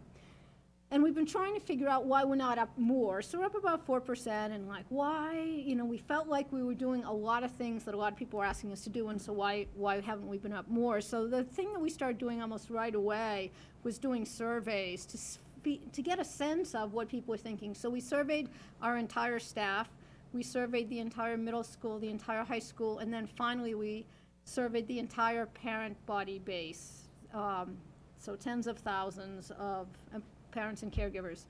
And we've been trying to figure out why we're not up more. So we're up about 4%, and why, we felt like we were doing a lot of things that a lot of people were asking us to do, and so why haven't we been up more? So the thing that we started doing almost right away was doing surveys to get a sense of what people were thinking. So we surveyed our entire staff, we surveyed the entire middle school, the entire high school, and then finally we surveyed the entire parent body base. So tens of thousands of parents and caregivers.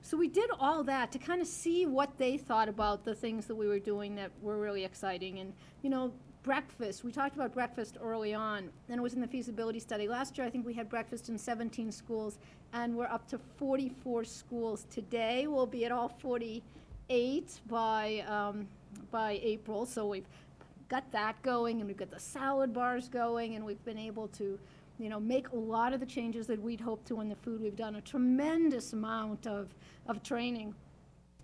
So we did all that to kind of see what they thought about the things that we were doing that were really exciting. And, breakfast, we talked about breakfast early on, and it was in the feasibility study. Last year, I think we had breakfast in 17 schools, and we're up to 44 schools. Today, we'll be at all 48 by April. So we've got that going, and we've got the salad bars going, and we've been able to make a lot of the changes that we'd hoped to in the food. We've done a tremendous amount of training.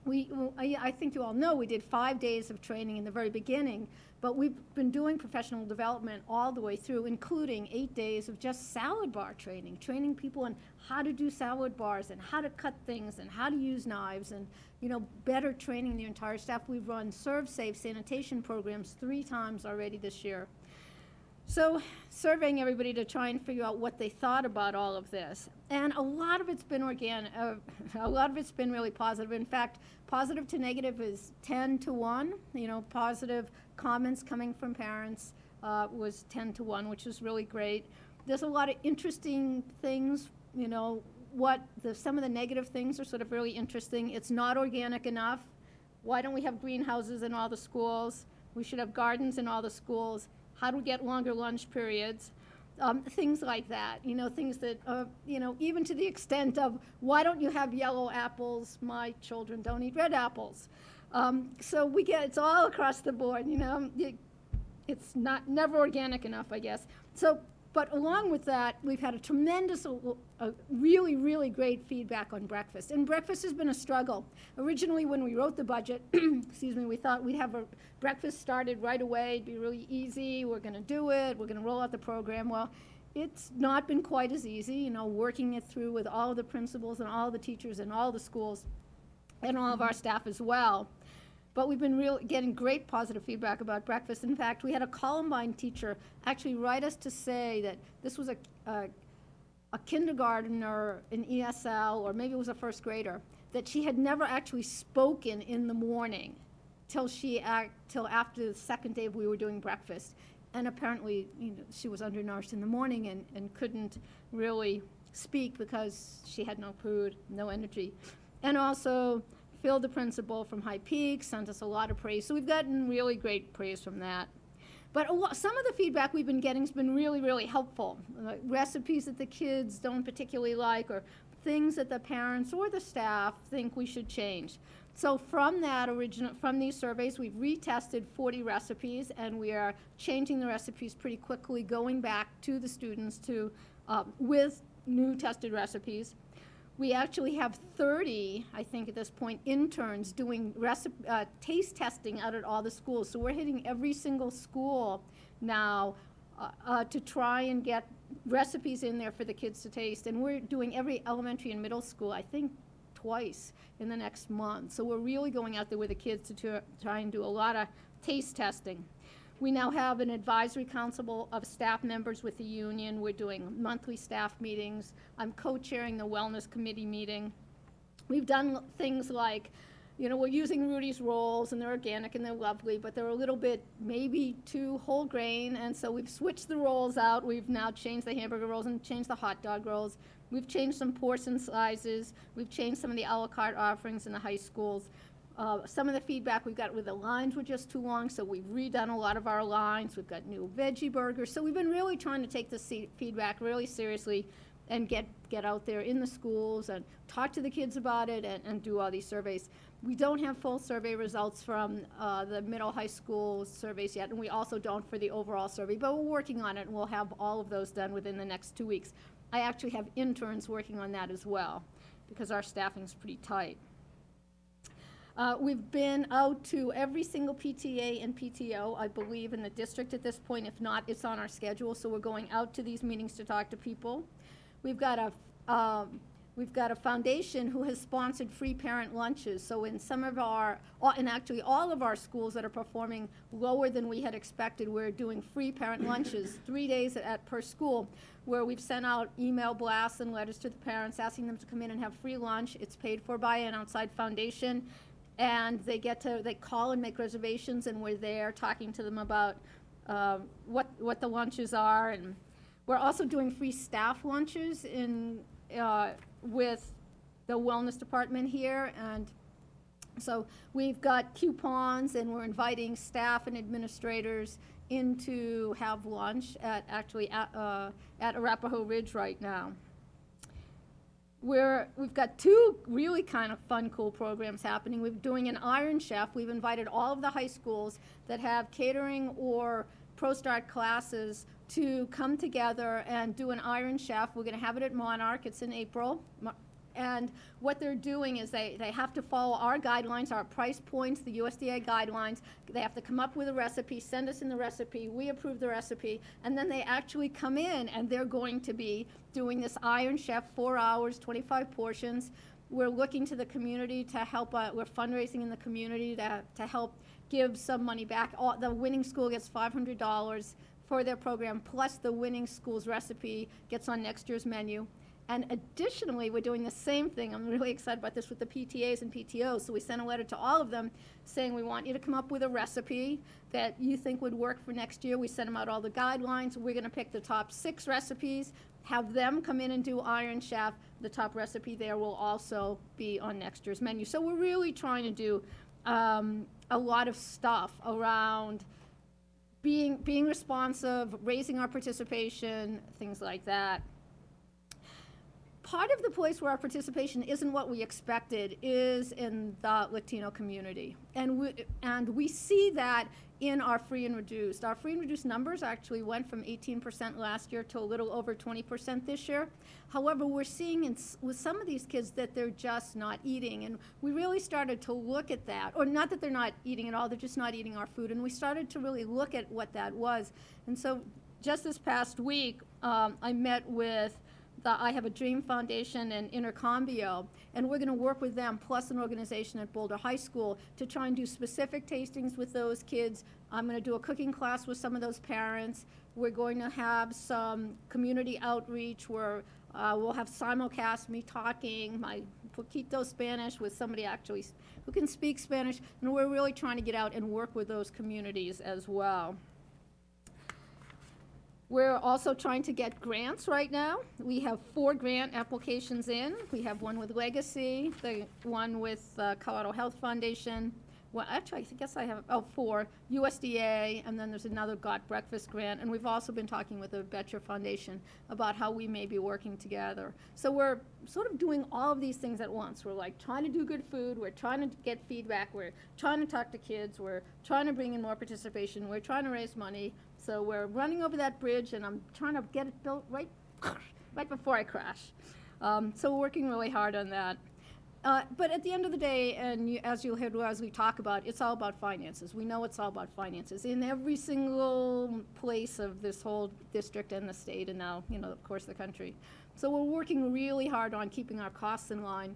I think you all know, we did 5 days of training in the very beginning, but we've been doing professional development all the way through, including 8 days of just salad bar training, training people on how to do salad bars and how to cut things and how to use knives and, you know, better training the entire staff. We've run Serve Safe sanitation programs 3 times already this year. So surveying everybody to try and figure out what they thought about all of this. And a lot of it's been organic, a lot of it's been really positive. In fact, positive to negative is 10 to 1. You know, positive comments coming from parents was 10 to 1, which is really great. There's a lot of interesting things, you know, some of the negative things are sort of really interesting. It's not organic enough. Why don't we have greenhouses in all the schools? We should have gardens in all the schools. How do we get longer lunch periods? Things like that, you know, things that, you know, even to the extent of, why don't you have yellow apples? My children don't eat red apples. So it's all across the board, you know. It's never organic enough, I guess. So, but along with that, we've had a tremendous, really, really great feedback on breakfast. And breakfast has been a struggle. Originally, when we wrote the budget, excuse me, we thought we'd have a breakfast started right away. It'd be really easy. We're going to do it. We're going to roll out the program. Well, it's not been quite as easy, you know, working it through with all the principals and all the teachers and all the schools and all of our staff as well. But we've been really getting great positive feedback about breakfast. In fact, we had a Columbine teacher actually write us to say that this was a kindergartner, an ESL, or maybe it was a first grader, that she had never actually spoken in the morning till after the second day we were doing breakfast. And apparently, you know, she was undernourished in the morning and couldn't really speak because she had no food, no energy. And also, Phil, the principal from High Peak, sent us a lot of praise. So we've gotten really great praise from that. But some of the feedback we've been getting has been really, really helpful. Recipes that the kids don't particularly like, or things that the parents or the staff think we should change. So from these surveys, we've retested 40 recipes, and we are changing the recipes pretty quickly, going back to the students with new tested recipes. We actually have 30, I think at this point, interns doing taste testing out at all the schools. So we're hitting every single school now to try and get recipes in there for the kids to taste. And we're doing every elementary and middle school, I think, twice in the next month. So we're really going out there with the kids to try and do a lot of taste testing. We now have an advisory council of staff members with the union. We're doing monthly staff meetings. I'm co-chairing the wellness committee meeting. We've done things like, you know, we're using Rudy's rolls, and they're organic and they're lovely, but they're a little bit maybe too whole grain, and so we've switched the rolls out. We've now changed the hamburger rolls and changed the hot dog rolls. We've changed some portion sizes. We've changed some of the a la carte offerings in the high schools. Some of the feedback we've got with the lines were just too long, so we've redone a lot of our lines. We've got new veggie burgers. So we've been really trying to take this feedback really seriously and get out there in the schools and talk to the kids about it and do all these surveys. We don't have full survey results from the middle high school surveys yet, and we also don't for the overall survey, but we're working on it, and we'll have all of those done within the next 2 weeks. I actually have interns working on that as well, because our staffing's pretty tight. We've been out to every single PTA and PTO, I believe, in the district at this point. If not, it's on our schedule, so we're going out to these meetings to talk to people. We've got a foundation who has sponsored free parent lunches. So in some of and actually all of our schools that are performing lower than we had expected, we're doing free parent lunches 3 days per school, where we've sent out email blasts and letters to the parents asking them to come in and have free lunch. It's paid for by an outside foundation. And they call and make reservations, and we're there talking to them about what the lunches are. And we're also doing free staff lunches with the wellness department here. And so we've got coupons, and we're inviting staff and administrators in to have lunch at Arapahoe Ridge right now. We've got 2 really kind of fun, cool programs happening. We're doing an Iron Chef. We've invited all of the high schools that have catering or ProStart classes to come together and do an Iron Chef. We're going to have it at Monarch. It's in April. And what they're doing is they have to follow our guidelines, our price points, the USDA guidelines. They have to come up with a recipe, send us in the recipe, we approve the recipe, and then they actually come in and they're going to be doing this Iron Chef, 4 hours, 25 portions. We're looking to the community to help, we're fundraising in the community to help give some money back. The winning school gets $500 for their program, plus the winning school's recipe gets on next year's menu. And additionally, we're doing the same thing. I'm really excited about this with the PTAs and PTOs. So we sent a letter to all of them saying we want you to come up with a recipe that you think would work for next year. We sent them out all the guidelines. We're going to pick the top 6 recipes, have them come in and do Iron Chef. The top recipe there will also be on next year's menu. So we're really trying to do a lot of stuff around being responsive, raising our participation, things like that. Part of the place where our participation isn't what we expected is in the Latino community. And we see that in our free and reduced. Our free and reduced numbers actually went from 18% last year to a little over 20% this year. However, we're seeing with some of these kids that they're just not eating. And we really started to look at that, or not that they're not eating at all, they're just not eating our food. And we started to really look at what that was. And so just this past week, I met with the I Have a Dream Foundation and Intercambio, and we're going to work with them, plus an organization at Boulder High School, to try and do specific tastings with those kids. I'm going to do a cooking class with some of those parents. We're going to have some community outreach where we'll have simulcast, me talking, my poquito Spanish with somebody actually who can speak Spanish, and we're really trying to get out and work with those communities as well. We're also trying to get grants right now. We have 4 grant applications in. We have one with Legacy, the one with Colorado Health Foundation. Well, actually, I guess I have 4, USDA, and then there's another Got Breakfast grant. And we've also been talking with the Betcher Foundation about how we may be working together. So we're sort of doing all of these things at once. We're like trying to do good food. We're trying to get feedback. We're trying to talk to kids. We're trying to bring in more participation. We're trying to raise money. So we're running over that bridge, and I'm trying to get it built right before I crash. So we're working really hard on that. But at the end of the day, and as you'll hear as we talk about, it's all about finances. We know it's all about finances in every single place of this whole district and the state, and now, of course, the country. So we're working really hard on keeping our costs in line.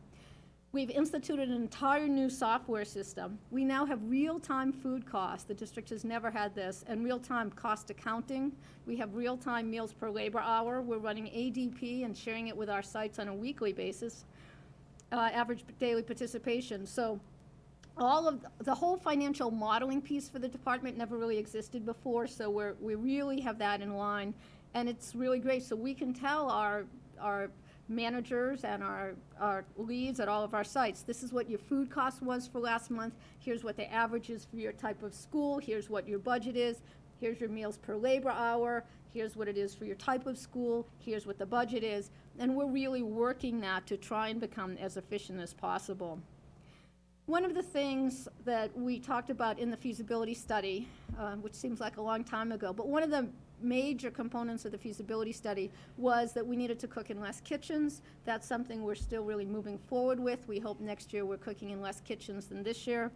We've instituted an entire new software system. We now have real-time food costs. The district has never had this, and real-time cost accounting. We have real-time meals per labor hour. We're running ADP and sharing it with our sites on a weekly basis. Average daily participation. So all of the whole financial modeling piece for the department never really existed before, so we really have that in line, and it's really great. So we can tell our managers and our leads at all of our sites, this is what your food cost was for last month, here's what the average is for your type of school, here's what your budget is, here's your meals per labor hour, here's what it is for your type of school, here's what the budget is, and we're really working that to try and become as efficient as possible. One of the things that we talked about in the feasibility study, which seems like a long time ago, but one of the major components of the feasibility study was that we needed to cook in less kitchens. That's something we're still really moving forward with. We hope next year we're cooking in less kitchens than this year.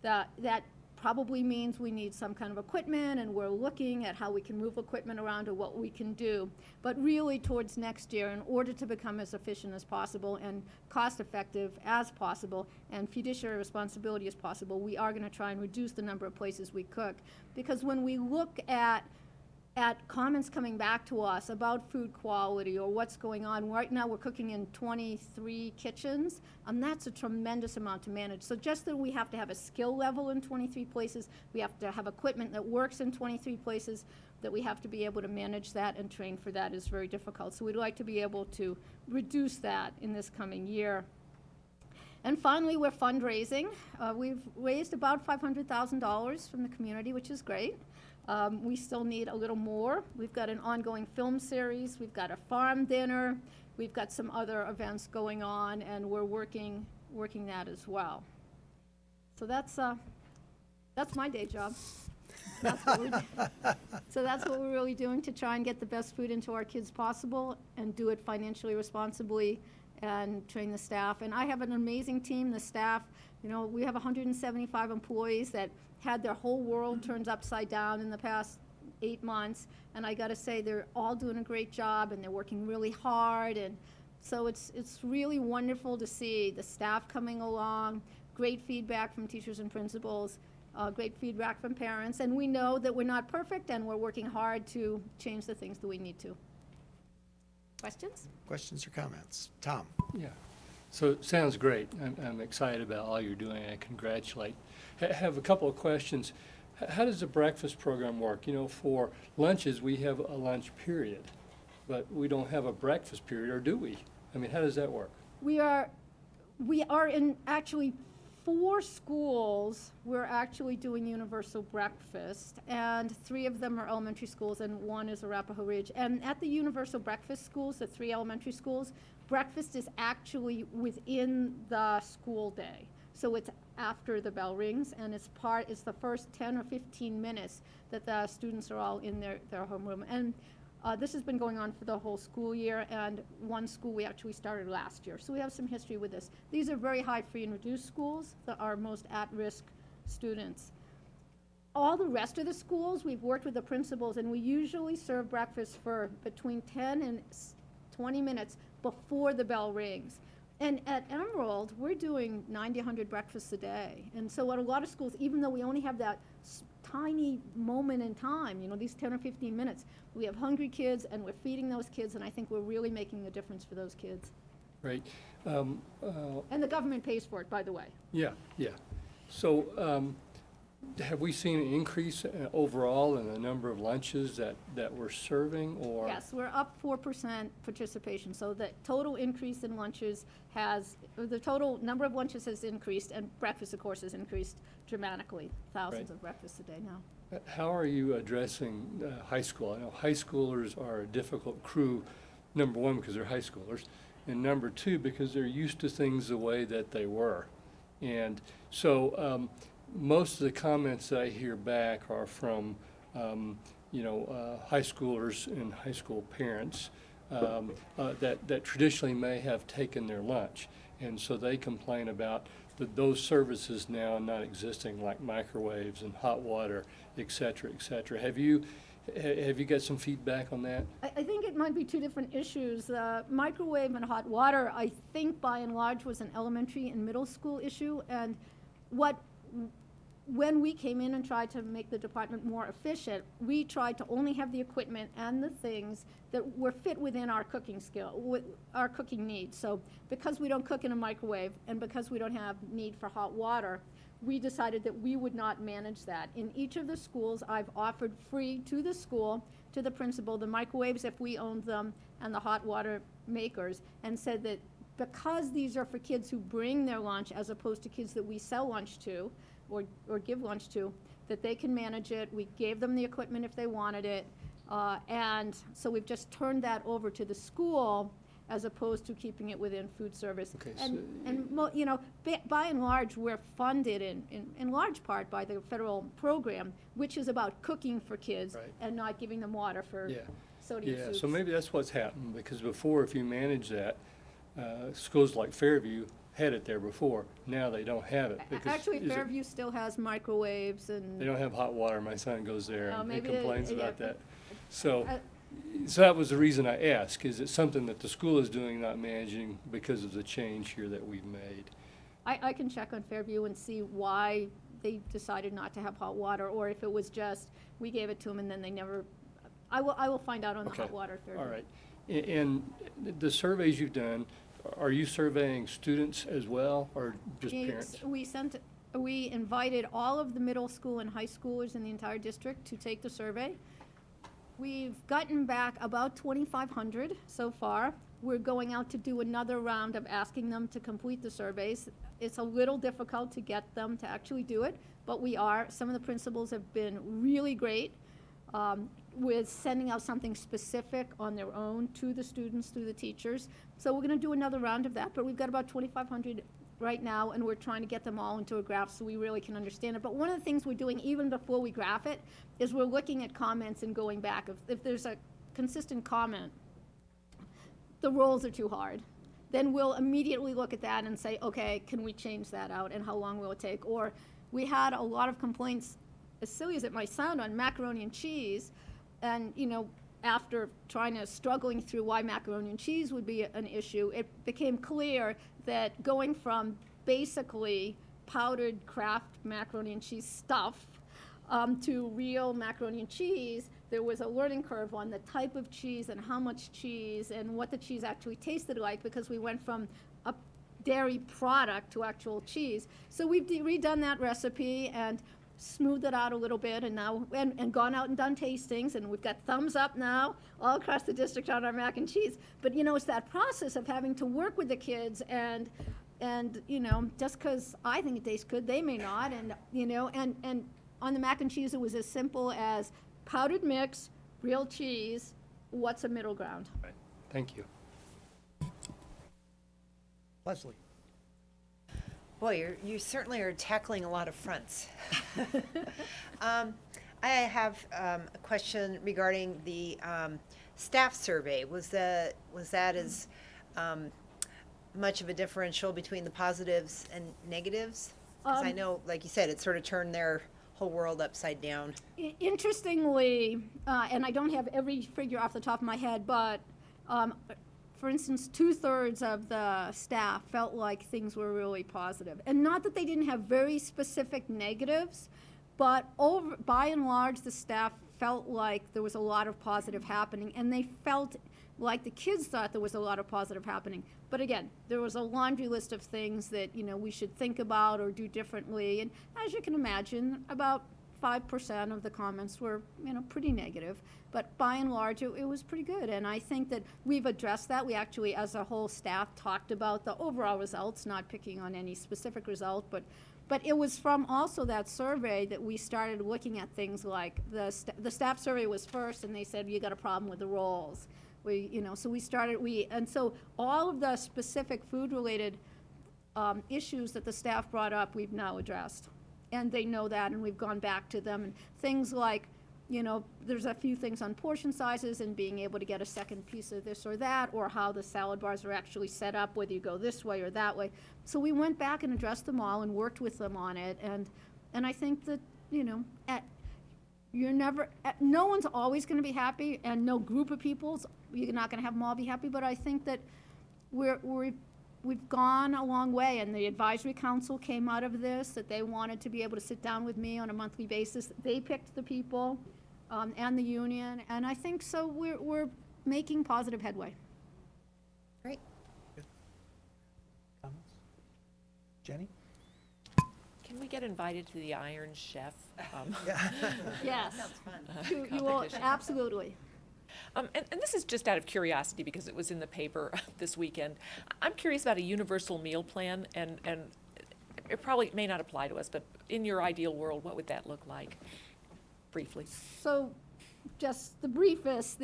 That probably means we need some kind of equipment, and we're looking at how we can move equipment around or what we can do. But really towards next year, in order to become as efficient as possible and cost effective as possible and fiduciary responsibility as possible, we are going to try and reduce the number of places we cook. Because when we look at comments coming back to us about food quality or what's going on. Right now we're cooking in 23 kitchens, and that's a tremendous amount to manage. So just that we have to have a skill level in 23 places, we have to have equipment that works in 23 places, that we have to be able to manage that and train for that is very difficult. So we'd like to be able to reduce that in this coming year. And finally, we're fundraising. We've raised about $500,000 from the community, which is great. We still need a little more. We've got an ongoing film series. We've got a farm dinner. We've got some other events going on, and we're working that as well. So that's my day job. So that's what we're really doing to try and get the best food into our kids possible and do it financially responsibly and train the staff. And I have an amazing team, the staff. You know, we have 175 employees that had their whole world turned upside down in the past 8 months. And I got to say, they're all doing a great job, and they're working really hard. And so it's really wonderful to see the staff coming along, great feedback from teachers and principals, great feedback from parents. And we know that we're not perfect, and we're working hard to change the things that we need to. Questions? Questions or comments? Tom? Yeah. So it sounds great. I'm excited about all you're doing. I congratulate. Have a couple of questions. How does the breakfast program work? You know, for lunches, we have a lunch period, but we don't have a breakfast period, or do we? I mean, how does that work? We are in actually 4 schools. We're actually doing universal breakfast, and 3 of them are elementary schools, and 1 is Arapahoe Ridge. And at the universal breakfast schools, the 3 elementary schools, breakfast is actually within the school day. So it's after the bell rings, and it's the first 10 or 15 minutes that the students are all in their homeroom. And this has been going on for the whole school year, and 1 school we actually started last year. So we have some history with this. These are very high free and reduced schools that are most at-risk students. All the rest of the schools, we've worked with the principals, and we usually serve breakfast for between 10 and 20 minutes before the bell rings. And at Emerald, we're doing 90, 100 breakfasts a day. And so at a lot of schools, even though we only have that tiny moment in time, you know, these 10 or 15 minutes, we have hungry kids, and we're feeding those kids, and I think we're really making a difference for those kids. Right. And the government pays for it, by the way. Yeah, yeah. So have we seen an increase overall in the number of lunches that we're serving, or? Yes, we're up 4% participation. So the total increase in lunches the total number of lunches has increased, and breakfast, of course, has increased dramatically. Thousands of breakfasts a day now. How are you addressing high school? I know high schoolers are a difficult crew, number 1, because they're high schoolers, and number 2, because they're used to things the way that they were. And so most of the comments that I hear back are from, high schoolers and high school parents that traditionally may have taken their lunch. And so they complain about those services now not existing, like microwaves and hot water, et cetera, et cetera. Have you got some feedback on that? I think it might be 2 different issues. Microwave and hot water, I think by and large, was an elementary and middle school issue. And when we came in and tried to make the department more efficient, we tried to only have the equipment and the things that were fit within our cooking our cooking needs. So because we don't cook in a microwave, and because we don't have need for hot water, we decided that we would not manage that. In each of the schools, I've offered free to the school, to the principal, the microwaves if we owned them, and the hot water makers, and said that because these are for kids who bring their lunch as opposed to kids that we sell lunch to, or give lunch to, that they can manage it. We gave them the equipment if they wanted it. And so we've just turned that over to the school as opposed to keeping it within food service. Okay, by and large, we're funded in large part by the federal program, which is about cooking for kids and not giving them water for sodium soups. So maybe that's what's happened, because before, if you manage that, schools like Fairview had it there before. Now they don't have it. Actually, Fairview still has microwaves, and they don't have hot water. My son goes there and he maybe complains about that. So that was the reason I asked. Is it something that the school is doing, not managing, because of the change here that we've made? I can check on Fairview and see why they decided not to have hot water, or if it was just we gave it to them and then they never. I will find out on the hot water at Fairview. All right. And the surveys you've done, are you surveying students as well, or just parents? We invited all of the middle school and high schoolers in the entire district to take the survey. We've gotten back about 2,500 so far. We're going out to do another round of asking them to complete the surveys. It's a little difficult to get them to actually do it, but we are. Some of the principals have been really great with sending out something specific on their own to the students, through the teachers. So we're going to do another round of that, but we've got about 2,500 right now, and we're trying to get them all into a graph so we really can understand it. But one of the things we're doing, even before we graph it, is we're looking at comments and going back. If there's a consistent comment, the rolls are too hard. then we'll immediately look at that and say, okay, can we change that out, and how long will it take? Or we had a lot of complaints, as silly as it might sound, on macaroni and cheese, and, you know, after struggling through why macaroni and cheese would be an issue, it became clear that going from basically powdered Kraft macaroni and cheese stuff to real macaroni and cheese, there was a learning curve on the type of cheese and how much cheese and what the cheese actually tasted like, because we went from a dairy product to actual cheese. So we've redone that recipe and smoothed it out a little bit, and now and gone out and done tastings, and we've got thumbs up now all across the district on our mac and cheese. But, you know, it's that process of having to work with the kids, and you know, just because I think it tastes good, they may not, and, you know, and on the mac and cheese, it was as simple as powdered mix, real cheese, what's a middle ground? Right. Thank you. Leslie. Boy, you certainly are tackling a lot of fronts. I have a question regarding the staff survey. Was that as much of a differential between the positives and negatives? Because I know, like you said, it sort of turned their whole world upside down. Interestingly, and I don't have every figure off the top of my head, but for instance, 2/3 of the staff felt like things were really positive. And not that they didn't have very specific negatives, but by and large, the staff felt like there was a lot of positive happening, and they felt like the kids thought there was a lot of positive happening. But again, there was a laundry list of things that, you know, we should think about or do differently. And as you can imagine, about 5% of the comments were, you know, pretty negative. But by and large, it was pretty good. And I think that we've addressed that. We actually, as a whole staff, talked about the overall results, not picking on any specific result, but it was from also that survey that we started looking at things like the staff survey was first, and they said, you got a problem with the roles. And so all of the specific food-related issues that the staff brought up, we've now addressed. And they know that, and we've gone back to them. And things like, you know, there's a few things on portion sizes and being able to get a second piece of this or that, or how the salad bars are actually set up, whether you go this way or that way. So we went back and addressed them all and worked with them on it. And I think that, you know, no one's always going to be happy, and no group of people's, you're not going to have them all be happy, but I think that we've gone a long way, and the advisory council came out of this, that they wanted to be able to sit down with me on a monthly basis. They picked the people and the union, and I think so we're making positive headway. Great. Good. Comments? Jenny? Can we get invited to the Iron Chef? Yes. Sounds fun. You will, absolutely. And this is just out of curiosity because it was in the paper this weekend. I'm curious about a universal meal plan, and it probably may not apply to us, but in your ideal world, what would that look like, briefly? So, just the briefest,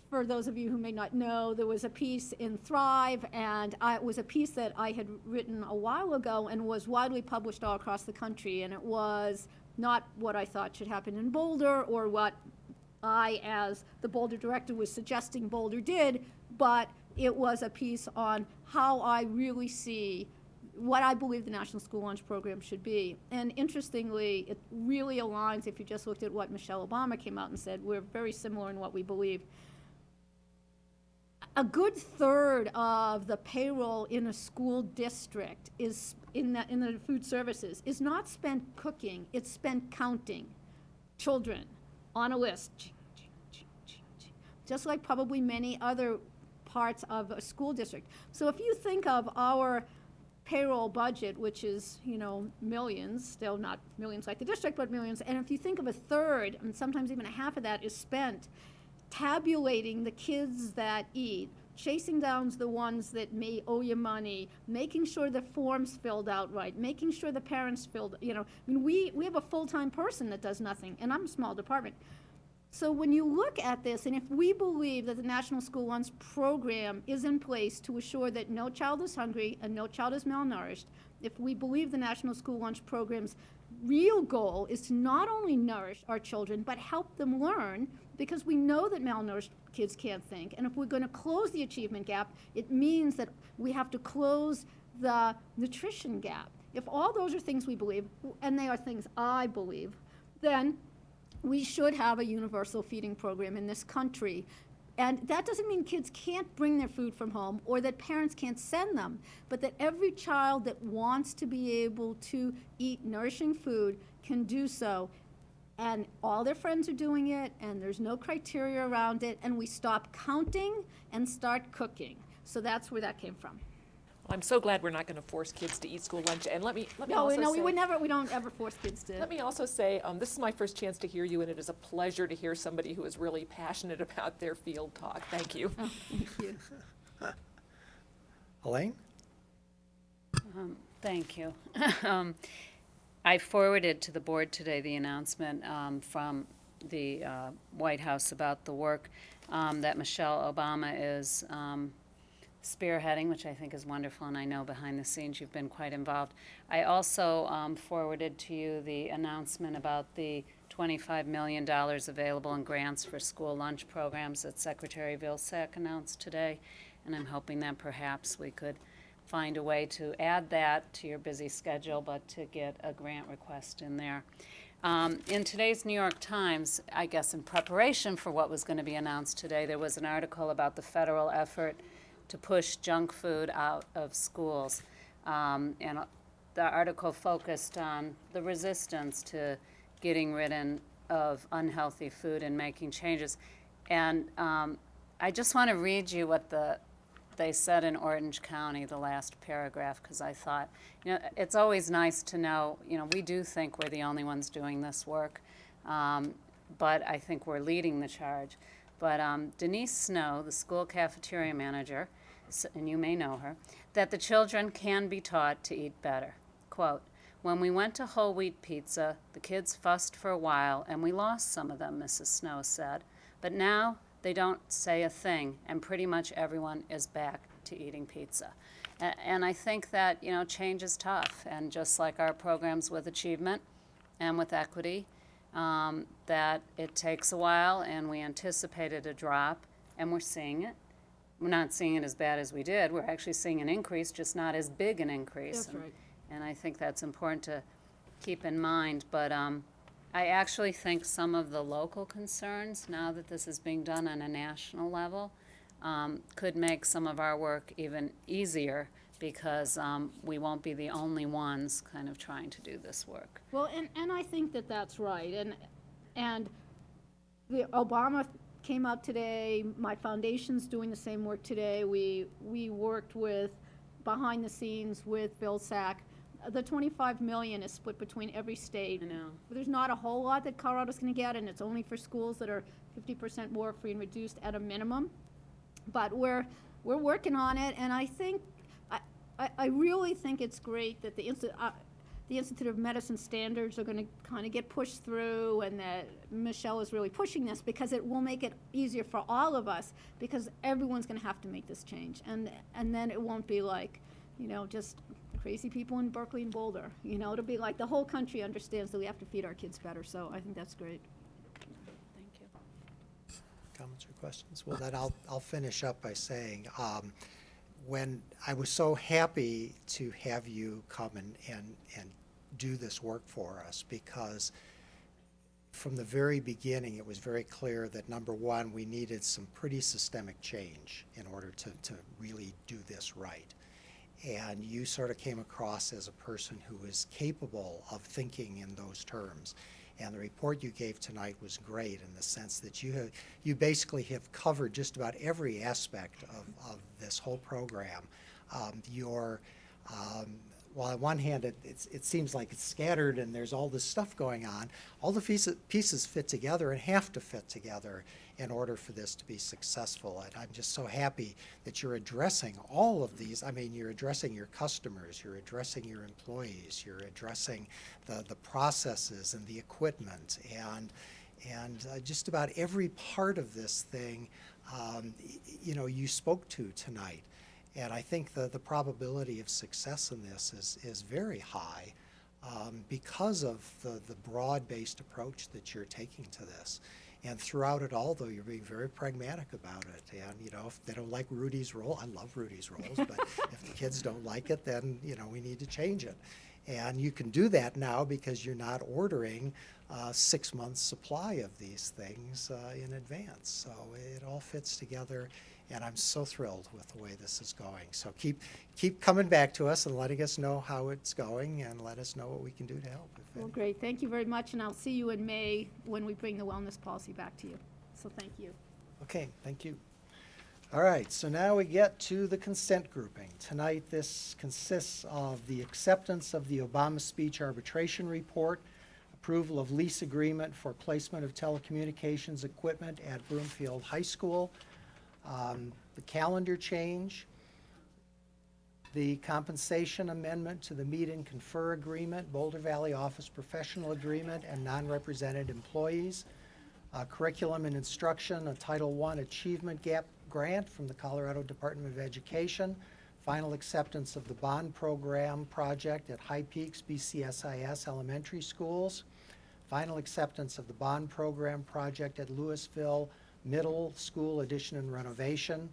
for those of you who may not know, there was a piece in Thrive, and it was a piece that I had written a while ago and was widely published all across the country, and it was not what I thought should happen in Boulder or what I, as the Boulder director, was suggesting Boulder did, but it was a piece on how I really see what I believe the National School Lunch Program should be. And interestingly, it really aligns, if you just looked at what Michelle Obama came out and said, we're very similar in what we believe. A good third of the payroll in a school district is in the food services is not spent cooking, it's spent counting children on a list, just like probably many other parts of a school district. So if you think of our payroll budget, which is, you know, millions, still not millions like the district, but millions, and if you think of a third, and sometimes even a half of that is spent tabulating the kids that eat, chasing down the ones that may owe you money, making sure the forms filled out right, making sure the parents filled, you know, I mean, we have a full-time person that does nothing, and I'm a small department. So when you look at this, and if we believe that the National School Lunch Program is in place to assure that no child is hungry and no child is malnourished, if we believe the National School Lunch Program's real goal is to not only nourish our children, but help them learn, because we know that malnourished kids can't think. And if we're going to close the achievement gap, it means that we have to close the nutrition gap. If all those are things we believe, and they are things I believe, then we should have a universal feeding program in this country. And that doesn't mean kids can't bring their food from home or that parents can't send them, but that every child that wants to be able to eat nourishing food can do so. And all their friends are doing it, and there's no criteria around it, and we stop counting and start cooking. So that's where that came from. I'm so glad we're not going to force kids to eat school lunch. And let me No, also no, say, we don't ever force kids to. let me also say, this is my first chance to hear you, and it is a pleasure to hear somebody who is really passionate about their field talk. Thank you. Oh, thank you. Elaine? Thank you. I forwarded to the board today the announcement from the White House about the work that Michelle Obama is spearheading, which I think is wonderful, and I know behind the scenes you've been quite involved. I also forwarded to you the announcement about the $25 million available in grants for school lunch programs that Secretary Vilsack announced today, and I'm hoping that perhaps we could find a way to add that to your busy schedule, but to get a grant request in there. In today's New York Times, I guess in preparation for what was going to be announced today, there was an article about the federal effort to push junk food out of schools. And the article focused on the resistance to getting rid of unhealthy food and making changes. And I just want to read you what they said in Orange County, the last paragraph, because I thought, it's always nice to know, we do think we're the only ones doing this work, but I think we're leading the charge. But Denise Snow, the school cafeteria manager, and you may know her, that the children can be taught to eat better. Quote, "When we went to whole wheat pizza, the kids fussed for a while and we lost some of them," Mrs. Snow said. "But now they don't say a thing and pretty much everyone is back to eating pizza." And I think that, change is tough. And just like our programs with achievement and with equity, that it takes a while, and we anticipated a drop, and we're seeing it. We're not seeing it as bad as we did. We're actually seeing an increase, just not as big an increase. That's right. And I think that's important to keep in mind. But I actually think some of the local concerns, now that this is being done on a national level, could make some of our work even easier, because we won't be the only ones kind of trying to do this work. Well, and I think that that's right. And the Obama came out today. My foundation's doing the same work today. We worked with, behind the scenes with Vilsack. The $25 million is split between every state. I know. There's not a whole lot that Colorado's going to get, and it's only for schools that are 50% more free and reduced at a minimum. But we're working on it, and I think I really think it's great that the Institute of Medicine standards are going to kind of get pushed through, and that Michelle is really pushing this, because it will make it easier for all of us, because everyone's going to have to make this change, and then it won't be like, just crazy people in Berkeley and Boulder. It'll be like the whole country understands that we have to feed our kids better. So I think that's great. Thank you. Comments or questions? Well, then I'll finish up by saying, when I was so happy to have you come and do this work for us, because from the very beginning it was very clear that, number one, we needed some pretty systemic change in order to really do this right. And you sort of came across as a person who is capable of thinking in those terms. And the report you gave tonight was great in the sense that you basically have covered just about every aspect of this whole program. While on one hand it seems like it's scattered and there's all this stuff going on, all the pieces fit together and have to fit together in order for this to be successful. And I'm just so happy that you're addressing all of these. I mean, you're addressing your customers, you're addressing your employees, you're addressing the processes and the equipment, and just about every part of this thing, you spoke to tonight. And I think the probability of success in this is very high. because of the broad-based approach that you're taking to this. And throughout it all, though, you're being very pragmatic about it. And, you know, if they don't like Rudy's roll, I love Rudy's rolls, but if the kids don't like it, then, you know, we need to change it. And you can do that now because you're not ordering 6 months supply of these things in advance. So it all fits together, and I'm so thrilled with the way this is going. So keep coming back to us and letting us know how it's going, and let us know what we can do to help. Well, great. Thank you very much, and I'll see you in May when we bring the wellness policy back to you. So thank you. Okay, thank you. All right, so now we get to the consent grouping. Tonight, this consists of the acceptance of the Obama speech arbitration report, approval of lease agreement for placement of telecommunications equipment at Broomfield High School, the calendar change, the compensation amendment to the meet and confer agreement, Boulder Valley Office Professional Agreement, and non-represented employees, curriculum and instruction, a Title I Achievement Gap grant from the Colorado Department of Education, final acceptance of the bond program project at High Peaks BCSIS Elementary Schools, final acceptance of the bond program project at Louisville Middle School addition and renovation,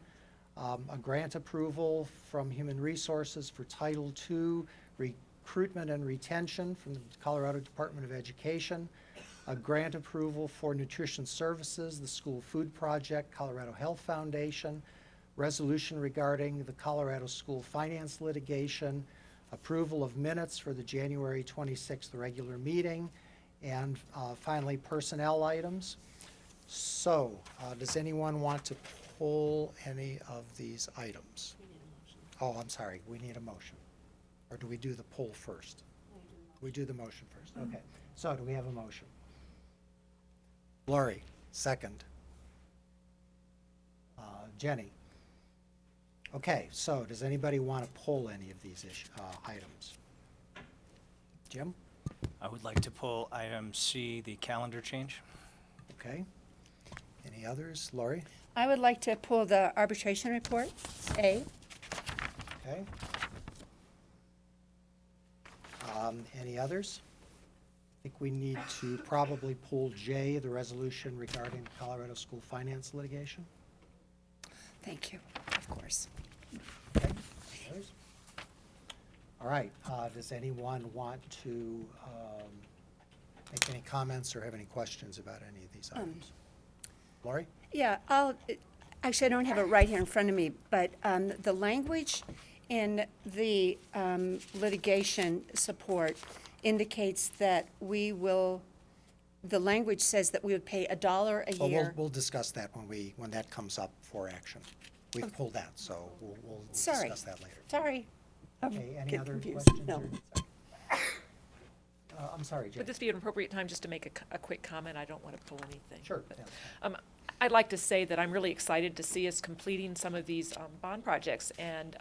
a grant approval from Human Resources for Title II recruitment and retention from the Colorado Department of Education, a grant approval for nutrition services, the School Food Project, Colorado Health Foundation, resolution regarding the Colorado School Finance litigation, approval of minutes for the January 26th regular meeting, and finally personnel items. So, does anyone want to pull any of these items? Oh, I'm sorry, we need a motion. Or do we do the pull first? We do the motion first, okay. So, do we have a motion? Lori, second. Jenny. Okay, so does anybody want to pull any of these items? Jim? I would like to pull item C, the calendar change. Okay. Any others? Lori? I would like to pull the arbitration report, A. Okay. Any others? I think we need to probably pull J, the resolution regarding the Colorado School Finance litigation. Thank you, of course. Okay. Others? All right. Does anyone want to make any comments or have any questions about any of these items? Lori? Yeah, actually, I don't have it right here in front of me, but the language in the litigation support indicates that the language says that we would pay $1 a year. We'll discuss that when that comes up for action. We've pulled that, so we'll Sorry. discuss that later. Sorry. Okay, any Getting other confused. questions? No. I'm sorry, Jen. Would this be an appropriate time just to make a quick comment? I don't want to pull anything. Sure. but, Yeah. I'd like to say that I'm really excited to see us completing some of these bond projects. And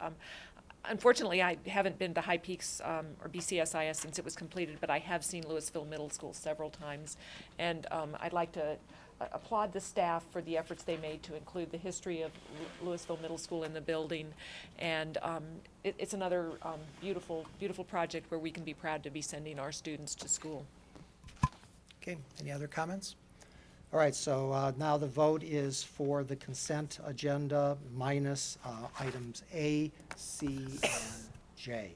unfortunately, I haven't been to High Peaks or BCSIS since it was completed, but I have seen Louisville Middle School several times. And I'd like to applaud the staff for the efforts they made to include the history of Louisville Middle School in the building. And it's another beautiful, beautiful project where we can be proud to be sending our students to school. Okay, any other comments? All right, so now the vote is for the consent agenda minus items A, C, and J.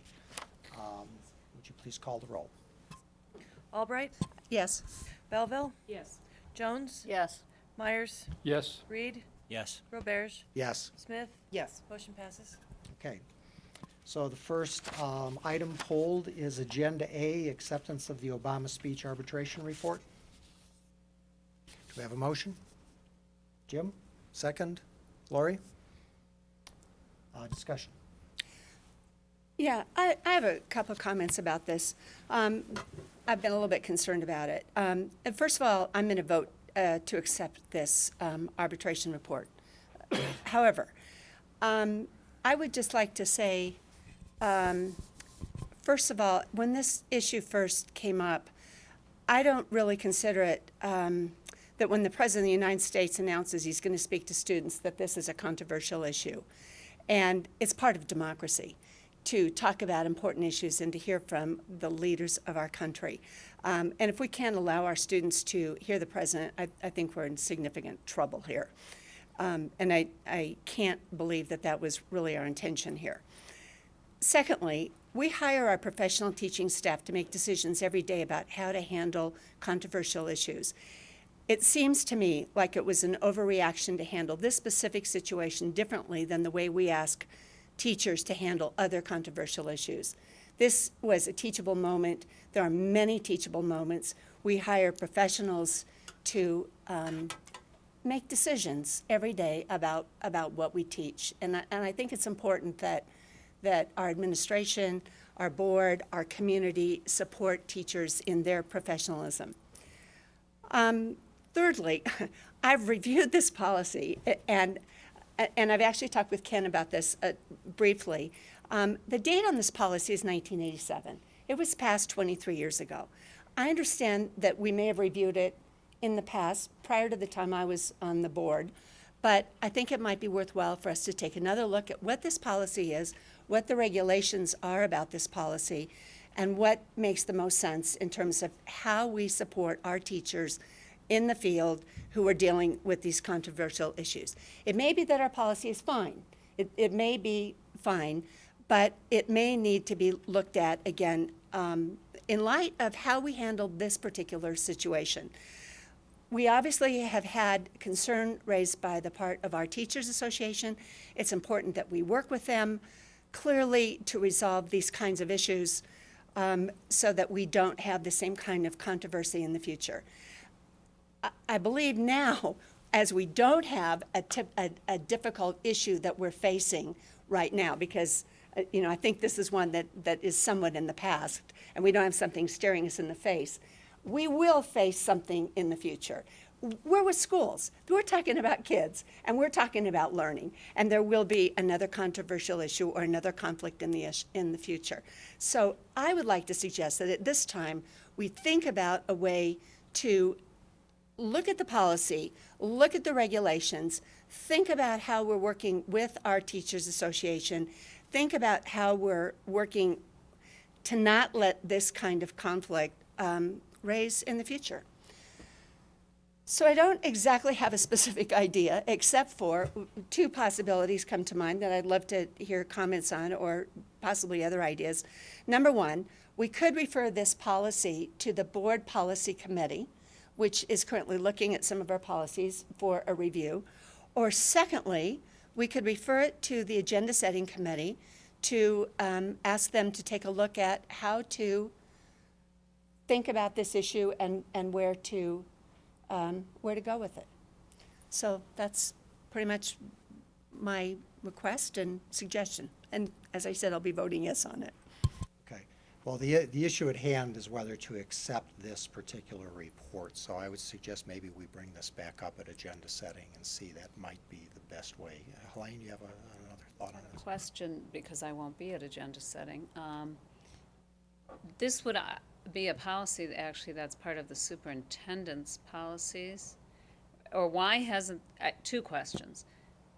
Would you please call the roll? Albright? Yes. Belleville? Yes. Jones? Yes. Myers? Yes. Reed? Yes. Roberge? Yes. Smith? Yes. Motion passes. Okay. So the first item pulled is Agenda A, acceptance of the Obama speech arbitration report. Do we have a motion? Jim? Second? Lori? Discussion. Yeah, I have a couple of comments about this. I've been a little bit concerned about it. And first of all, I'm going to vote to accept this arbitration report. However, I would just like to say, first of all, when this issue first came up, I don't really consider it that when the President of the United States announces he's going to speak to students, that this is a controversial issue. And it's part of democracy. to talk about important issues and to hear from the leaders of our country. And if we can't allow our students to hear the president, I think we're in significant trouble here. And I can't believe that that was really our intention here. Secondly, we hire our professional teaching staff to make decisions every day about how to handle controversial issues. It seems to me like it was an overreaction to handle this specific situation differently than the way we ask teachers to handle other controversial issues. This was a teachable moment. There are many teachable moments. We hire professionals to make decisions every day about what we teach. And I think it's important that our administration, our board, our community support teachers in their professionalism. Thirdly, I've reviewed this policy, and I've actually talked with Ken about this briefly. The date on this policy is 1987. It was passed 23 years ago. I understand that we may have reviewed it in the past, prior to the time I was on the board, but I think it might be worthwhile for us to take another look at what this policy is, what the regulations are about this policy, and what makes the most sense in terms of how we support our teachers in the field who are dealing with these controversial issues. It may be that our policy is fine. It may be fine, but it may need to be looked at again in light of how we handled this particular situation. We obviously have had concern raised by the part of our Teachers Association. It's important that we work with them clearly to resolve these kinds of issues so that we don't have the same kind of controversy in the future. I believe now, as we don't have a difficult issue that we're facing right now, because I think this is one that is somewhat in the past, and we don't have something staring us in the face. We will face something in the future. We're with schools. We're talking about kids, and we're talking about learning, and there will be another controversial issue or another conflict in the future. So I would like to suggest that at this time, we think about a way to look at the policy, look at the regulations, think about how we're working with our Teachers Association, think about how we're working to not let this kind of conflict raise in the future. So I don't exactly have a specific idea, except for two possibilities come to mind that I'd love to hear comments on, or possibly other ideas. Number one, we could refer this policy to the Board Policy Committee, which is currently looking at some of our policies for a review. Or secondly, we could refer it to the Agenda Setting Committee to ask them to take a look at how to think about this issue and where to go with it. So that's pretty much my request and suggestion. And as I said, I'll be voting yes on it. Okay. Well, the issue at hand is whether to accept this particular report. So I would suggest maybe we bring this back up at agenda setting and see that might be the best way. Helene, you have another thought on this? Question, because I won't be at agenda setting. This would be a policy that's part of the superintendent's policies? Or why hasn't, two questions.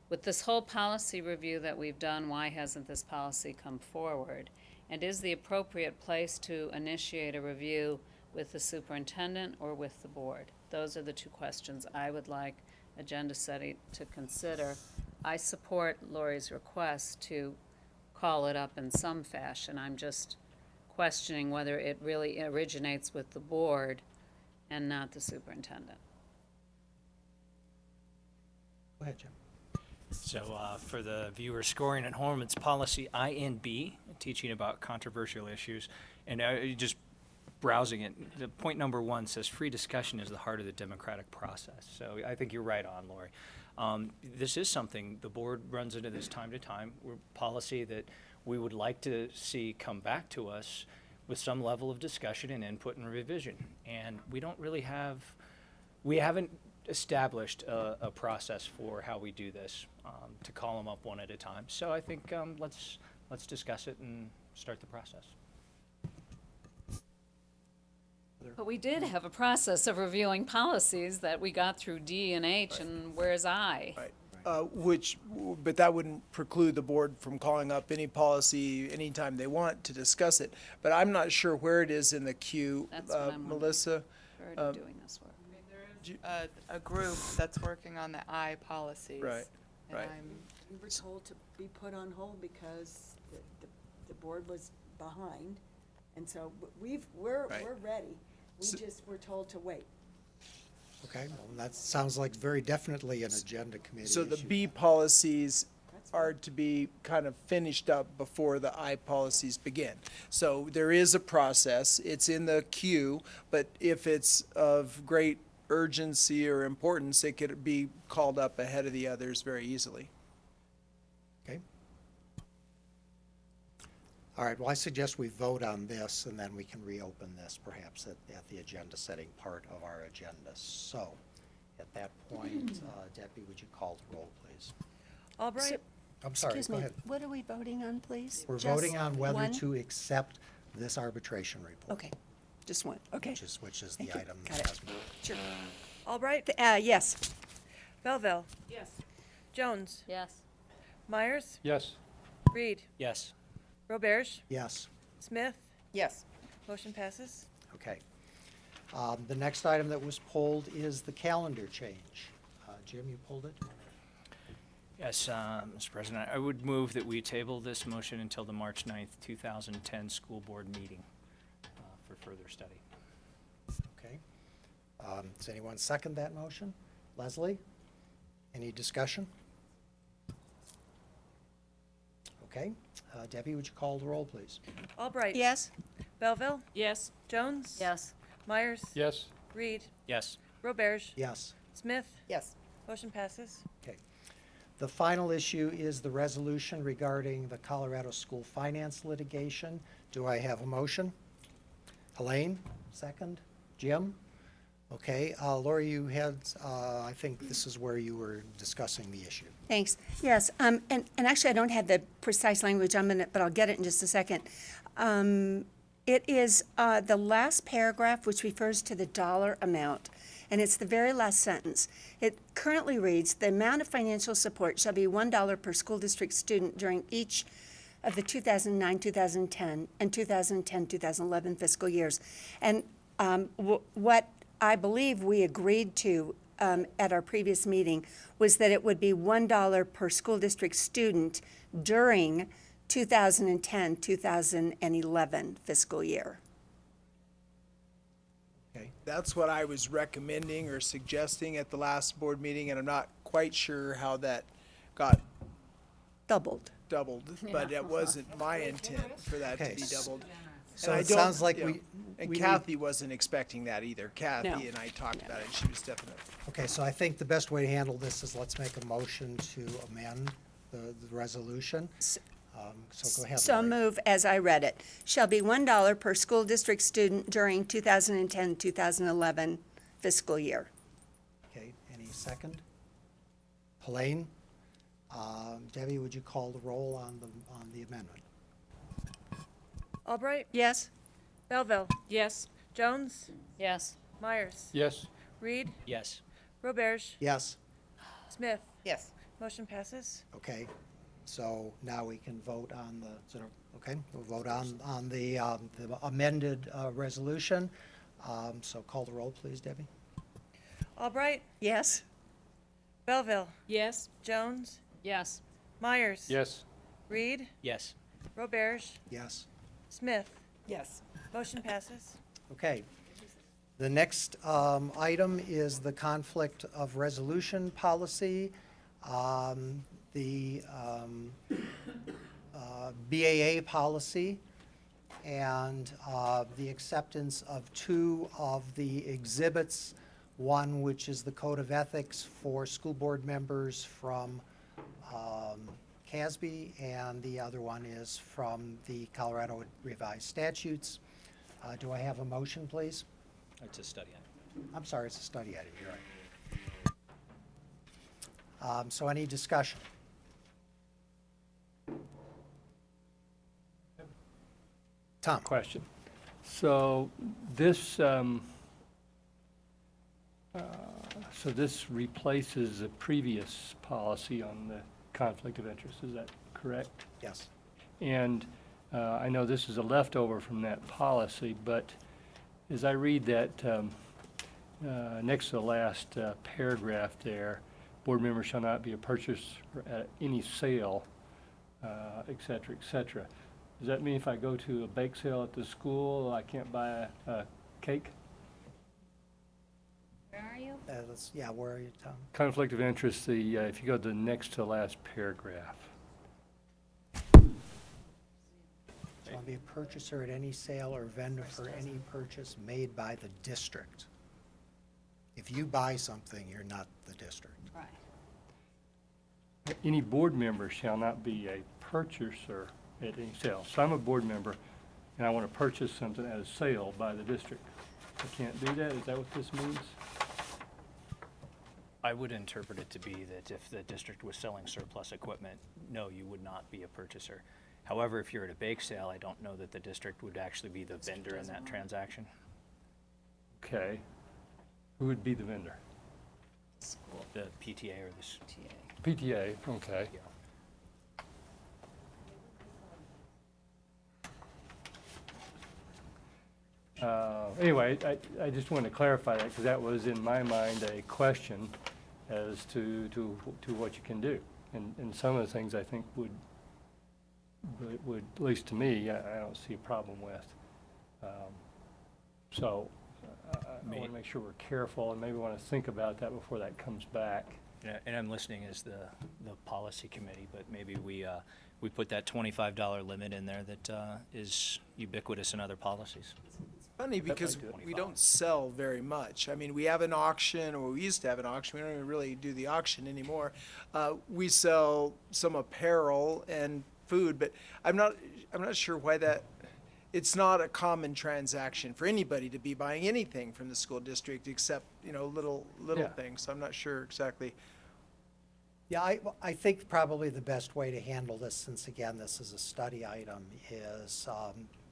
With this whole policy review that we've done, why hasn't this policy come forward? And is the appropriate place to initiate a review with the superintendent or with the board? Those are the two questions I would like agenda setting to consider. I support Lori's request to call it up in some fashion. I'm just questioning whether it really originates with the board and not the superintendent. Go ahead, Jim. So for the viewer scoring at home, it's policy INB, teaching about controversial issues. And just browsing it, the point number 1 says free discussion is the heart of the democratic process. So I think you're right on, Lori. This is something the board runs into this time to time. We're policy that we would like to see come back to us with some level of discussion and input and revision. And we don't really we haven't established a process for how we do this, to call them up one at a time. So I think let's discuss it and start the process. But we did have a process of reviewing policies that we got through D and H, and where's I? Right. But that wouldn't preclude the board from calling up any policy anytime they want to discuss it. But I'm not sure where it is in the queue, That's what I'm wondering. Melissa. Where are they doing this work? I mean, there is a group that's working on the I policies. Right, and right. We were told to be put on hold because the board was behind. And so we're Right. ready. We So- just were told to wait. Okay, well, that sounds like very definitely an agenda committee So the issue. B policies are to be kind of finished up before the I policies begin. So there is a process, it's in the queue, but if it's of great urgency or importance, it could be called up ahead of the others very easily. Okay. All right, well, I suggest we vote on this, and then we can reopen this perhaps at the agenda-setting part of our agenda. So, at that point, Debbie, would you call the roll, please? Albright? I'm sorry, Excuse go me, ahead. what are we voting on, please? We're Just voting on whether one? to accept this arbitration report. Okay, just one, okay. Which is Thank the you. item Got that it. has moved. Sure. Albright, yes. Belleville? Yes. Jones? Yes. Myers? Yes. Reed? Yes. Roberge? Yes. Smith? Yes. Motion passes. Okay. The next item that was pulled is the calendar change. Jim, you pulled it? Yes, Mr. President, I would move that we table this motion until the March 9th, 2010 school board meeting for further study. Okay. Does anyone second that motion? Leslie? Any discussion? Okay. Debbie, would you call the roll, please? Albright? Yes. Belleville? Yes. Jones? Yes. Myers? Yes. Reed? Yes. Roberge? Yes. Smith? Yes. Motion passes. Okay. The final issue is the resolution regarding the Colorado school finance litigation. Do I have a motion? Helene, second. Jim? Okay. Lori, you had, I think this is where you were discussing the issue. Thanks. Yes, and actually, I don't have the precise language on it, but I'll get it in just a second. It is the last paragraph, which refers to the dollar amount, and it's the very last sentence. It currently reads, "The amount of financial support shall be $1 per school district student during each of the 2009, 2010, and 2010, 2011 fiscal years." And what I believe we agreed to at our previous meeting was that it would be $1 per school district student during 2010, 2011 fiscal year. Okay. That's what I was recommending or suggesting at the last board meeting, and I'm not quite sure how that got Doubled. but it wasn't my intent for that to Okay. be doubled. So And I it don't- sounds like yeah. we And need- Kathy wasn't expecting that either. No. Kathy and I talked about it, she was definitely. Okay, so I think the best way to handle this is let's make a motion to amend the resolution. So go ahead. So Lori. move as I read it. Shall be $1 per school district student during 2010, 2011 fiscal year. Okay, any second? Helene? Debbie, would you call the roll on the amendment? Albright? Yes. Belleville? Yes. Jones? Yes. Myers? Yes. Reed? Yes. Roberge? Yes. Smith? Yes. Motion passes. Okay, so now we can vote on okay, we'll vote on the amended resolution. So call the roll, please, Debbie. Albright? Yes. Belleville? Yes. Jones? Yes. Myers? Yes. Reed? Yes. Roberge? Yes. Smith? Yes. Motion passes. Okay. The next item is the conflict of resolution policy. The BAA policy and the acceptance of two of the exhibits, one which is the Code of Ethics for school board members from CASB, and the other one is from the Colorado Revised Statutes. Do I have a motion, please? It's a study item. I'm sorry, it's a study item, you're right. So any discussion? Tom? Question. So this So this replaces the previous policy on the conflict of interest, is that correct? Yes. And I know this is a leftover from that policy, but as I read that next to the last paragraph there, board members shall not be a purchaser at any sale, et cetera, et cetera. Does that mean if I go to a bake sale at the school, I can't buy a cake? Where are you? Yeah, where are you, Tom? Conflict of interest, if you go to the next to the last paragraph. Shall be a purchaser at any sale or vendor for any purchase made by the district. If you buy something, you're not the district. Right. Any board member shall not be a purchaser at any sale. So I'm a board member, and I want to purchase something at a sale by the district. I can't do that? Is that what this means? I would interpret it to be that if the district was selling surplus equipment, no, you would not be a purchaser. However, if you're at a bake sale, I don't know that the district would actually be the vendor in that transaction. Okay. Who would be the vendor? The PTA or the PTA, okay. Anyway, I just wanted to clarify that because that was in my mind a question as to what you can do. And some of the things I think would, at least to me, I don't see a problem with. So I want to make sure we're careful and maybe want to think about that before that comes back. And I'm listening as the policy committee, but maybe we put that $25 limit in there that is ubiquitous in other policies. Funny because we don't sell very much. I mean, we have an auction, or we used to have an auction. We don't even really do the auction anymore. We sell some apparel and food, but I'm not sure why that. It's not a common transaction for anybody to be buying anything from the school district except, little Yeah. things. So I'm not sure exactly. Yeah, I think probably the best way to handle this, since again, this is a study item, is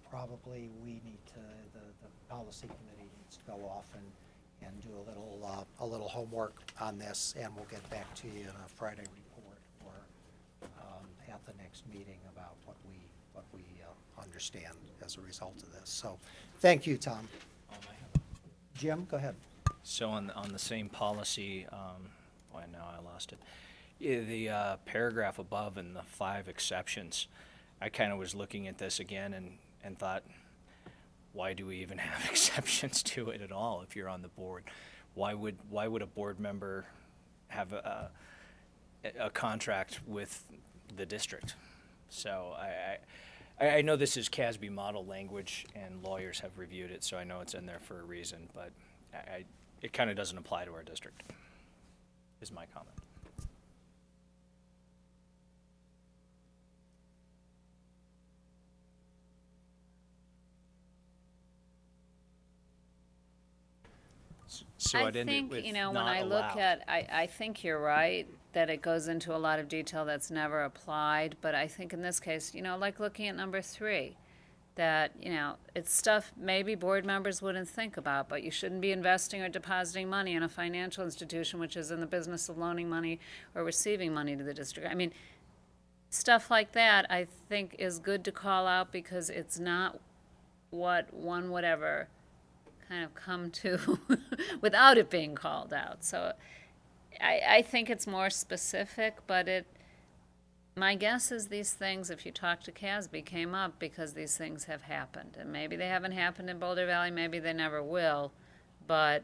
probably we need to, the policy committee needs to go off and do a little homework on this, and we'll get back to you in a Friday report or at the next meeting about what we understand as a result of this. So, thank you, Tom. Jim, go ahead. So on the same policy, now I lost it. Yeah, the paragraph above and the 5 exceptions, I kind of was looking at this again and thought, why do we even have exceptions to it at all if you're on the board? Why would a board member have a contract with the district? So I know this is CASB model language and lawyers have reviewed it, so I know it's in there for a reason, but it kind of doesn't apply to our district, is my comment. So I'd end it think, with when not I look allowed. at, I think you're right, that it goes into a lot of detail that's never applied, but I think in this case, like looking at number 3, that, it's stuff maybe board members wouldn't think about, but you shouldn't be investing or depositing money in a financial institution which is in the business of loaning money or receiving money to the district. I mean, stuff like that I think is good to call out because it's not what one would ever kind of come to without it being called out. So I think it's more specific, but my guess is these things, if you talk to CASB, came up because these things have happened. And maybe they haven't happened in Boulder Valley, maybe they never will, but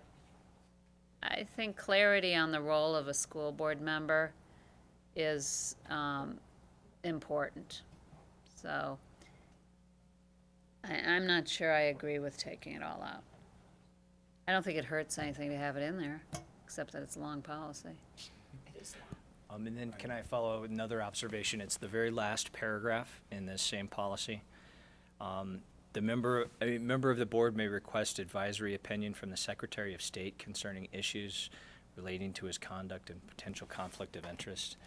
I think clarity on the role of a school board member is important. So I'm not sure I agree with taking it all out. I don't think it hurts anything to have it in there, except that it's a long policy. It is long. And then can I follow another observation? It's the very last paragraph in this same policy. A member of the board may request advisory opinion from the Secretary of State concerning issues relating to his conduct and potential conflict of interest.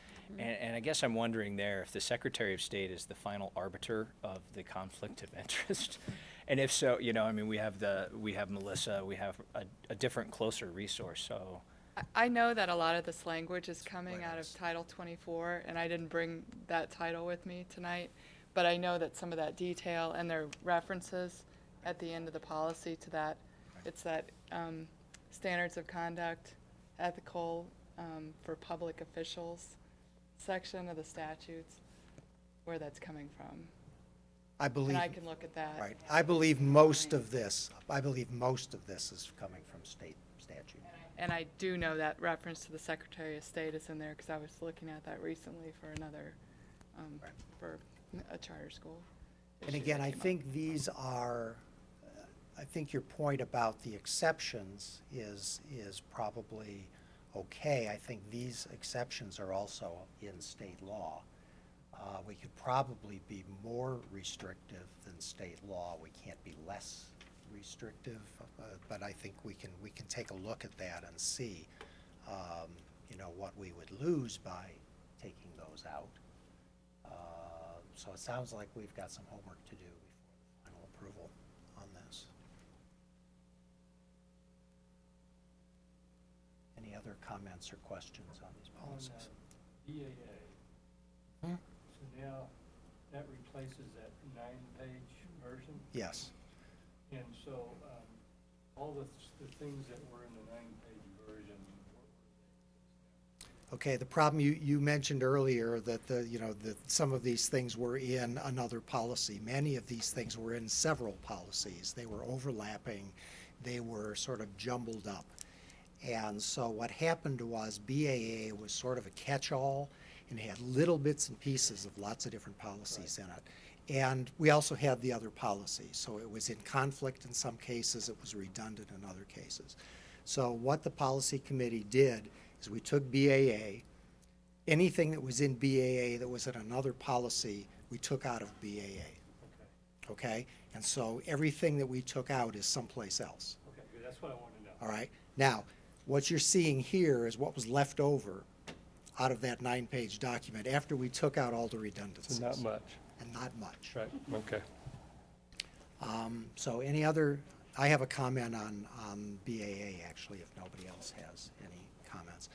And I guess I'm wondering there if the Secretary of State is the final arbiter of the conflict of interest. And if so, we have Melissa, we have a different, closer resource. So I know that a lot of this language is coming out of Title 24, and I didn't bring that title with me tonight, but I know that some of that detail and their references at the end of the policy to that, it's that standards of conduct, ethical for public officials section of the statutes, where that's coming from. I believe. And I can look at that. Right. I believe most of this is coming from state statute. And I do know that reference to the Secretary of State is in there, because I was looking at that recently for another, for a charter school. And again, I think these are, I think your point about the exceptions is probably okay. I think these exceptions are also in state law. We could probably be more restrictive than state law. We can't be less restrictive, but I think we can take a look at that and see, what we would lose by taking those out. So it sounds like we've got some homework to do before the final approval on this. Any other comments or questions on these policies? BAA. So now that replaces that 9-page version? Yes. And so all the things that were in the 9-page version, what were they? Okay, the problem you mentioned earlier that some of these things were in another policy. Many of these things were in several policies. They were overlapping. They were sort of jumbled up. And so what happened was BAA was sort of a catch-all and had little bits and pieces of lots of different policies in it. And we also had the other policies. So it was in conflict in some cases. It was redundant in other cases. So what the policy committee did is we took BAA, anything that was in BAA that was in another policy, we took out of BAA. Okay? And so everything that we took out is someplace else. Okay, good. That's what I wanted to know. All right? Now, what you're seeing here is what was left over out of that 9-page document after we took out all the redundancies. So not much. And not much. Right, okay. So any other, I have a comment on BAA actually, if nobody else has any comments.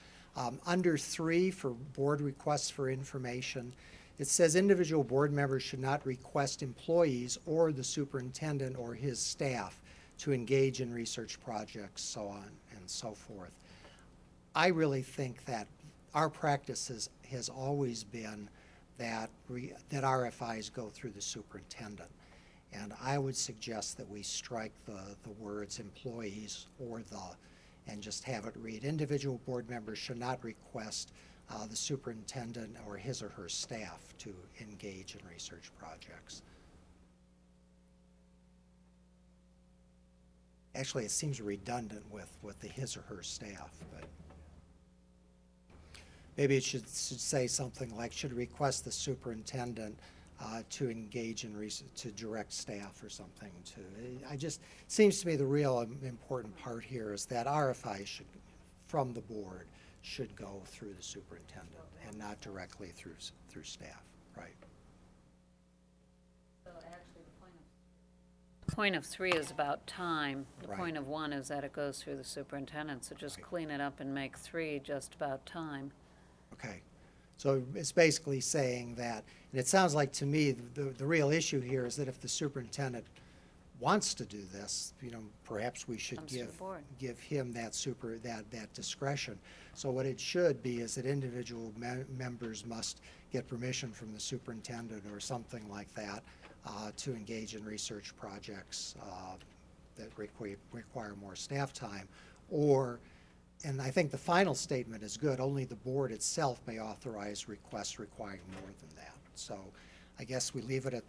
Under 3 for board requests for information, it says individual board members should not request employees or the superintendent or his staff to engage in research projects, so on and so forth. I really think that our practice has always been that RFIs go through the superintendent. And I would suggest that we strike the words employees or and just have it read, individual board members should not request the superintendent or his or her staff to engage in research projects. Actually, it seems redundant with the his or her staff, but maybe it should say something like, should request the superintendent to engage in research, to direct staff or something. Seems to me the real important part here is that RFI from the board should go through the superintendent and not directly through staff, right? So actually the point of 3 is about time. The Right. point of 1 is that it goes through the superintendent, so just clean it up and make 3 just about time. Okay. So it's basically saying that, and it sounds like to me, the real issue here is that if the superintendent wants to do this, perhaps we should Comes to the board. give him that discretion. So what it should be is that individual members must get permission from the superintendent or something like that to engage in research projects that require more staff time, and I think the final statement is good, only the board itself may authorize requests requiring more than that. So I guess we leave it at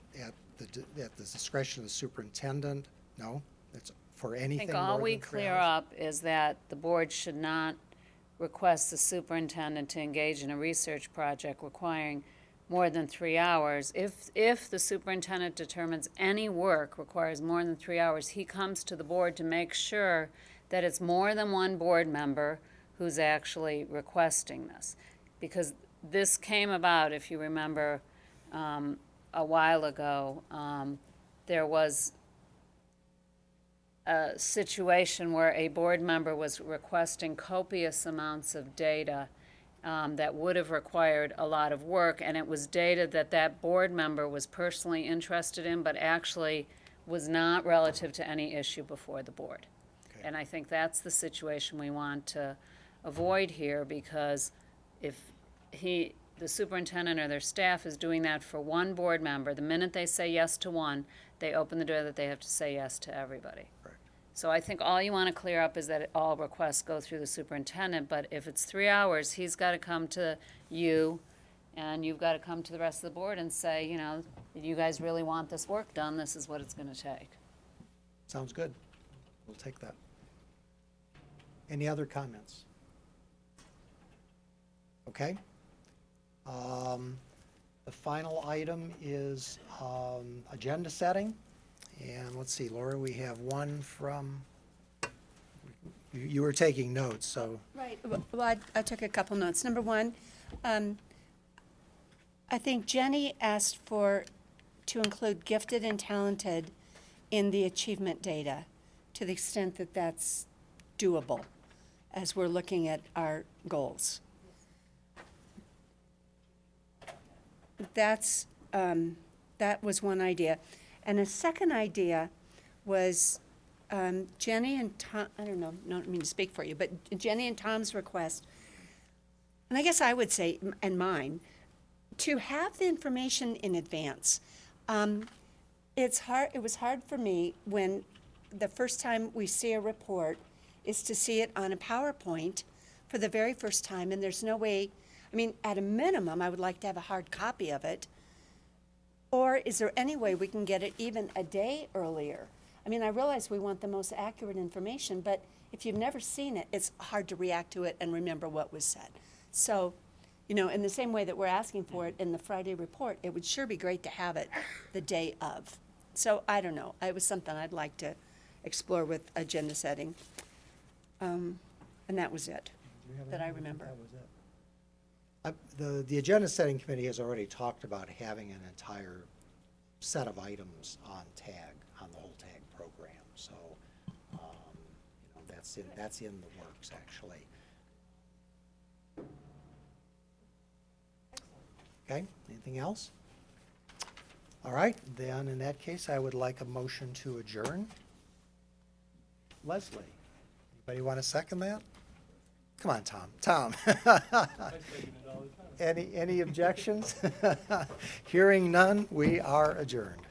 the discretion of the superintendent. No, it's for I anything think more all than we 3 clear hours. up is that the board should not request the superintendent to engage in a research project requiring more than 3 hours. If the superintendent determines any work requires more than 3 hours, he comes to the board to make sure that it's more than one board member who's actually requesting this. Because this came about, if you remember, a while ago, there was a situation where a board member was requesting copious amounts of data that would have required a lot of work, and it was data that that board member was personally interested in, but actually was not relative to any issue before the board. And I think that's the situation we want to avoid here, because if the superintendent or their staff is doing that for one board member, the minute they say yes to one, they open the door that they have to say yes to everybody. So I think all you want to clear up is that all requests go through the superintendent, but if it's 3 hours, he's got to come to you, and you've got to come to the rest of the board and say, you know, you guys really want this work done, this is what it's going to take. Sounds good. We'll take that. Any other comments? Okay. The final item is agenda setting. And let's see, Laura, we have one from, you were taking notes, so. Right, well, I took a couple notes. Number one, I think Jenny asked to include gifted and talented in the achievement data, to the extent that that's doable as we're looking at our goals. That was one idea. And a second idea was Jenny and Tom, I don't mean to speak for you, but Jenny and Tom's request, and I guess I would say, and mine, to have the information in advance. It was hard for me when the first time we see a report is to see it on a PowerPoint for the very first time, and there's no way, I mean, at a minimum, I would like to have a hard copy of it. Or is there any way we can get it even a day earlier? I mean, I realize we want the most accurate information, but if you've never seen it, it's hard to react to it and remember what was said. So, you know, in the same way that we're asking for it in the Friday report, it would sure be great to have it the day of. So I don't know. It was something I'd like to explore with agenda setting. And that was it that I remember. That was it. The agenda setting committee has already talked about having an entire set of items on TAG, on the whole TAG program. So, you know, that's in the works, actually. Okay, anything else? All right, then in that case, I would like a motion to adjourn. Leslie, anybody want to second that? Come on, Tom. Tom. Any objections? Hearing none, we are adjourned.